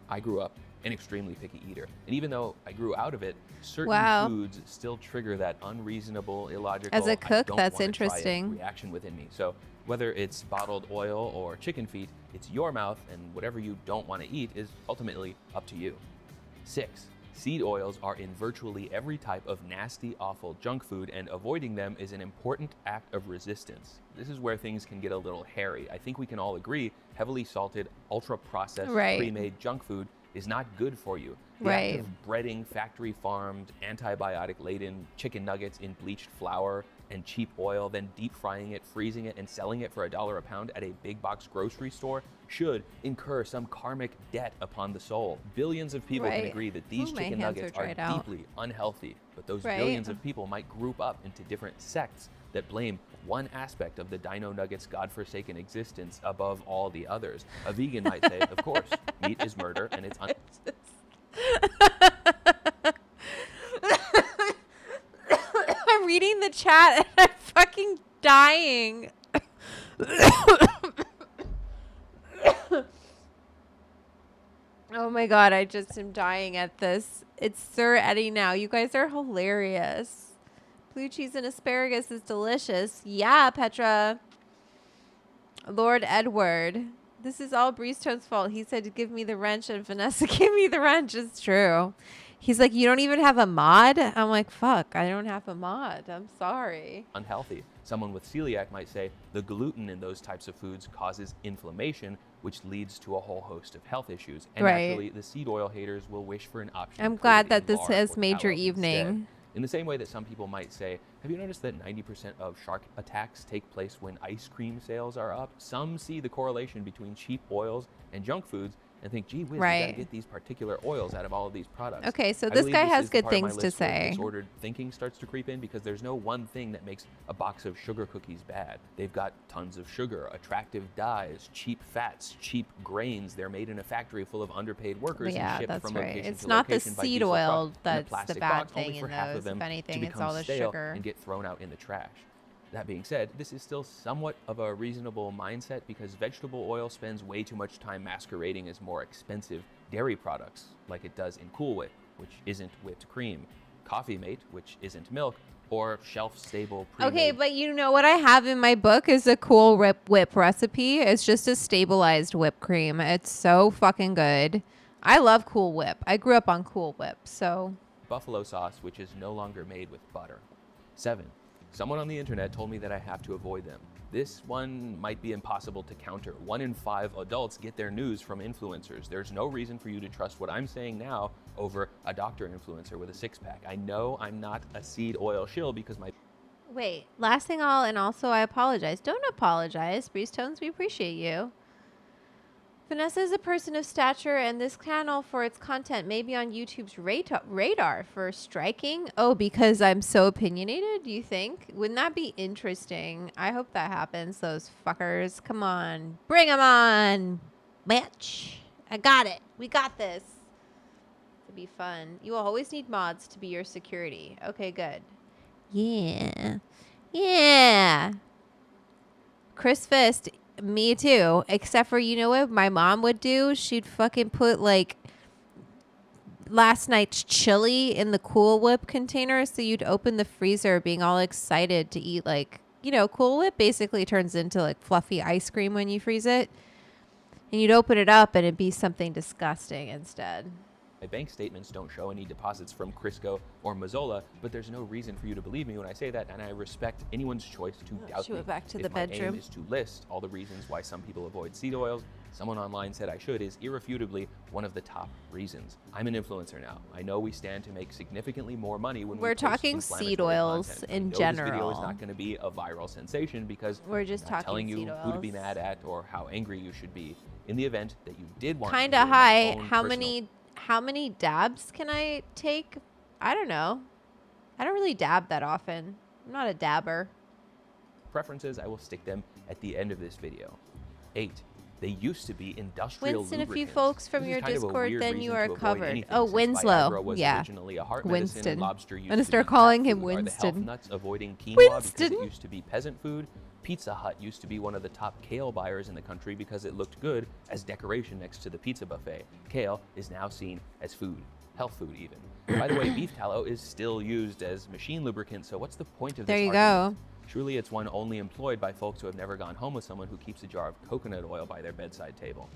I grew up an extremely picky eater. And even though I grew out of it, certain Wow. foods still trigger that unreasonable, illogical, As a "I cook, don't that's wanna try it" interesting. reaction within me. So whether it's bottled oil or chicken feet, it's your mouth, and whatever you don't want to eat is ultimately up to you. 6, seed oils are in virtually every type of nasty, awful junk food, and avoiding them is an important act of resistance. This is where things can get a little hairy. I think we can all agree heavily salted, ultra-processed, Right. pre-made junk food is not good for you. The Right. act of breading factory-farmed, antibiotic-laden chicken nuggets in bleached flour and cheap oil, then deep frying it, freezing it, and selling it for $1 a pound at a big box grocery store should incur some karmic debt upon the soul. Billions of people can Right. agree that these Ooh, my chicken hands nuggets are are dried out. deeply unhealthy, but those Right. billions of people might group up into different sects that blame one aspect of the Dino Nuggets' godforsaken existence above all the others. A vegan might say, of course, meat is murder and it's I'm reading the chat and I'm fucking dying. my God, I just am dying at this. It's Sir Eddie now. You guys are hilarious. Blue cheese and asparagus is delicious. Yeah, Petra. Lord Edward. This is all Breezetone's fault. He said to give me the wrench and Vanessa gave me the wrench. It's true. He's like, you don't even have a mod? I'm like, fuck, I don't have a mod. I'm sorry. Unhealthy. Someone with celiac might say the gluten in those types of foods causes inflammation, which leads to a whole host of health issues. And naturally, the seed oil haters will wish for an option. I'm glad that this has made your evening. Instead. In the same way that some people might say, have you noticed that 90% of shark attacks take place when ice cream sales are up? Some see the correlation between cheap oils and junk foods and think, gee whiz, we gotta get these particular oils out of all of these products. Okay, so this guy has good things to say. Disordered thinking starts to creep in because there's no one thing that makes a box of sugar cookies bad. They've got tons of sugar, attractive dyes, cheap fats, cheap grains. They're made in a factory full of underpaid workers and shipped from location to location. It's not the seed oil that's the bad box, thing in those. If anything, it's all the sugar. And get thrown out in the trash. That being said, this is still somewhat of a reasonable mindset because vegetable oil spends way too much time masquerading as more expensive dairy products, like it does in Cool Whip, which isn't whipped cream, Coffee Mate, which isn't milk, or shelf-stable pre-made. Okay, but you know what I have in my book is a Cool Whip recipe. It's just a stabilized whipped cream. It's so fucking good. I love Cool Whip. I grew up on Cool Whip, so... Buffalo sauce, which is no longer made with butter. 7. Someone on the internet told me that I have to avoid them. This one might be impossible to counter. 1 in 5 adults get their news from influencers. There's no reason for you to trust what I'm saying now over a doctor influencer with a six-pack. I know I'm not a seed oil shill because my... Wait, last thing and also I apologize. Don't apologize, Breezetones. We appreciate you. Vanessa is a person of stature, and this channel for its content may be on YouTube's radar for striking. Oh, because I'm so opinionated, do you think? Wouldn't that be interesting? I hope that happens, those fuckers. Come on. Bring them on, bitch. I got it. We got this. It'll be fun. You will always need mods to be your security. Okay, good. Yeah. Yeah. Chris Fist... Me too, except for, you know what my mom would do? She'd fucking put like last night's chili in the Cool Whip container, so you'd open the freezer being all excited to eat, like, you know, Cool Whip basically turns into like fluffy ice cream when you freeze it, and you'd open it up and it'd be something disgusting instead. My bank statements don't show any deposits from Crisco or Mazola, but there's no reason for you to believe me when I say that, and I respect anyone's choice to doubt she me. went back to if the my bedroom. aim is to list all the reasons why some people avoid seed oils, someone online said I should is irrefutably one of the top reasons. I'm an influencer now. I know we stand to make significantly more money when we're talking seed oils in general. This video is not going to be a viral sensation because we're just talking telling you seed oils. who to be mad at or how angry you should be. In the event that you did want kind of high, how many dabs can I take? I don't know. I don't really dab that often. I'm not a dabber. Preferences, I will stick them at the end of this video. 8. They used to be industrial Winston, lubricants. a few folks from your Discord, then you are covered. Oh, Winslow. Yeah. Winston. I'm going to start calling him Winston. Are the health nuts avoiding quinoa Winston. because it used to be peasant food? Pizza Hut used to be one of the top kale buyers in the country because it looked good as decoration next to the pizza buffet. Kale is now seen as food, health food even. By the way, beef tallow is still used as machine lubricant, so what's the point of this argument? There you go. Truly, it's one only employed by folks who have never gone home with someone who keeps a jar of coconut oil by their bedside table.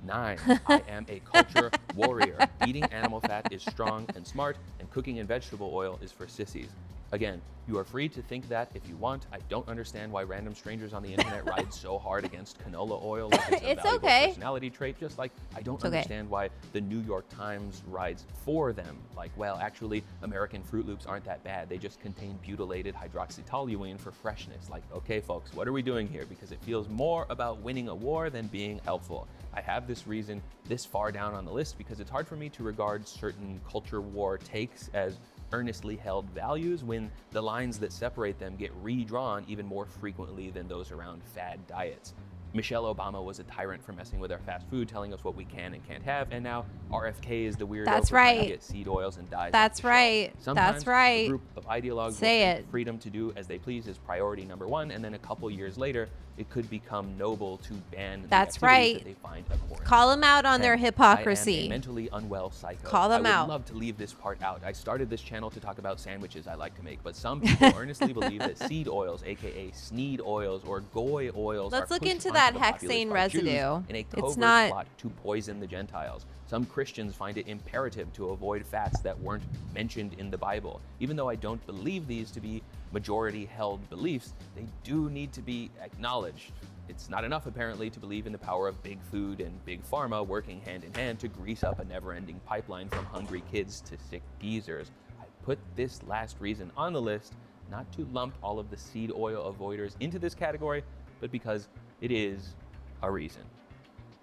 9. I am a culture warrior. Eating animal fat is strong and smart, and cooking in vegetable oil is for sissies. Again, you are free to think that if you want. I don't understand why random strangers on the internet ride so hard against canola oil like it's a valuable personality trait, just like I don't understand why the New York Times rides for them. Like, well, actually, American Fruit Loops aren't that bad. They just contain butylated hydroxytoluene for freshness. Like, okay, folks, what are we doing here? Because it feels more about winning a war than being helpful. I have this reason this far down on the list because it's hard for me to regard certain culture war takes as earnestly held values when the lines that separate them get redrawn even more frequently than those around fad diets. Michelle Obama was a tyrant for messing with our fast food, telling us what we can and can't have, and now RFK is the weirdo That's for trying to right. get seed oils and dyes. That's right. Sometimes That's right. A group of ideologues Say will think it. freedom to do as they please is priority number one, and then a couple years later, it could become noble to ban That's the activities right. that they find abhorrent. Call them out on their hypocrisy. I am a mentally unwell psycho. Call them out. I would love to leave this part out. I started this channel to talk about sandwiches I like to make, but some people earnestly believe that seed oils, aka sneed oils or goy oils, Let's are look pushed into onto that the populace hexane by residue. Jews in a covert It's not plot to poison the Gentiles. Some Christians find it imperative to avoid fats that weren't mentioned in the Bible. Even though I don't believe these to be majority-held beliefs, they do need to be acknowledged. It's not enough, apparently, to believe in the power of big food and big pharma working hand in hand to grease up a never-ending pipeline from hungry kids to sick geezers. I put this last reason on the list not to lump all of the seed oil avoiders into this category, but because it is a reason.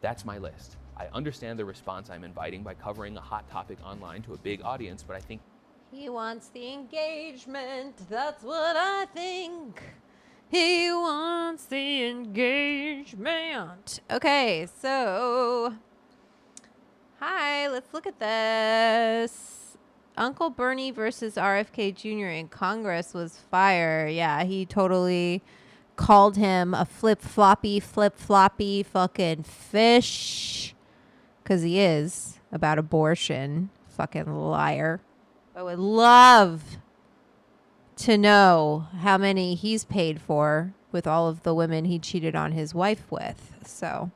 That's my list. I understand the response I'm inviting by covering a hot topic online to a big audience, but I think he wants the engagement. That's what I think. He wants the engagement. Okay, so hi, let's look at this. Uncle Bernie versus RFK Jr. in Congress was fire. Yeah, he totally called him a flip-floppy fucking fish. Because he is about abortion. Fucking liar. I would love to know how many he's paid for with all of the women he cheated on his wife with. So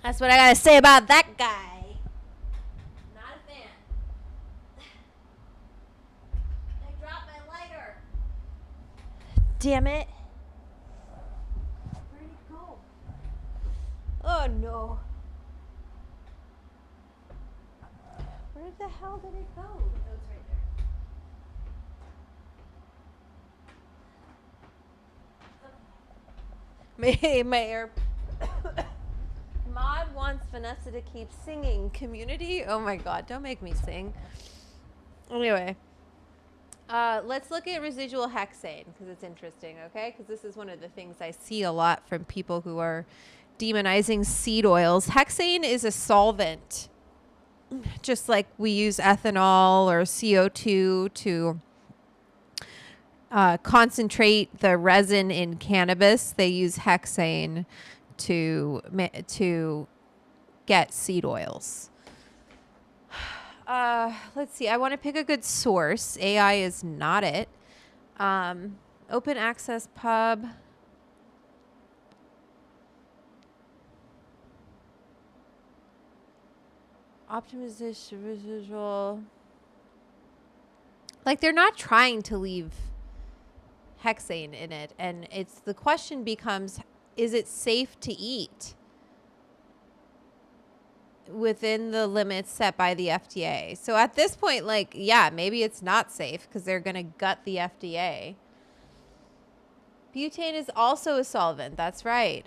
that's what I gotta say about that guy. Not a fan. I dropped my lighter. Damn it. Where'd it go? Oh no. Where the hell did it go? Oh, it's right there. My air. Maud wants Vanessa to keep singing. Community? Oh my god, don't make me sing. Anyway. Let's look at residual hexane because it's interesting, okay? Because this is one of the things I see a lot from people who are demonizing seed oils. Hexane is a solvent, just like we use ethanol or CO2 to concentrate the resin in cannabis. They use hexane to get seed oils. Let's see. I want to pick a good source. AI is not it. Open access pub. Optimization residual. Like, they're not trying to leave hexane in it, and it's the question becomes, is it safe to eat within the limits set by the FDA? So at this point, like, yeah, maybe it's not safe because they're going to gut the FDA. Butane is also a solvent. That's right.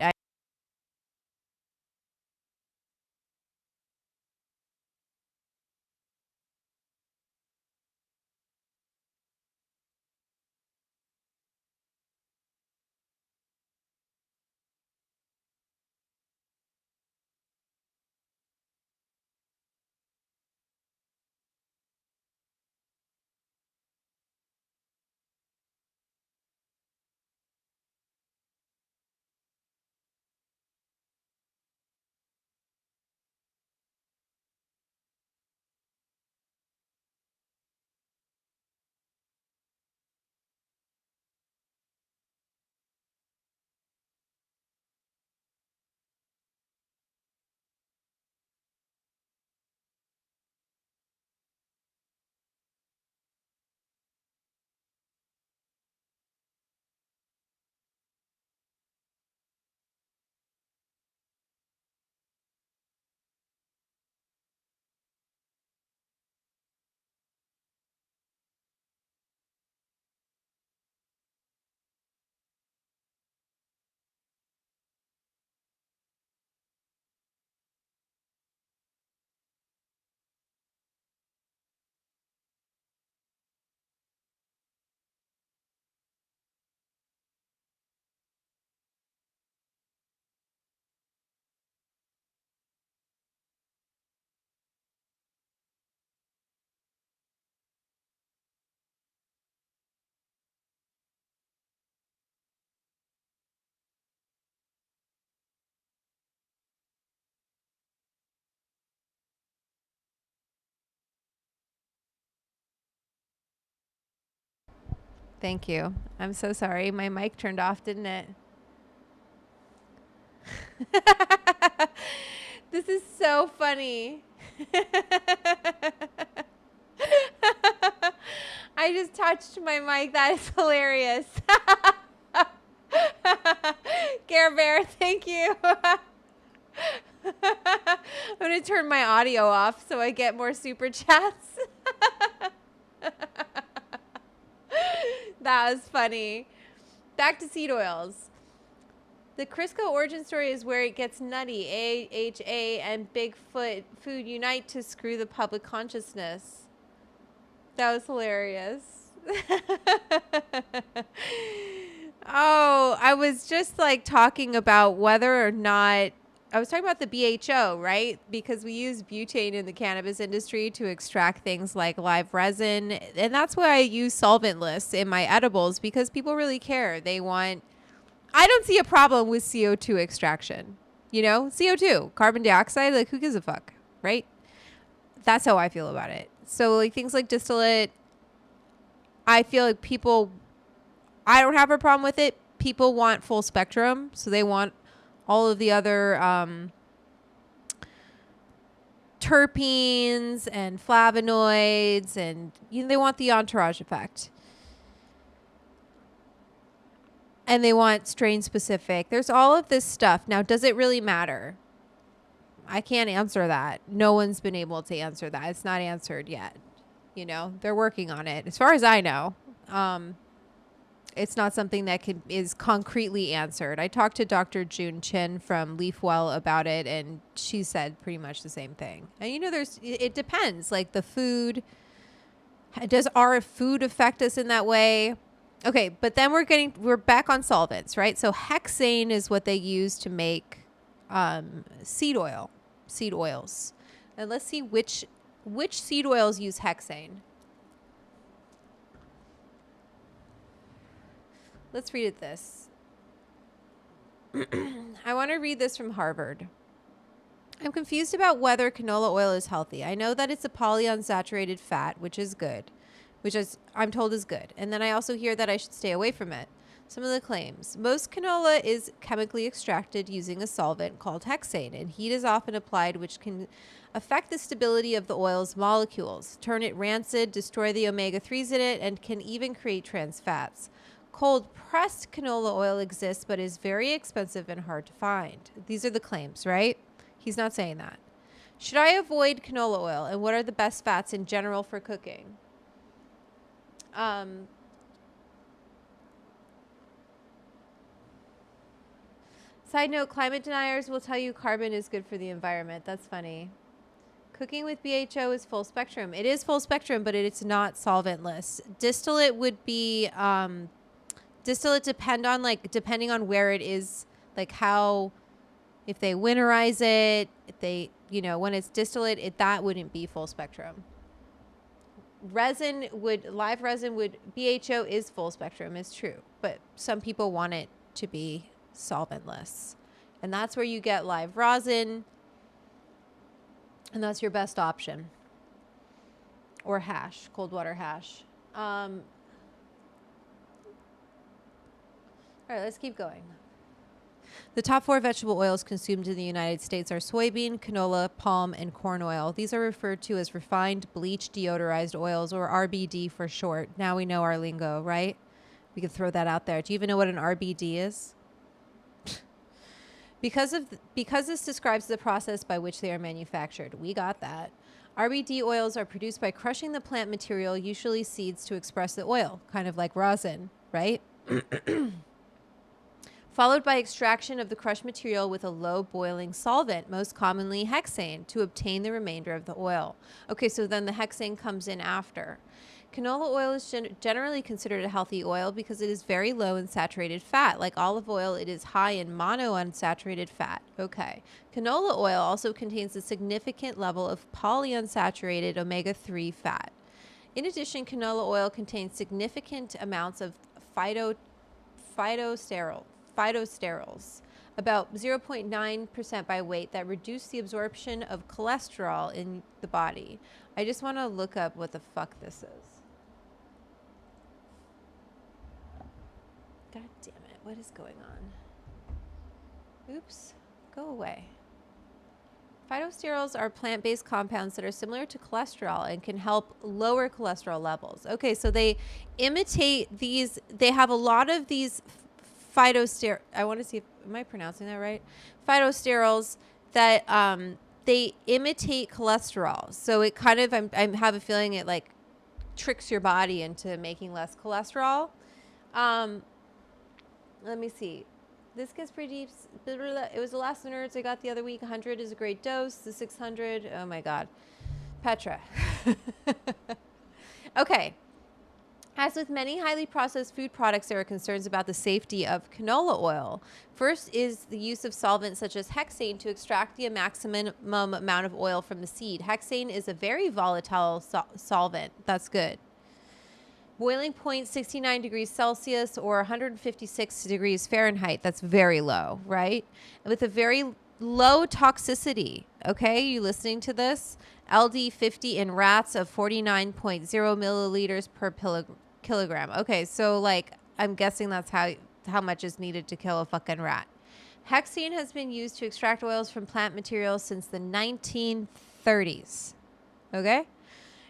Thank you. I'm so sorry. My mic turned off, didn't it? This is so funny. I just touched my mic. That is hilarious. Care Bear, thank you. I'm going to turn my audio off so I get more super chats. That was funny. Back to seed oils. The Crisco origin story is where it gets nutty. AHA and Bigfoot food unite to screw the public consciousness. That was hilarious. Oh, I was just like talking about whether or not I was talking about the BHO, right? Because we use butane in the cannabis industry to extract things like live resin. And that's why I use solventless in my edibles, because people really care. They want, I don't see a problem with CO2 extraction. You know, CO2, carbon dioxide, like who gives a fuck, right? That's how I feel about it. So like things like distillate, I feel like people, I don't have a problem with it. People want full spectrum. So they want all of the other terpenes and flavonoids, and you know, they want the entourage effect. And they want strain specific. There's all of this stuff. Now, does it really matter? I can't answer that. No one's been able to answer that. It's not answered yet. You know, they're working on it. As far as I know, it's not something that is concretely answered. I talked to Dr. June Chin from Leafwell about it, and she said pretty much the same thing. And you know, it depends. Like the food, does our food affect us in that way? Okay, but then we're back on solvents, right? So hexane is what they use to make seed oils. And let's see which seed oils use hexane. Let's read it this. I want to read this from Harvard. I'm confused about whether canola oil is healthy. I know that it's a polyunsaturated fat, which is good, I'm told is good. And then I also hear that I should stay away from it. Some of the claims. Most canola is chemically extracted using a solvent called hexane, and heat is often applied, which can affect the stability of the oil's molecules, turn it rancid, destroy the omega-3s in it, and can even create trans fats. Cold pressed canola oil exists, but is very expensive and hard to find. These are the claims, right? He's not saying that. Should I avoid canola oil? And what are the best fats in general for cooking? Side note, climate deniers will tell you carbon is good for the environment. That's funny. Cooking with BHO is full spectrum. It is full spectrum, but it's not solventless. Distillate would be... distillate depending on where it is, like how, if they winterize it, if they, you know, when it's distillate, that wouldn't be full spectrum. Live resin would, BHO is full spectrum, is true, but some people want it to be solventless. And that's where you get live rosin, and that's your best option. Or hash, cold water hash. All right, let's keep going. The top 4 vegetable oils consumed in the United States are soybean, canola, palm, and corn oil. These are referred to as refined bleach deodorized oils, or RBD for short. Now we know our lingo, right? We can throw that out there. Do you even know what an RBD is? Because this describes the process by which they are manufactured. We got that. RBD oils are produced by crushing the plant material, usually seeds, to express the oil, kind of like rosin, right? Followed by extraction of the crushed material with a low boiling solvent, most commonly hexane, to obtain the remainder of the oil. Okay, so then the hexane comes in after. Canola oil is generally considered a healthy oil because it is very low in saturated fat. Like olive oil, it is high in monounsaturated fat. Okay. Canola oil also contains a significant level of polyunsaturated omega-3 fat. In addition, canola oil contains significant amounts of phytosterols, about 0.9% by weight, that reduce the absorption of cholesterol in the body. I just want to look up what the fuck this is. God damn it. What is going on? Oops. Go away. Phytosterols are plant-based compounds that are similar to cholesterol and can help lower cholesterol levels. Okay, so they imitate these. They have a lot of these phytosterols. I want to see if, am I pronouncing that right? Phytosterols that they imitate cholesterol. So it kind of, I have a feeling it like tricks your body into making less cholesterol. Let me see. This gets pretty deep. It was the last nerds I got the other week. 100 is a great dose. The 600, oh my God. Petra. Okay. As with many highly processed food products, there are concerns about the safety of canola oil. First is the use of solvents such as hexane to extract the maximum amount of oil from the seed. Hexane is a very volatile solvent. That's good. Boiling point 69 degrees Celsius or 156 degrees Fahrenheit. That's very low, right? With a very low toxicity. Okay, you listening to this? LD50 in rats of 49.0 milliliters per kilogram. Okay, so like I'm guessing that's how much is needed to kill a fucking rat. Hexane has been used to extract oils from plant materials since the 1930s. Okay?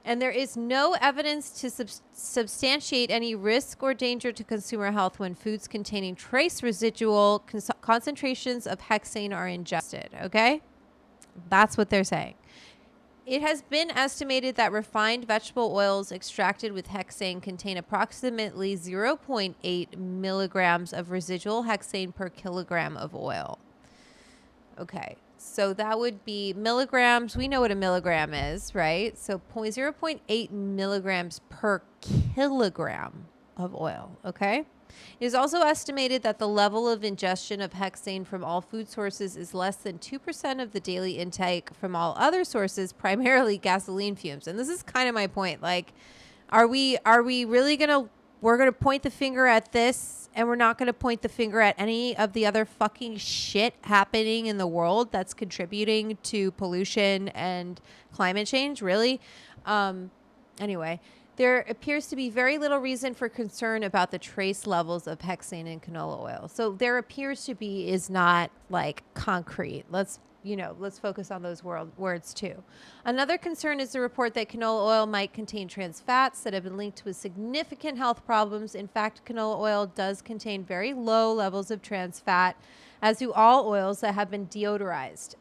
And there is no evidence to substantiate any risk or danger to consumer health when foods containing trace residual concentrations of hexane are ingested. Okay? That's what they're saying. It has been estimated that refined vegetable oils extracted with hexane contain approximately 0.8 milligrams of residual hexane per kilogram of oil. Okay. So that would be milligrams. We know what a milligram is, right? So 0.8 milligrams per kilogram of oil, okay? It is also estimated that the level of ingestion of hexane from all food sources is less than 2% of the daily intake from all other sources, primarily gasoline fumes. And this is kind of my point. Like, are we really we're going to point the finger at this and we're not going to point the finger at any of the other fucking shit happening in the world that's contributing to pollution and climate change? Really? Anyway, there appears to be very little reason for concern about the trace levels of hexane in canola oil. So there appears to be is not like concrete. Let's focus on those words too. Another concern is the report that canola oil might contain trans fats that have been linked with significant health problems. In fact, canola oil does contain very low levels of trans fat, as do all oils that have been deodorized.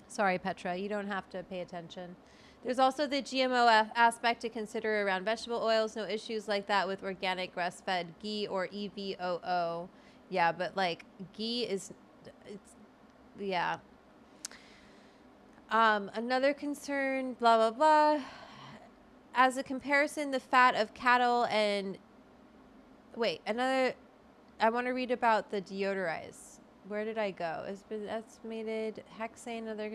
Sorry, Petra, you don't have to pay attention. There's also the GMO aspect to consider around vegetable oils. No issues like that with organic grass-fed ghee or EVOO. Yeah, but like ghee is... Yeah. Another concern, blah, blah, blah. As a comparison, the fat of cattle and... Wait, I want to read about the deodorized. Where did I go? It's been estimated hexane, other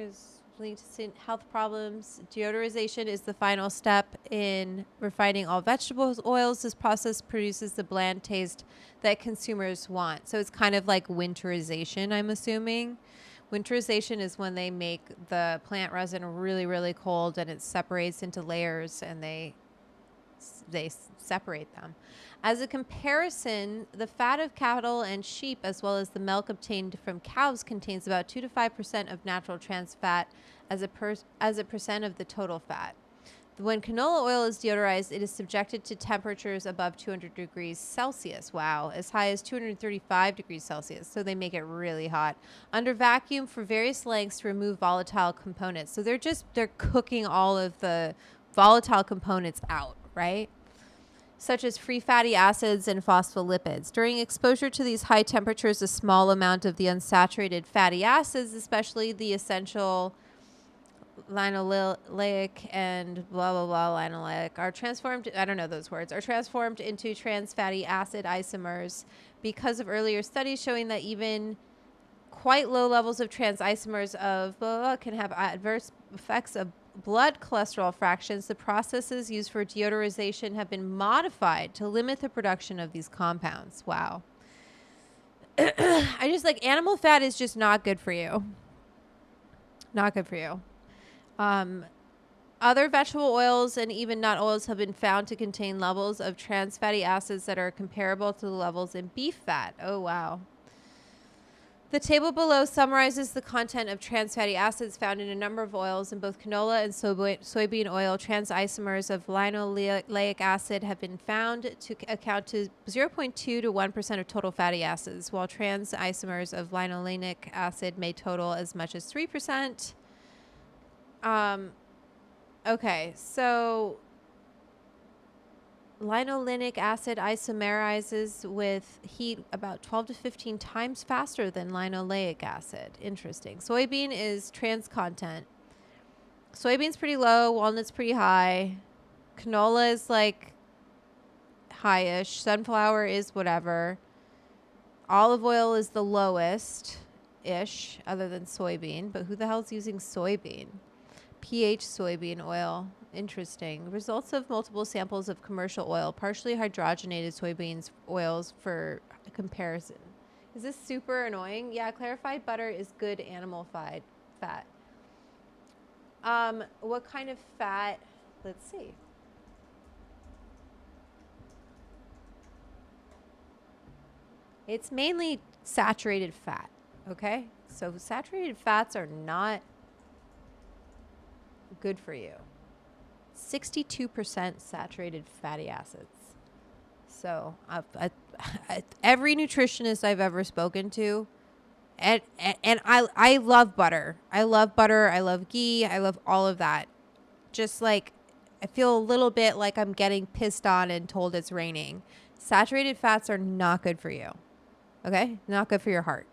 linked to health problems. Deodorization is the final step in refining all vegetable oils. This process produces the bland taste that consumers want. So it's kind of like winterization, I'm assuming. Winterization is when they make the plant resin really, really cold and it separates into layers and they separate them. As a comparison, the fat of cattle and sheep, as well as the milk obtained from cows, contains about 2 to 5% of natural trans fat as a percent of the total fat. When canola oil is deodorized, it is subjected to temperatures above 200 degrees Celsius. Wow, as high as 235 degrees Celsius. So they make it really hot. Under vacuum for various lengths to remove volatile components. So they're cooking all of the volatile components out, right? Such as free fatty acids and phospholipids. During exposure to these high temperatures, a small amount of the unsaturated fatty acids, especially the essential linoleic and blah, blah, blah, linoleic, are transformed, I don't know those words, are transformed into trans fatty acid isomers because of earlier studies showing that even quite low levels of trans isomers of blah, blah, blah can have adverse effects of blood cholesterol fractions. The processes used for deodorization have been modified to limit the production of these compounds. Wow. I just like animal fat is just not good for you. Not good for you. Other vegetable oils and even nut oils have been found to contain levels of trans fatty acids that are comparable to the levels in beef fat. Oh, wow. The table below summarizes the content of trans fatty acids found in a number of oils. In both canola and soybean oil, trans isomers of linoleic acid have been found to account to 0.2 to 1% of total fatty acids, while trans isomers of linoleic acid may total as much as 3%. Okay, so linoleic acid isomerizes with heat about 12 to 15 times faster than linoleic acid. Interesting. Soybean is trans content. Soybean's pretty low. Walnut's pretty high. Canola is like high-ish. Sunflower is whatever. Olive oil is the lowest-ish other than soybean. But who the hell's using soybean? pH soybean oil. Interesting. Results of multiple samples of commercial oil, partially hydrogenated soybeans oils for comparison. Is this super annoying? Yeah, clarified butter is good animal fat. What kind of fat? Let's see. It's mainly saturated fat, okay? So saturated fats are not good for you. 62% saturated fatty acids. So every nutritionist I've ever spoken to, and I love butter. I love butter. I love ghee. I love all of that. Just like I feel a little bit like I'm getting pissed on and told it's raining. Saturated fats are not good for you. Okay? Not good for your heart.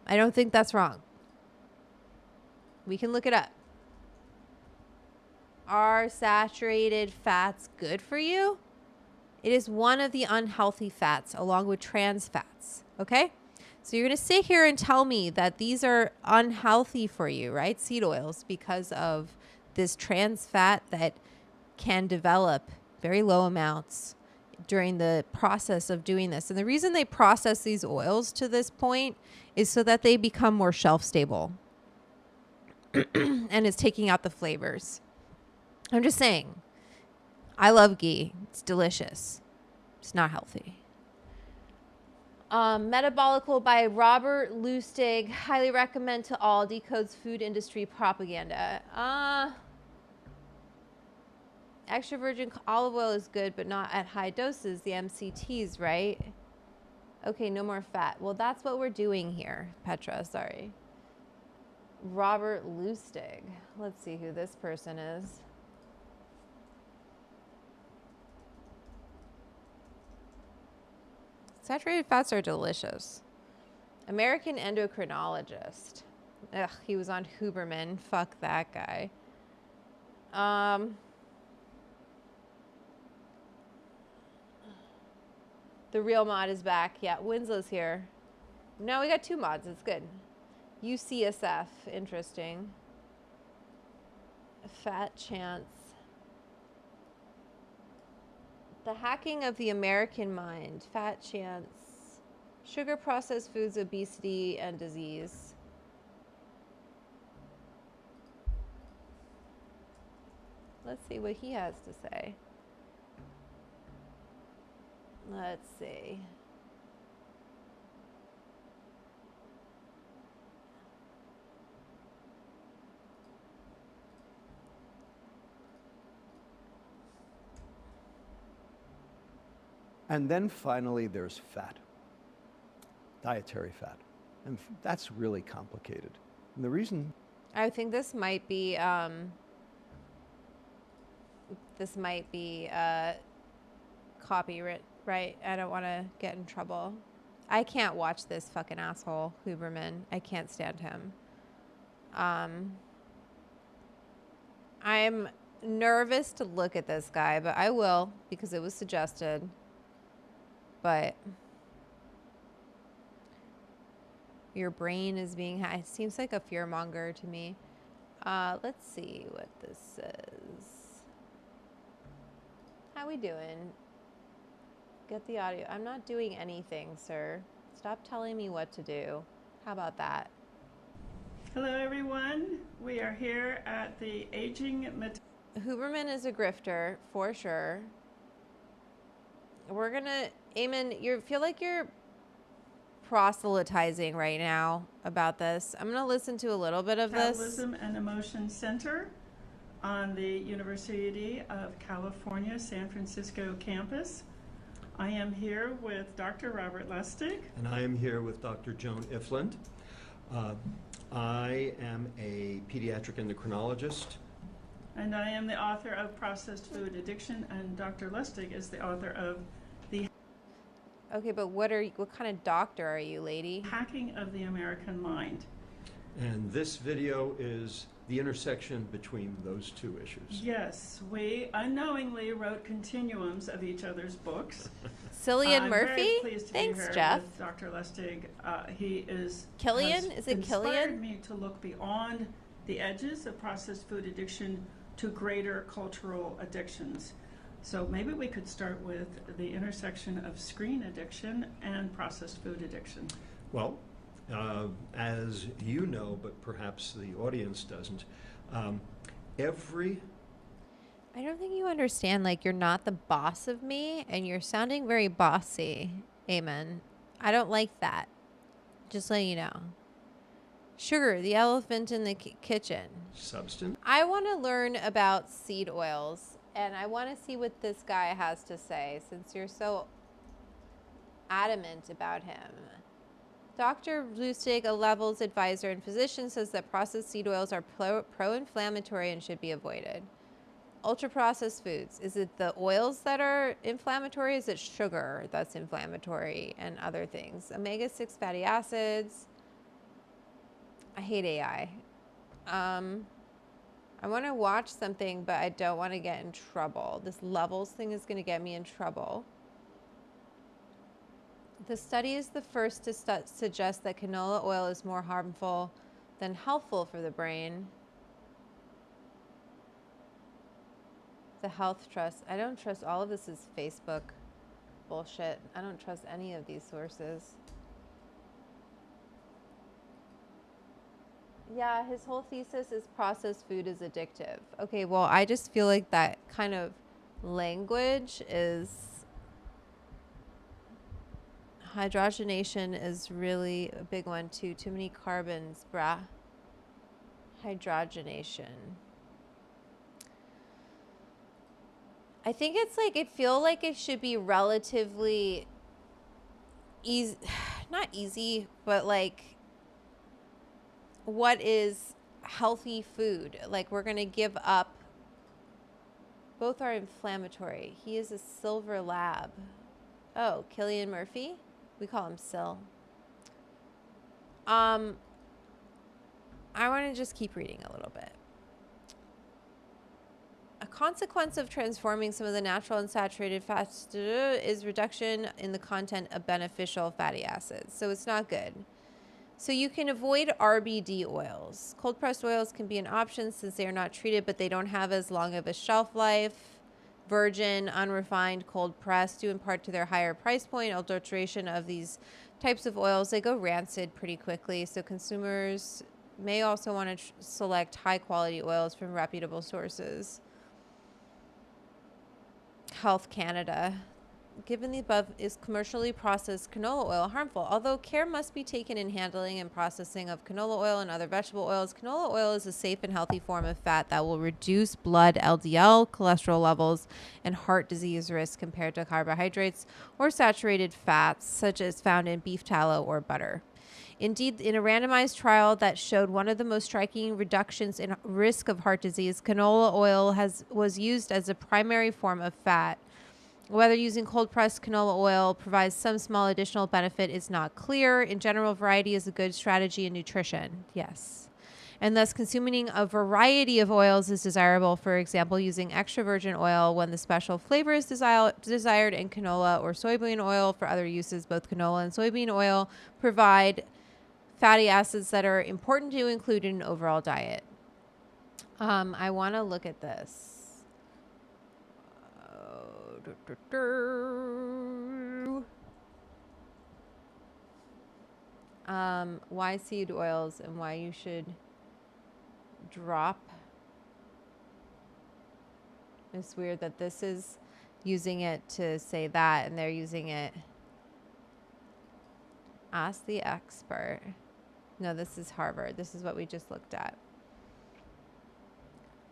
I don't think that's wrong. We can look it up. Are saturated fats good for you? It is one of the unhealthy fats along with trans fats. Okay? So you're going to sit here and tell me that these are unhealthy for you, right? Seed oils, because of this trans fat that can develop very low amounts during the process of doing this. And the reason they process these oils to this point is so that they become more shelf stable. And it's taking out the flavors. I'm just saying, I love ghee. It's delicious. It's not healthy. Metabolical by Robert Lustig. Highly recommend to all. Decodes food industry propaganda. Extra virgin olive oil is good, but not at high doses. The MCTs, right? Okay, no more fat. Well, that's what we're doing here, Petra. Sorry. Robert Lustig. Let's see who this person is. Saturated fats are delicious. American endocrinologist. Ugh, he was on Huberman. Fuck that guy. The real mod is back. Yeah, Winslow's here. No, we got two mods. It's good. UCSF. Interesting. Fat chance. The hacking of the American mind. Fat chance. Sugar processed foods, obesity, and disease. Let's see what he has to say. Let's see. And then finally, there's fat, dietary fat. And that's really complicated. And the reason... I think this might be copyright, right? I don't want to get in trouble. I can't watch this fucking asshole, Huberman. I can't stand him. I'm nervous to look at this guy, but I will because it was suggested. But your brain is being hacked. It seems like a fearmonger to me. Let's see what this says. How we doing? Get the audio. I'm not doing anything, sir. Stop telling me what to do. How about that? Hello, everyone. We are here at the Aging Huberman is a grifter, for sure. We're gonna, Eamon, you feel like you're proselytizing right now about this. I'm gonna listen to a little bit of this. Metabolism and Emotion Center on the University of California, San Francisco campus. I am here with Dr. Robert Lustig. And I am here with Dr. Joan Ifland. I am a pediatric endocrinologist. And I am the author of Processed Food Addiction, and Dr. Lustig is the author of the Okay, but what kind of doctor are you, lady? Hacking of the American Mind. And this video is the intersection between those two issues. Yes, we unknowingly wrote continuums of each other's books. Cillian Murphy? Very pleased to Thanks, be here Jeff. with Dr. Lustig. He is Killian? Is it Killian? Inspired me to look beyond the edges of processed food addiction to greater cultural addictions. So maybe we could start with the intersection of screen addiction and processed food addiction. Well, as you know, but perhaps the audience doesn't, I don't think you understand, like, you're not the boss of me, and you're sounding very bossy. Amen. I don't like that. Just letting you know. Sugar, the elephant in the kitchen. Substance. I want to learn about seed oils, and I want to see what this guy has to say, since you're so adamant about him. Dr. Lustig, a levels advisor and physician, says that processed seed oils are pro-inflammatory and should be avoided. Ultra-processed foods. Is it the oils that are inflammatory? Is it sugar that's inflammatory and other things? Omega-6 fatty acids. I hate AI. I want to watch something, but I don't want to get in trouble. This levels thing is going to get me in trouble. The study is the first to suggest that canola oil is more harmful than helpful for the brain. The Health Trust. I don't trust, all of this is Facebook bullshit. I don't trust any of these sources. Yeah, his whole thesis is processed food is addictive. Okay, well, I just feel like that kind of language is... Hydrogenation is really a big one too. Too many carbons, brah. Hydrogenation. I think it's like, I feel like it should be relatively easy, not easy, but like, what is healthy food? Like, we're going to give up. Both are inflammatory. He is a silver lab. Oh, Cillian Murphy? We call him Sil. I want to just keep reading a little bit. A consequence of transforming some of the natural unsaturated fats is reduction in the content of beneficial fatty acids. So it's not good. So you can avoid RBD oils. Cold pressed oils can be an option since they are not treated, but they don't have as long of a shelf life. Virgin, unrefined, cold pressed, due in part to their higher price point. Adulteration of these types of oils, they go rancid pretty quickly. So consumers may also want to select high quality oils from reputable sources. Health Canada. Given the above, is commercially processed canola oil harmful? Although care must be taken in handling and processing of canola oil and other vegetable oils, canola oil is a safe and healthy form of fat that will reduce blood LDL, cholesterol levels, and heart disease risk compared to carbohydrates or saturated fats, such as found in beef tallow or butter. Indeed, in a randomized trial that showed one of the most striking reductions in risk of heart disease, canola oil was used as a primary form of fat. Whether using cold-pressed canola oil provides some small additional benefit is not clear. In general, variety is a good strategy in nutrition. Yes. And thus, consuming a variety of oils is desirable. For example, using extra virgin oil when the special flavor is desired, and canola or soybean oil for other uses. Both canola and soybean oil provide fatty acids that are important to include in an overall diet. I want to look at this. Why seed oils and why you should drop. It's weird that this is using it to say that and they're using it. Ask the expert. No, this is Harvard. This is what we just looked at.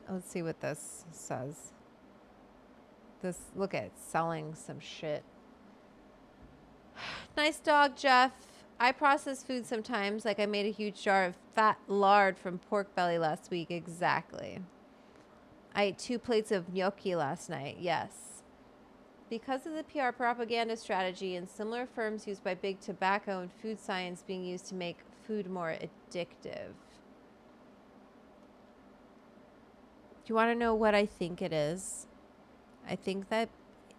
Let's see what this says. This, look at it, selling some shit. Nice dog, Jeff. I process food sometimes. Like I made a huge jar of fat lard from pork belly last week. Exactly. I ate 2 plates of gnocchi last night. Yes. Because of the PR propaganda strategy and similar firms used by big tobacco and food science being used to make food more addictive. Do you want to know what I think it is? I think that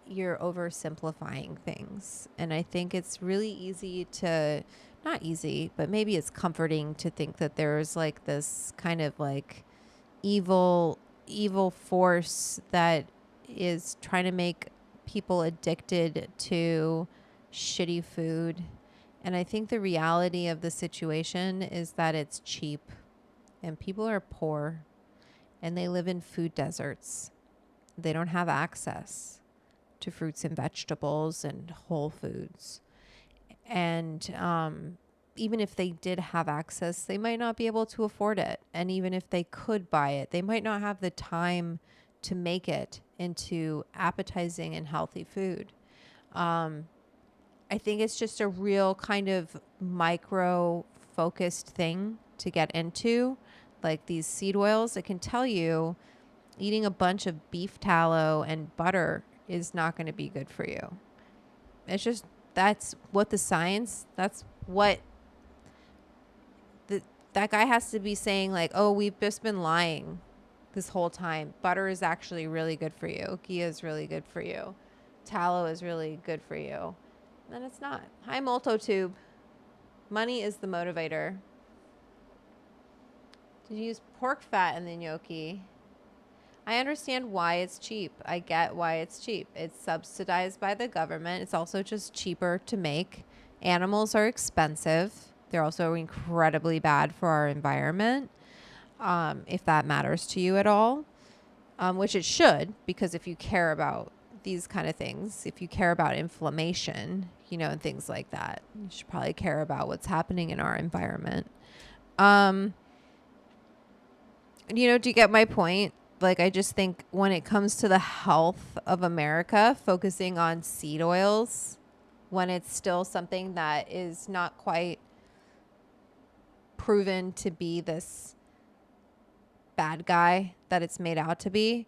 you're oversimplifying things. And I think it's really easy to, not easy, but maybe it's comforting to think that there's like this kind of like evil force that is trying to make people addicted to shitty food. And I think the reality of the situation is that it's cheap and people are poor and they live in food deserts. They don't have access to fruits and vegetables and whole foods. And even if they did have access, they might not be able to afford it. And even if they could buy it, they might not have the time to make it into appetizing and healthy food. I think it's just a real kind of micro focused thing to get into, like these seed oils. I can tell you eating a bunch of beef tallow and butter is not going to be good for you. It's just, that's what the science, that's what that guy has to be saying, like, oh, we've just been lying this whole time. Butter is actually really good for you. Ghee is really good for you. Tallow is really good for you. And it's not. Hi, Multotube. Money is the motivator. Did you use pork fat in the gnocchi? I understand why it's cheap. I get why it's cheap. It's subsidized by the government. It's also just cheaper to make. Animals are expensive. They're also incredibly bad for our environment, if that matters to you at all, which it should, because if you care about these kind of things, if you care about inflammation, you know, and things like that, you should probably care about what's happening in our environment. You know, do you get my point? Like, I just think when it comes to the health of America, focusing on seed oils, when it's still something that is not quite proven to be this bad guy that it's made out to be,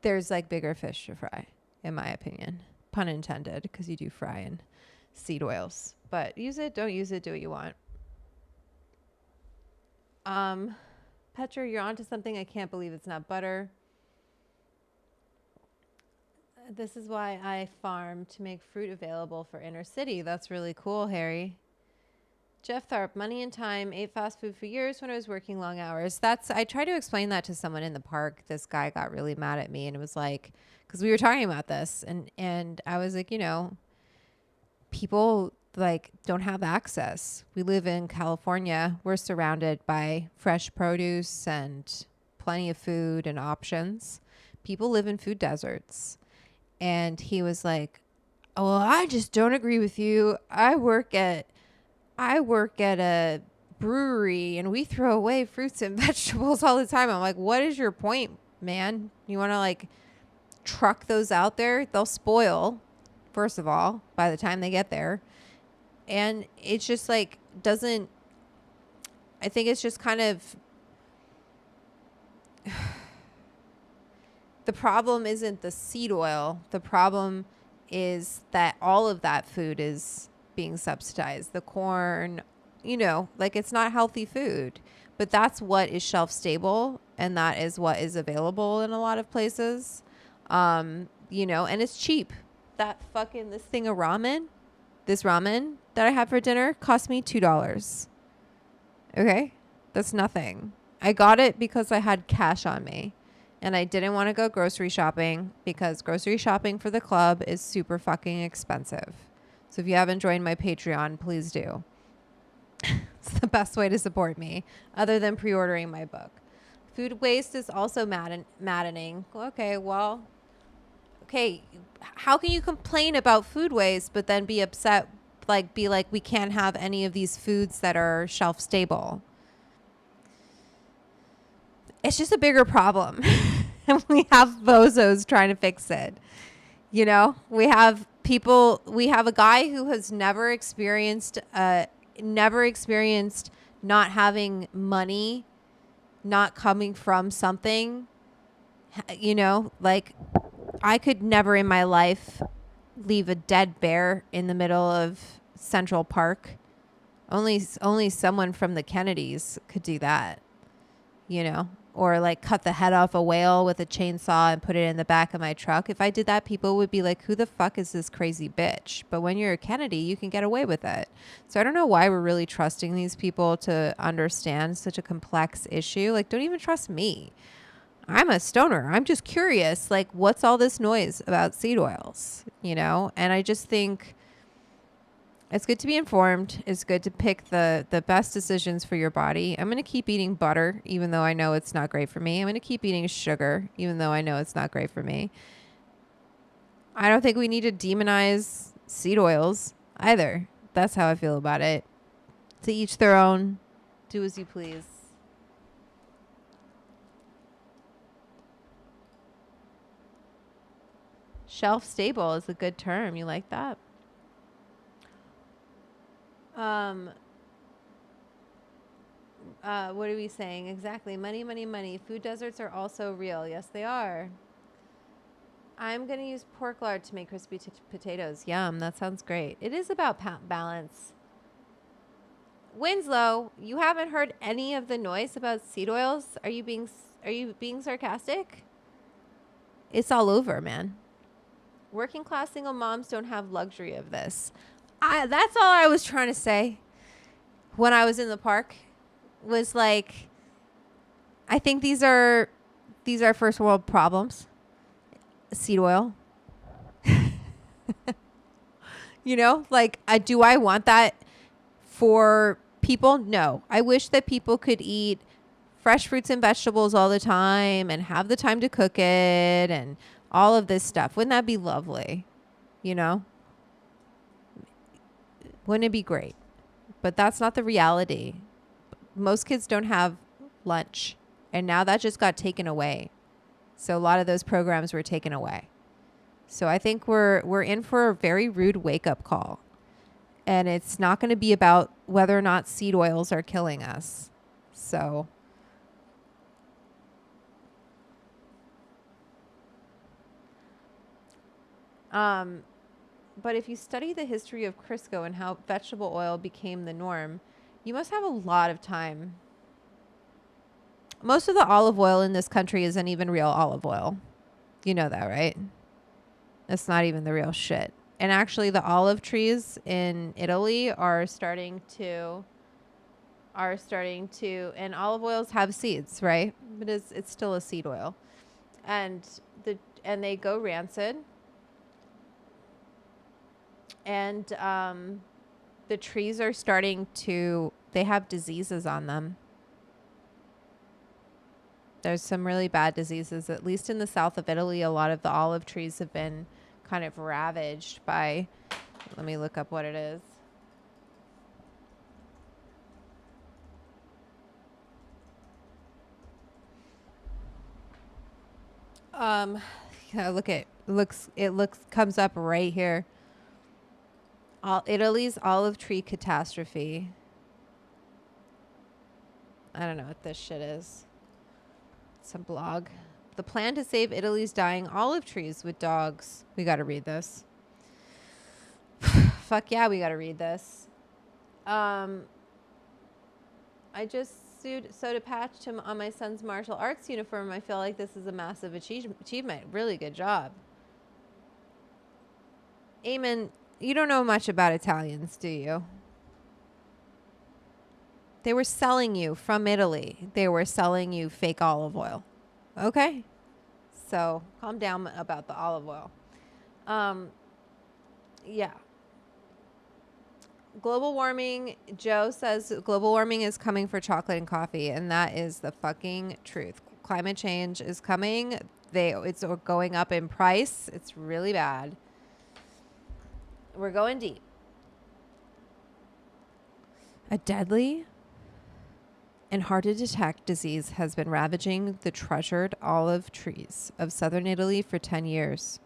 there's like bigger fish to fry, in my opinion. Pun intended, because you do fry in seed oils. But use it, don't use it, do what you want. Petra, you're onto something. I can't believe it's not butter. This is why I farm to make fruit available for inner city. That's really cool, Harry. Jeff Tharp, money and time, ate fast food for years when I was working long hours. I tried to explain that to someone in the park. This guy got really mad at me and it was like, because we were talking about this and I was like, you know, people like don't have access. We live in California. We're surrounded by fresh produce and plenty of food and options. People live in food deserts. And he was like, oh, well, I just don't agree with you. I work at a brewery and we throw away fruits and vegetables all the time. I'm like, what is your point, man? You want to like truck those out there? They'll spoil, first of all, by the time they get there. And it's just like I think it's just kind of, the problem isn't the seed oil. The problem is that all of that food is being subsidized. The corn, you know, like it's not healthy food, but that's what is shelf stable and that is what is available in a lot of places. You know, and it's cheap. This ramen that I had for dinner cost me $2. Okay. That's nothing. I got it because I had cash on me. And I didn't want to go grocery shopping because grocery shopping for the club is super fucking expensive. So if you haven't joined my Patreon, please do. It's the best way to support me other than pre-ordering my book. Food waste is also maddening. Okay, well, okay. How can you complain about food waste but then be upset, be like, we can't have any of these foods that are shelf stable? It's just a bigger problem. And we have bozos trying to fix it. You know, we have a guy who has never experienced not having money, not coming from something. You know, like, I could never in my life leave a dead bear in the middle of Central Park. Only someone from the Kennedys could do that, you know, or like cut the head off a whale with a chainsaw and put it in the back of my truck. If I did that, people would be like, who the fuck is this crazy bitch? But when you're a Kennedy, you can get away with it. So I don't know why we're really trusting these people to understand such a complex issue. Like, don't even trust me. I'm a stoner. I'm just curious, like, what's all this noise about seed oils, you know? And I just think it's good to be informed. It's good to pick the best decisions for your body. I'm going to keep eating butter, even though I know it's not great for me. I'm going to keep eating sugar, even though I know it's not great for me. I don't think we need to demonize seed oils either. That's how I feel about it. To each their own. Do as you please. Shelf stable is a good term. You like that? What are we saying? Exactly. Money, money, money. Food deserts are also real. Yes, they are. I'm going to use pork lard to make crispy potatoes. Yum. That sounds great. It is about balance. Winslow, you haven't heard any of the noise about seed oils? Are you being sarcastic? It's all over, man. Working class single moms don't have luxury of this. That's all I was trying to say when I was in the park, was like, I think these are first world problems. Seed oil. You know, like, do I want that for people? No. I wish that people could eat fresh fruits and vegetables all the time and have the time to cook it and all of this stuff. Wouldn't that be lovely? You know? Wouldn't it be great? But that's not the reality. Most kids don't have lunch. And now that just got taken away. So a lot of those programs were taken away. So I think we're in for a very rude wake-up call. And it's not going to be about whether or not seed oils are killing us. So but if you study the history of Crisco and how vegetable oil became the norm, you must have a lot of time. Most of the olive oil in this country isn't even real olive oil. You know that, right? It's not even the real shit. And actually the olive trees in Italy are starting to, and olive oils have seeds, right? But it's still a seed oil. And they go rancid. And the trees are starting to, they have diseases on them. There's some really bad diseases, at least in the south of Italy. A lot of the olive trees have been kind of ravaged by, let me look up what it is. Comes up right here. Italy's olive tree catastrophe. I don't know what this shit is. It's a blog. The plan to save Italy's dying olive trees with dogs. We got to read this. Fuck yeah, we got to read this. I just sewed a patch on my son's martial arts uniform. I feel like this is a massive achievement. Really good job. Eamon, you don't know much about Italians, do you? They were selling you from Italy. They were selling you fake olive oil. Okay? So calm down about the olive oil. Yeah. Global warming, Joe says global warming is coming for chocolate and coffee, and that is the fucking truth. Climate change is coming. It's going up in price. It's really bad. We're going deep. A deadly and hard to detect disease has been ravaging the treasured olive trees of southern Italy for 10 years.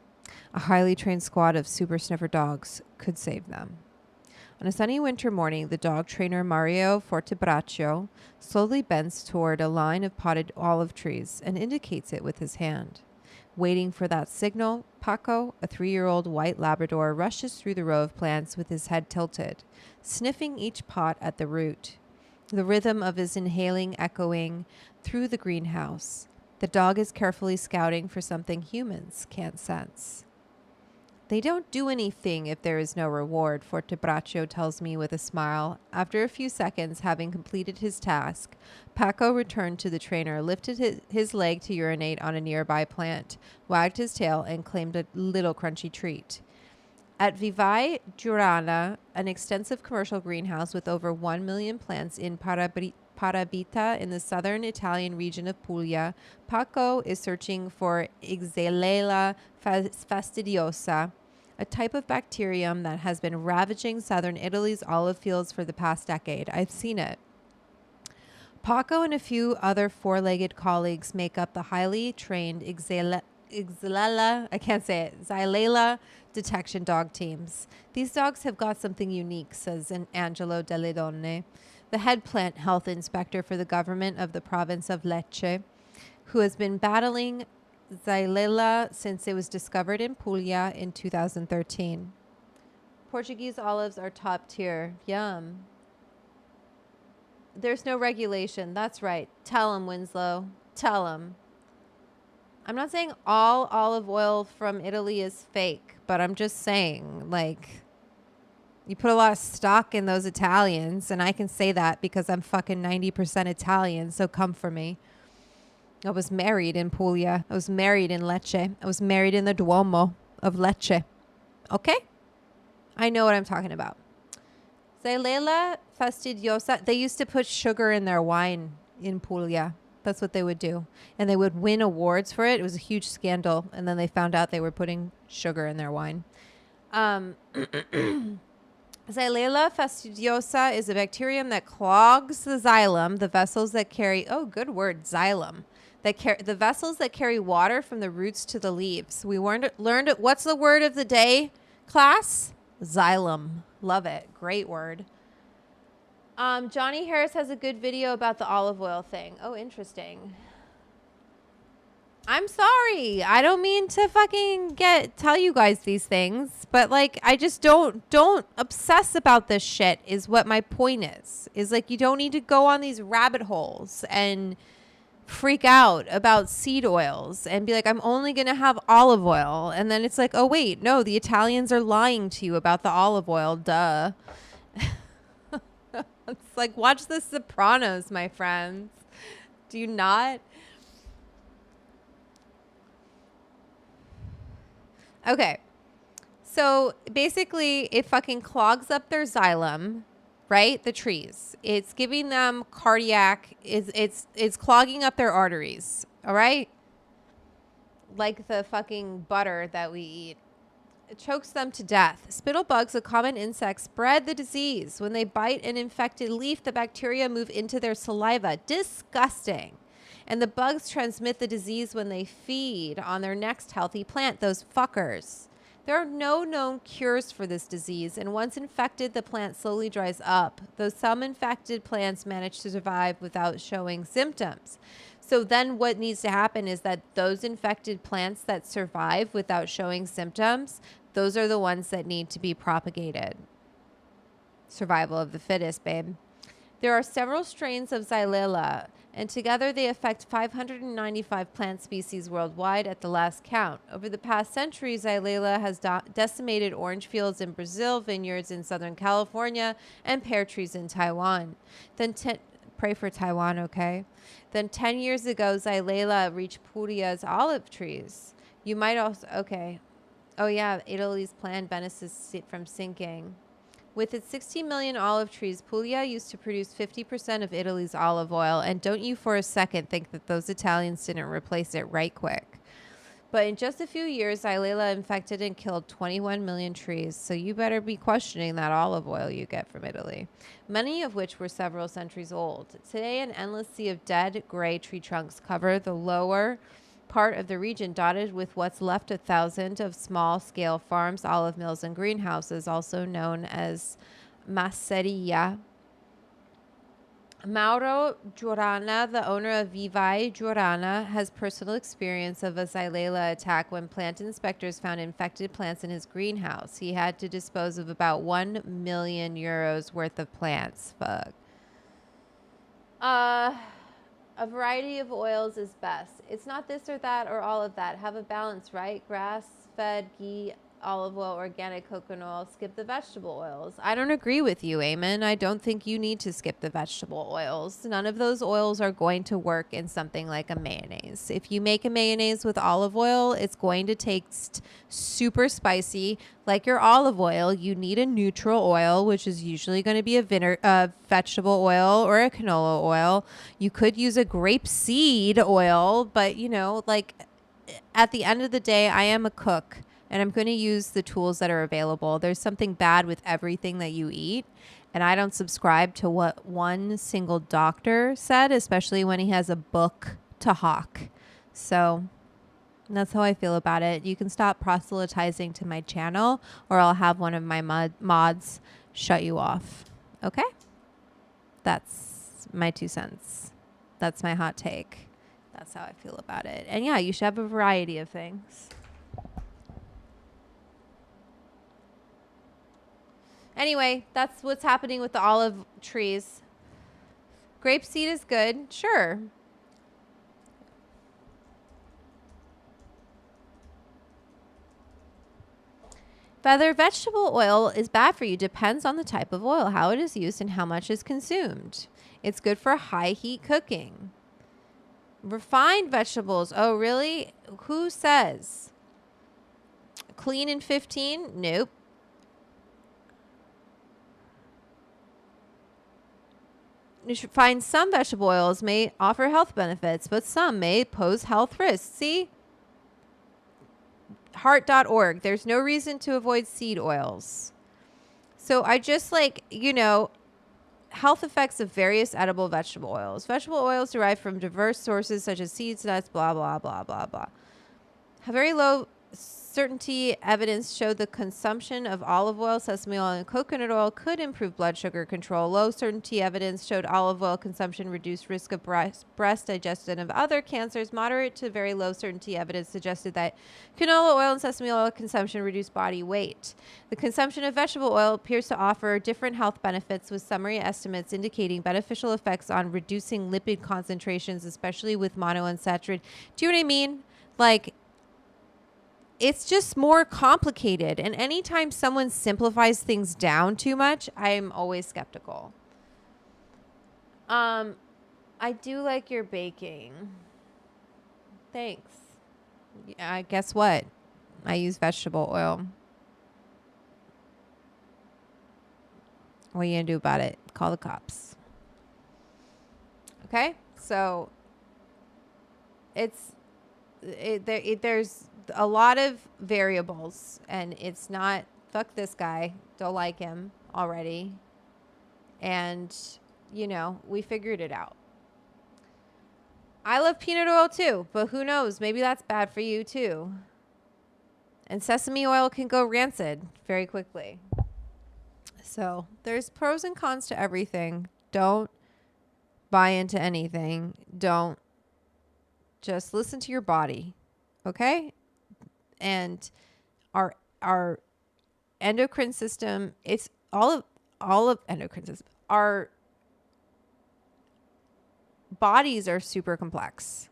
A highly trained squad of super sniffer dogs could save them. On a sunny winter morning, the dog trainer Mario Fortebraccio slowly bends toward a line of potted olive trees and indicates it with his hand. Waiting for that signal, Paco, a 3-year-old white Labrador, rushes through the row of plants with his head tilted, sniffing each pot at the root. The rhythm of his inhaling echoing through the greenhouse. The dog is carefully scouting for something humans can't sense. They don't do anything if there is no reward, Fortebraccio tells me with a smile. After a few seconds, having completed his task, Paco returned to the trainer, lifted his leg to urinate on a nearby plant, wagged his tail, and claimed a little crunchy treat. At Vivae Giurana, an extensive commercial greenhouse with over 1 million plants in Parabita in the southern Italian region of Puglia, Paco is searching for Xylella fastidiosa, a type of bacterium that has been ravaging southern Italy's olive fields for the past decade. I've seen it. Paco and a few other four-legged colleagues make up the highly trained Xylella detection dog teams. These dogs have got something unique, says Angelo Delle Donne, the head plant health inspector for the government of the province of Lecce, who has been battling Xylella since it was discovered in Puglia in 2013. Portuguese olives are top tier. Yum. There's no regulation. That's right. Tell them, Winslow. Tell them. I'm not saying all olive oil from Italy is fake, but I'm just saying, like, you put a lot of stock in those Italians, and I can say that because I'm fucking 90% Italian, so come for me. I was married in Puglia. I was married in Lecce. I was married in the Duomo of Lecce. Okay? I know what I'm talking about. Xylella fastidiosa. They used to put sugar in their wine in Puglia. That's what they would do. And they would win awards for it. It was a huge scandal. And then they found out they were putting sugar in their wine. Xylella fastidiosa is a bacterium that clogs the xylem, the vessels that carry, oh, good word, xylem, the vessels that carry water from the roots to the leaves. We learned what's the word of the day, class? Xylem. Love it. Great word. Johnny Harris has a good video about the olive oil thing. Oh, interesting. I'm sorry. I don't mean to fucking tell you guys these things, but like, I just don't obsess about this shit is what my point is like, you don't need to go on these rabbit holes and freak out about seed oils and be like, I'm only going to have olive oil. And then it's like, oh wait, no, the Italians are lying to you about the olive oil. Duh. It's like, watch The Sopranos, my friends. Do you not? Okay. So basically it fucking clogs up their xylem, right? The trees. It's giving them cardiac, it's clogging up their arteries. All right. Like the fucking butter that we eat. It chokes them to death. Spittle bugs, a common insect, spread the disease. When they bite an infected leaf, the bacteria move into their saliva. Disgusting. And the bugs transmit the disease when they feed on their next healthy plant, those fuckers. There are no known cures for this disease, and once infected, the plant slowly dries up, though some infected plants manage to survive without showing symptoms. So then what needs to happen is that those infected plants that survive without showing symptoms, those are the ones that need to be propagated. Survival of the fittest, babe. There are several strains of Xylella, and together they affect 595 plant species worldwide at the last count. Over the past century, Xylella has decimated orange fields in Brazil, vineyards in Southern California, and pear trees in Taiwan. Pray for Taiwan, okay? Then 10 years ago, Xylella reached Puglia's olive trees. You might also, okay. Oh yeah, Italy's planned Venice's from sinking. With its 60 million olive trees, Puglia used to produce 50% of Italy's olive oil. And don't you for a second think that those Italians didn't replace it right quick. But in just a few years, Xylella infected and killed 21 million trees. So you better be questioning that olive oil you get from Italy, many of which were several centuries old. Today, an endless sea of dead gray tree trunks cover the lower part of the region, dotted with what's left 1,000 of small-scale farms, olive mills, and greenhouses, also known as masseria. Mauro Giorana, the owner of Vivae Giorana, has personal experience of a Xylella attack when plant inspectors found infected plants in his greenhouse. He had to dispose of about 1 million euros worth of plants. Fuck. A variety of oils is best. It's not this or that or all of that. Have a balance, right? Grass-fed ghee, olive oil, organic coconut oil. Skip the vegetable oils. I don't agree with you, Eamon. I don't think you need to skip the vegetable oils. None of those oils are going to work in something like a mayonnaise. If you make a mayonnaise with olive oil, it's going to taste super spicy. Like your olive oil, you need a neutral oil, which is usually going to be a vegetable oil or a canola oil. You could use a grapeseed oil, but you know, like at the end of the day, I am a cook. And I'm going to use the tools that are available. There's something bad with everything that you eat. And I don't subscribe to what one single doctor said, especially when he has a book to hawk. So that's how I feel about it. You can stop proselytizing to my channel, or I'll have one of my mods shut you off. Okay? That's my 2 cents. That's my hot take. That's how I feel about it. And yeah, you should have a variety of things. Anyway, that's what's happening with the olive trees. Grapeseed is good, sure. Whether vegetable oil is bad for you depends on the type of oil, how it is used, and how much is consumed. It's good for high heat cooking. Refined vegetables. Oh, really? Who says? Clean in 15? Nope. You should find some vegetable oils may offer health benefits, but some may pose health risks. See? Heart.org. There's no reason to avoid seed oils. So I just health effects of various edible vegetable oils. Vegetable oils derived from diverse sources such as seeds, nuts, blah, blah, blah, blah, blah. Have very low certainty evidence showed the consumption of olive oil, sesame oil, and coconut oil could improve blood sugar control. Low certainty evidence showed olive oil consumption reduced risk of breast, digestion, and other cancers. Moderate to very low certainty evidence suggested that canola oil and sesame oil consumption reduced body weight. The consumption of vegetable oil appears to offer different health benefits, with summary estimates indicating beneficial effects on reducing lipid concentrations, especially with monounsaturated. Do you know what I mean? Like, it's just more complicated. And anytime someone simplifies things down too much, I'm always skeptical. I do like your baking. Thanks. Guess what? I use vegetable oil. What are you going to do about it? Call the cops. Okay? So there's a lot of variables, and it's not fuck this guy, don't like him already, and we figured it out. I love peanut oil too, but who knows, maybe that's bad for you too. And sesame oil can go rancid very quickly. So there's pros and cons to everything. Don't buy into anything. Don't. Just listen to your body, okay? And our endocrine system, it's all of endocrine system. Our bodies are super complex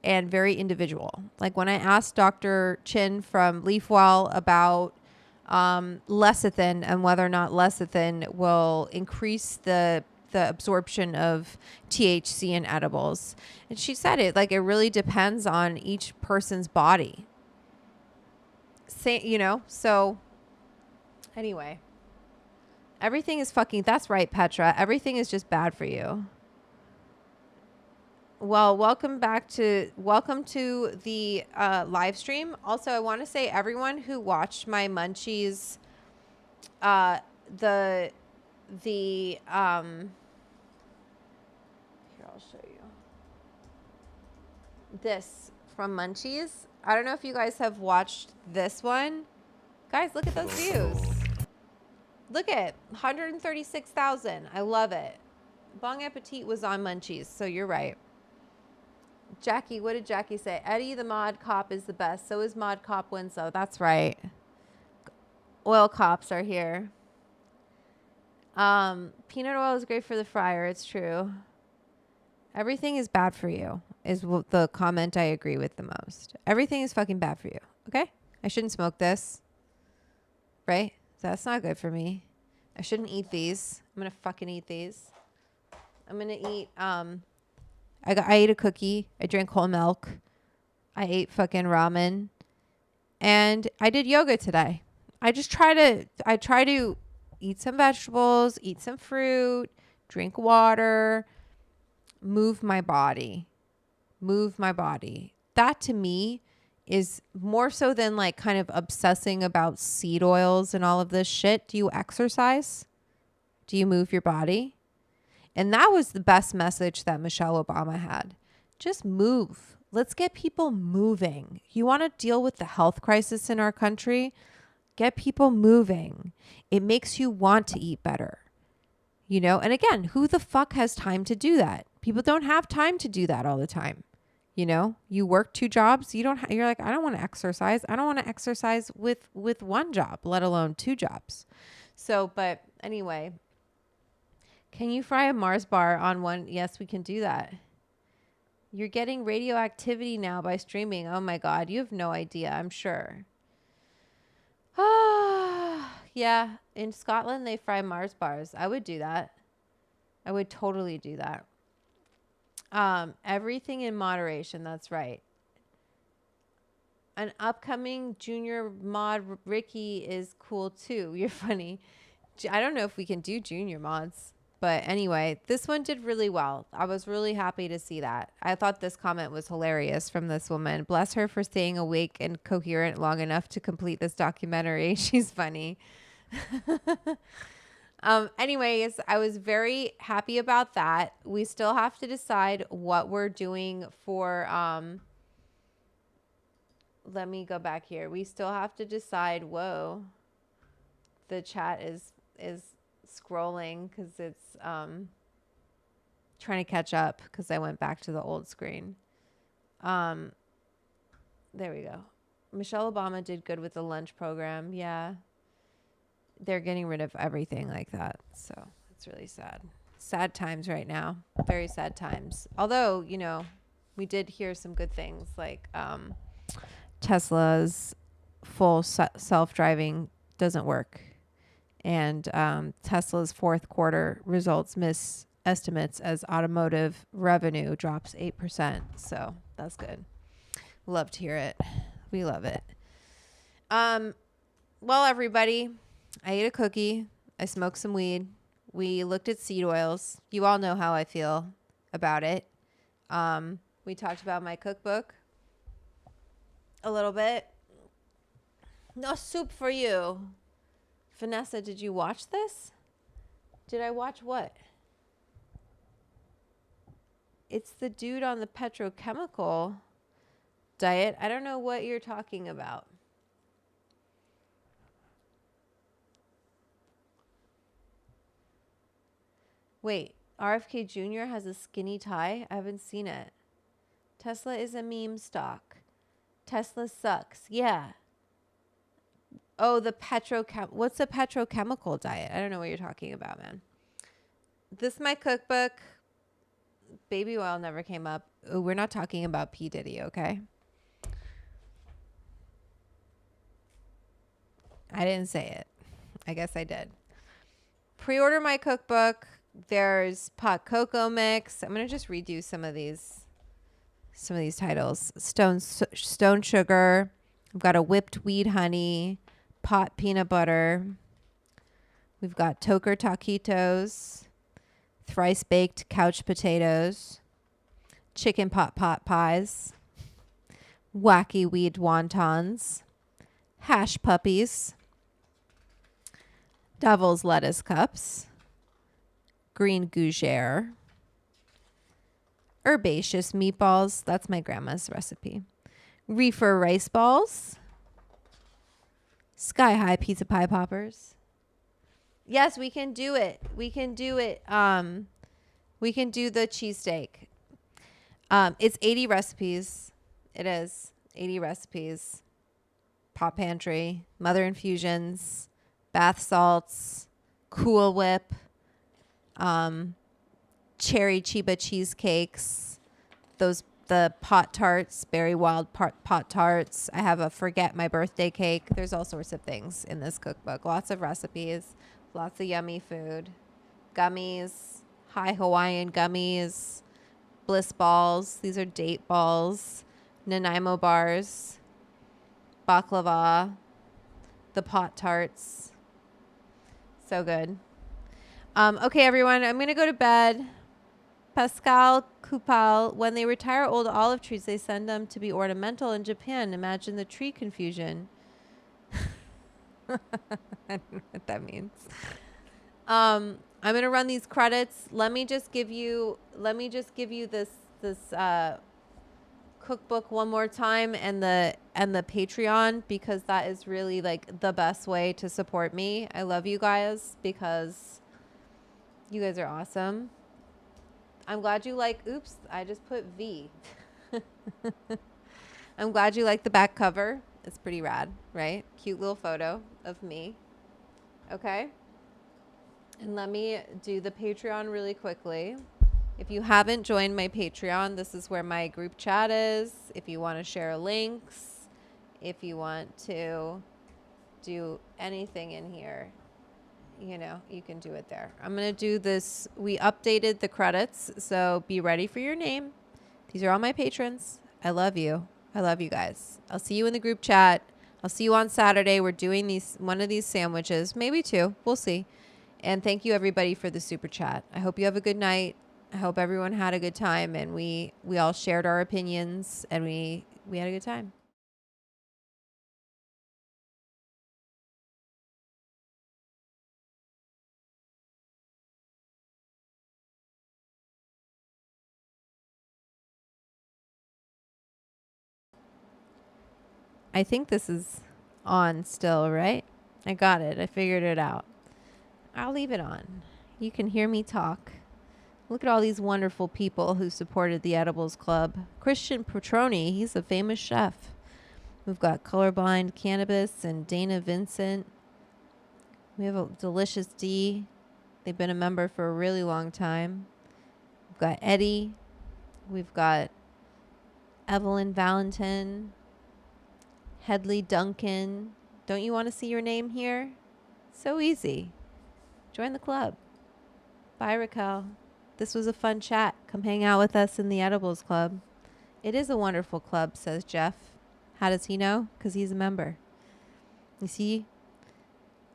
and very individual. Like when I asked Dr. Chin from LeafWell about lecithin and whether or not lecithin will increase the the absorption of THC in edibles. And she said it like it really depends on each person's body. Say, you know, so anyway, everything is fucking, that's right, Petra. Everything is just bad for you. Well, welcome to the live stream. Also, I want to say everyone who watched my Munchies, here I'll show you this from Munchies. I don't know if you guys have watched this one. Guys, look at those views. Look at 136,000. I love it. Bon Appetit was on Munchies, so you're right. Jackie, what did Jackie say? Eddie the Mod Cop is the best. So is Mod Cop Winslow. That's right. Oil cops are here. Peanut oil is great for the fryer. It's true. Everything is bad for you is the comment I agree with the most. Everything is fucking bad for you. Okay? I shouldn't smoke this. Right? That's not good for me. I shouldn't eat these. I'm going to fucking eat these. I'm going to eat, I ate a cookie. I drank whole milk. I ate fucking ramen. And I did yoga today. I try to eat some vegetables, eat some fruit, drink water, move my body. That to me is more so than like kind of obsessing about seed oils and all of this shit. Do you exercise? Do you move your body? And that was the best message that Michelle Obama had. Just move. Let's get people moving. You want to deal with the health crisis in our country? Get people moving. It makes you want to eat better. You know, and again, who the fuck has time to do that? People don't have time to do that all the time. You know, you work 2 jobs. You're like, I don't want to exercise. I don't want to exercise with one job, let alone 2 jobs. So, but anyway, can you fry a Mars bar on one? Yes, we can do that. You're getting radioactivity now by streaming. Oh my God. You have no idea, I'm sure. Yeah. In Scotland, they fry Mars bars. I would do that. I would totally do that. Everything in moderation. That's right. An upcoming junior mod Ricky is cool too. You're funny. I don't know if we can do junior mods. But anyway, this one did really well. I was really happy to see that. I thought this comment was hilarious from this woman. Bless her for staying awake and coherent long enough to complete this documentary. She's funny. Anyways, I was very happy about that. We still have to decide what we're doing for, let me go back here. We still have to decide, whoa, the chat is scrolling because it's trying to catch up because I went back to the old screen. There we go. Michelle Obama did good with the lunch program. Yeah. They're getting rid of everything like that. So it's really sad. Sad times right now. Very sad times. Although, you know, we did hear some good things like Tesla's full self-driving doesn't work. And Tesla's fourth quarter results miss estimates as automotive revenue drops 8%. So that's good. Love to hear it. We love it. Well, everybody, I ate a cookie. I smoked some weed. We looked at seed oils. You all know how I feel about it. We talked about my cookbook a little bit. No soup for you. Vanessa, did you watch this? Did I watch what? It's the dude on the petrochemical diet. I don't know what you're talking about. Wait, RFK Jr. has a skinny tie? I haven't seen it. Tesla is a meme stock. Tesla sucks. Yeah. Oh, what's a petrochemical diet? I don't know what you're talking about, man. This is my cookbook. Baby oil never came up. Ooh, we're not talking about P. Diddy, okay? I didn't say it. I guess I did. Pre-order my cookbook. There's pot cocoa mix. I'm gonna just redo some of these titles. Stone sugar. I've got a whipped wheat honey, pot peanut butter. We've got toker taquitos, thrice baked couch potatoes, chicken pot pies, wacky weed wontons, hash puppies, devil's lettuce cups, green gougere, herbaceous meatballs. That's my grandma's recipe. Reefer rice balls, sky high pizza pie poppers. Yes, we can do it. We can do it. We can do the cheesesteak. It's 80 recipes. It is 80 recipes. Pot pantry, mother infusions, bath salts, Cool Whip, cherry chiba cheesecakes, the pot tarts, berry wild pot tarts. I have a forget my birthday cake. There's all sorts of things in this cookbook. Lots of recipes, lots of yummy food, gummies, high Hawaiian gummies, bliss balls. These are date balls, Nanaimo bars, baklava, the pot tarts. So good. Okay, everyone, I'm going to go to bed. Pascal Kupal, when they retire old olive trees, they send them to be ornamental in Japan. Imagine the tree confusion. I don't know what that means. I'm going to run these credits. Let me just give you this cookbook one more time and the Patreon, because that is really like the best way to support me. I love you guys because you guys are awesome. I'm glad you like, oops, I just put V. I'm glad you like the back cover. It's pretty rad, right? Cute little photo of me. Okay. And let me do the Patreon really quickly. If you haven't joined my Patreon, this is where my group chat is. If you want to share links, if you want to do anything in here, you know, you can do it there. I'm going to do this. We updated the credits, so be ready for your name. These are all my patrons. I love you. I love you guys. I'll see you in the group chat. I'll see you on Saturday. We're doing one of these sandwiches, maybe two. We'll see. And thank you everybody for the super chat. I hope you have a good night. I hope everyone had a good time, and we all shared our opinions, and we had a good time. I think this is on still, right? I got it. I figured it out. I'll leave it on. You can hear me talk. Look at all these wonderful people who supported the Edibles Club. Christian Petroni, he's a famous chef. We've got Colorblind Cannabis and Dana Vincent. We have a Delicious D. They've been a member for a really long time. We've got Eddie. We've got Evelyn Valentin. Headley Duncan. Don't you want to see your name here? So easy. Join the club. Bye, Raquel. This was a fun chat. Come hang out with us in the Edibles Club. It is a wonderful club, says Jeff. How does he know? Because he's a member. You see?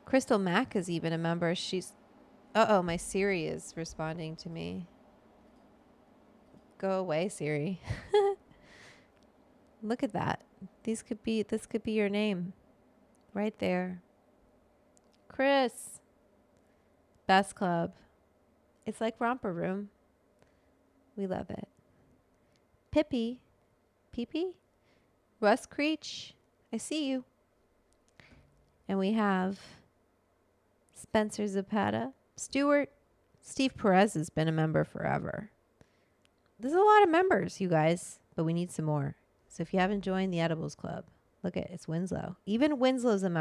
Crystal Mack is even a member. She's... Uh-oh, my Siri is responding to me. Go away, Siri. Look at that. This could be your name. Right there. Chris. Best Club. It's like Romper Room. We love it. Pippi. Pee-Pee? Russ Creech. I see you. And we have Spencer Zapata. Stuart. Steve Perez has been a member forever. There's a lot of members, you guys. But we need some more. So if you haven't joined the Edibles Club, look at it's Winslow. Even Winslow's a member.